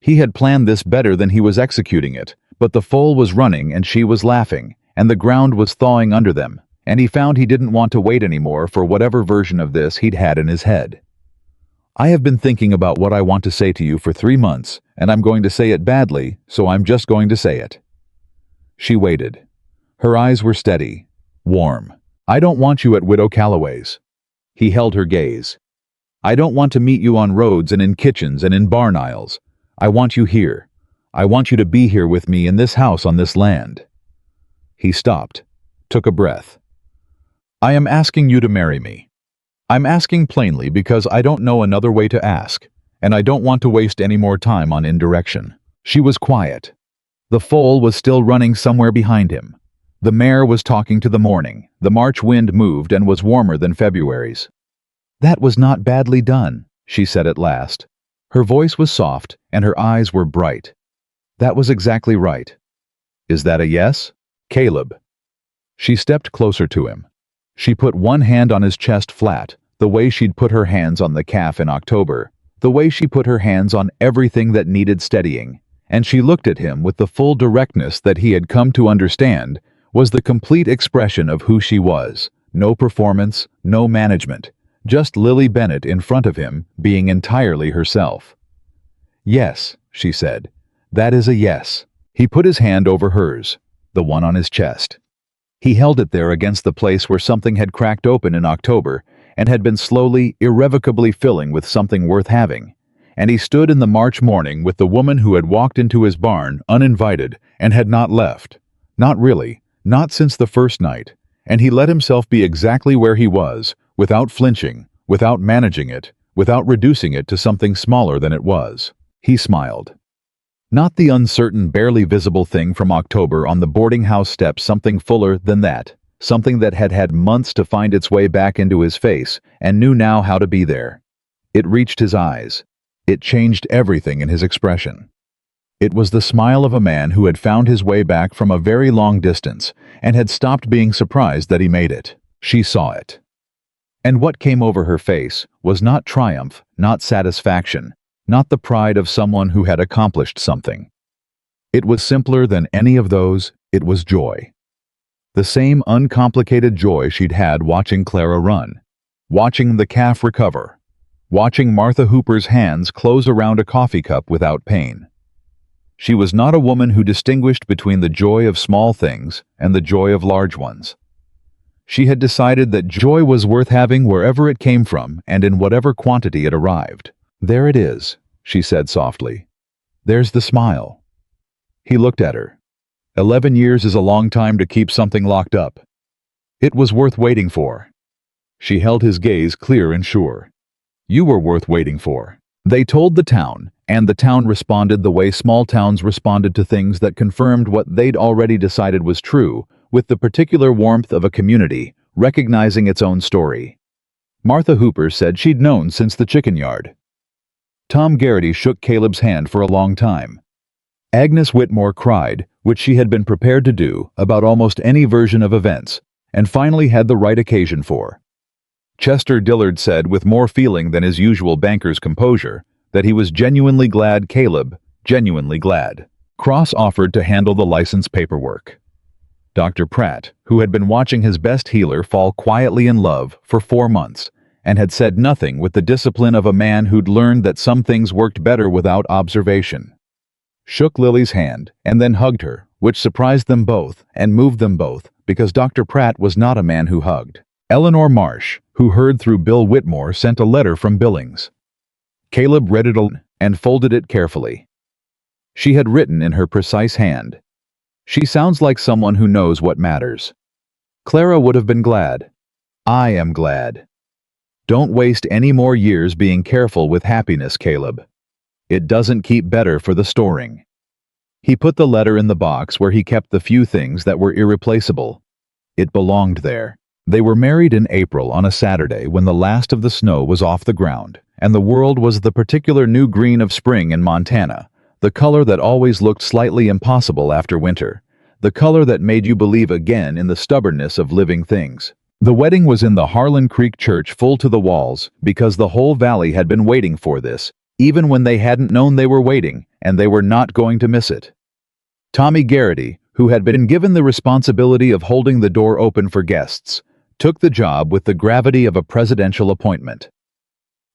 He had planned this better than he was executing it, but the foal was running and she was laughing, and the ground was thawing under them, and he found he didn't want to wait anymore for whatever version of this he'd had in his head. "I have been thinking about what I want to say to you for 3 months, and I'm going to say it badly, so I'm just going to say it." She waited. Her eyes were steady, warm. "I don't want you at Widow Calloway's." He held her gaze. "I don't want to meet you on roads and in kitchens and in barn aisles. I want you here. I want you to be here with me in this house on this land." He stopped, took a breath. "I am asking you to marry me. I'm asking plainly because I don't know another way to ask, and I don't want to waste any more time on indirection." She was quiet. The foal was still running somewhere behind him. The mare was talking to the morning. The March wind moved and was warmer than February's. "That was not badly done," she said at last. Her voice was soft and her eyes were bright. "That was exactly right." "Is that a yes?" "Caleb." She stepped closer to him. She put one hand on his chest flat, the way she'd put her hands on the calf in October, the way she put her hands on everything that needed steadying, and she looked at him with the full directness that he had come to understand was the complete expression of who she was. No performance, no management, just Lily Bennett in front of him, being entirely herself. "Yes," she said. "That is a yes." He put his hand over hers, the one on his chest. He held it there against the place where something had cracked open in October and had been slowly, irrevocably filling with something worth having. And he stood in the March morning with the woman who had walked into his barn uninvited and had not left. Not really, not since the first night. And he let himself be exactly where he was, without flinching, without managing it, without reducing it to something smaller than it was. He smiled. Not the uncertain, barely visible thing from October on the boarding house steps, something fuller than that, something that had had months to find its way back into his face and knew now how to be there. It reached his eyes. It changed everything in his expression. It was the smile of a man who had found his way back from a very long distance and had stopped being surprised that he made it. She saw it. And what came over her face was not triumph, not satisfaction, not the pride of someone who had accomplished something. It was simpler than any of those. It was joy. The same uncomplicated joy she'd had watching Clara run, watching the calf recover, watching Martha Hooper's hands close around a coffee cup without pain. She was not a woman who distinguished between the joy of small things and the joy of large ones. She had decided that joy was worth having wherever it came from and in whatever quantity it arrived. "There it is," she said softly. "There's the smile." He looked at her. 11 years is a long time to keep something locked up. It was worth waiting for. She held his gaze clear and sure. "You were worth waiting for." They told the town, and the town responded the way small towns responded to things that confirmed what they'd already decided was true, with the particular warmth of a community, recognizing its own story. Martha Hooper said she'd known since the chicken yard. Tom Garrity shook Caleb's hand for a long time. Agnes Whitmore cried, which she had been prepared to do, about almost any version of events, and finally had the right occasion for. Chester Dillard said with more feeling than his usual banker's composure that he was genuinely glad genuinely glad. Cross offered to handle the license paperwork. Dr. Pratt, who had been watching his best healer fall quietly in love for 4 months, and had said nothing with the discipline of a man who'd learned that some things worked better without observation, shook Lily's hand and then hugged her, which surprised them both and moved them both because Dr. Pratt was not a man who hugged. Eleanor Marsh, who heard through Bill Whitmore, sent a letter from Billings. Caleb read it and folded it carefully. She had written in her precise hand, "She sounds like someone who knows what matters." Clara would have been glad. "I am glad. Don't waste any more years being careful with happiness, Caleb. It doesn't keep better for the storing." He put the letter in the box where he kept the few things that were irreplaceable. It belonged there. They were married in April on a Saturday when the last of the snow was off the ground, and the world was the particular new green of spring in Montana, the color that always looked slightly impossible after winter, the color that made you believe again in the stubbornness of living things. The wedding was in the Harlan Creek Church, full to the walls, because the whole valley had been waiting for this, even when they hadn't known they were waiting, and they were not going to miss it. Tommy Garrity, who had been given the responsibility of holding the door open for guests, took the job with the gravity of a presidential appointment.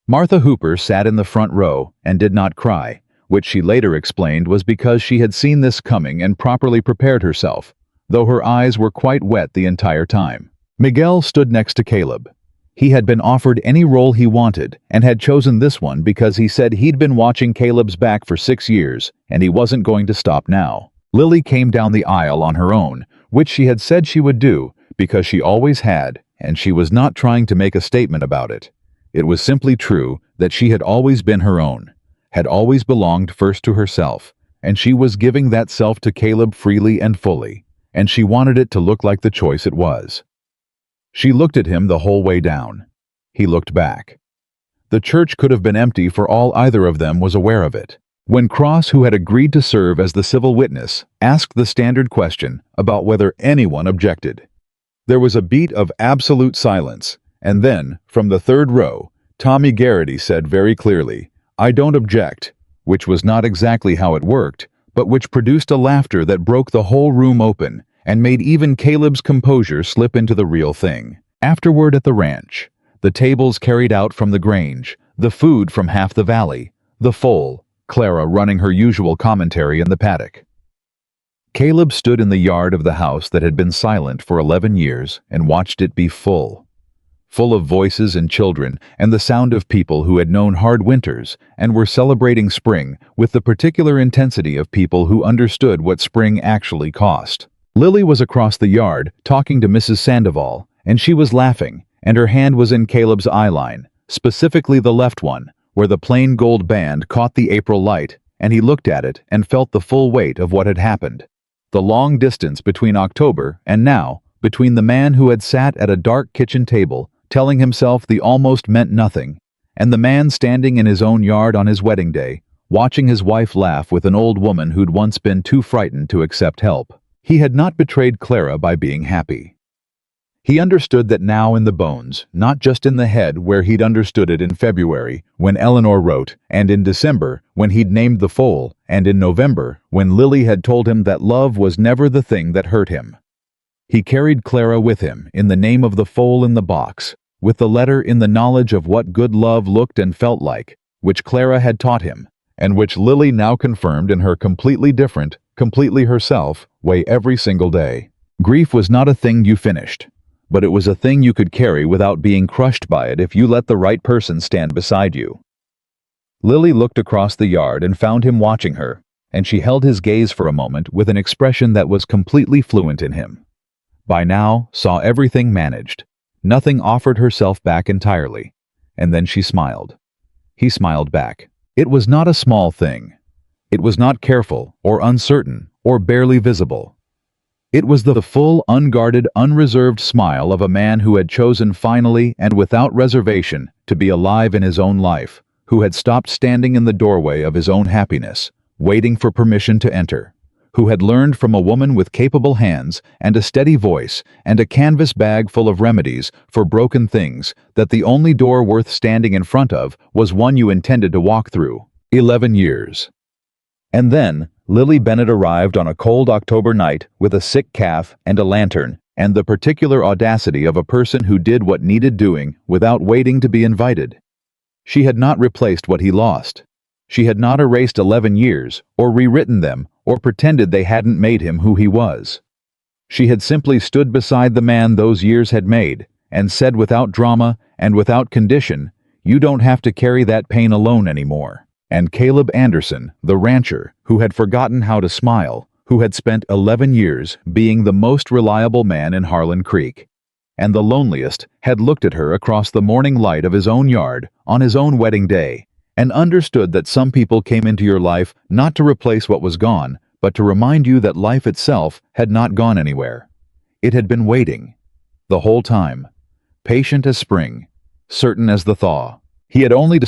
Martha Hooper sat in the front row and did not cry, which she later explained was because she had seen this coming and properly prepared herself, though her eyes were quite wet the entire time. Miguel stood next to Caleb. He had been offered any role he wanted and had chosen this one because he said he'd been watching Caleb's back for 6 years and he wasn't going to stop now. Lily came down the aisle on her own, which she had said she would do because she always had, and she was not trying to make a statement about it. It was simply true that she had always been her own, had always belonged first to herself, and she was giving that self to Caleb freely and fully, and she wanted it to look like the choice it was. She looked at him the whole way down. He looked back. The church could have been empty for all either of them was aware of it. When Cross, who had agreed to serve as the civil witness, asked the standard question about whether anyone objected, there was a beat of absolute silence, and then, from the third row, Tommy Garrity said very clearly, "I don't object," which was not exactly how it worked, but which produced a laughter that broke the whole room open and made even Caleb's composure slip into the real thing. Afterward at the ranch, the tables carried out from the Grange, the food from half the valley, the foal, Clara running her usual commentary in the paddock. Caleb stood in the yard of the house that had been silent for 11 years and watched it be full of voices and children and the sound of people who had known hard winters and were celebrating spring with the particular intensity of people who understood what spring actually cost. Lily was across the yard talking to Mrs. Sandoval, and she was laughing, and her hand was in Caleb's eyeline, specifically the left one, where the plain gold band caught the April light, and he looked at it and felt the full weight of what had happened. The long distance between October and now, between the man who had sat at a dark kitchen table, telling himself the almost meant nothing, and the man standing in his own yard on his wedding day, watching his wife laugh with an old woman who'd once been too frightened to accept help. He had not betrayed Clara by being happy. He understood that now in the bones, not just in the head where he'd understood it in February, when Eleanor wrote, and in December, when he'd named the foal, and in November, when Lily had told him that love was never the thing that hurt him. He carried Clara with him in the name of the foal in the box, with the letter in the knowledge of what good love looked and felt like, which Clara had taught him, and which Lily now confirmed in her completely different, completely herself, way every single day. Grief was not a thing you finished, but it was a thing you could carry without being crushed by it if you let the right person stand beside you. Lily looked across the yard and found him watching her, and she held his gaze for a moment with an expression that was completely fluent in him. By now, saw everything managed. Nothing offered herself back entirely. And then she smiled. He smiled back. It was not a small thing. It was not careful, or uncertain, or barely visible. It was the full, unguarded, unreserved smile of a man who had chosen finally and without reservation to be alive in his own life, who had stopped standing in the doorway of his own happiness, waiting for permission to enter, who had learned from a woman with capable hands and a steady voice and a canvas bag full of remedies for broken things that the only door worth standing in front of was one you intended to walk through. 11 years. And then, Lily Bennett arrived on a cold October night with a sick calf and a lantern, and the particular audacity of a person who did what needed doing without waiting to be invited. She had not replaced what he lost. She had not erased 11 years, or rewritten them, or pretended they hadn't made him who he was. She had simply stood beside the man those years had made, and said without drama and without condition, "You don't have to carry that pain alone anymore." And Caleb Anderson, the rancher, who had forgotten how to smile, who had spent 11 years being the most reliable man in Harlan Creek, and the loneliest, had looked at her across the morning light of his own yard on his own wedding day, and understood that some people came into your life not to replace what was gone, but to remind you that life itself had not gone anywhere. It had been waiting. The whole time. Patient as spring. Certain as the thaw. He had only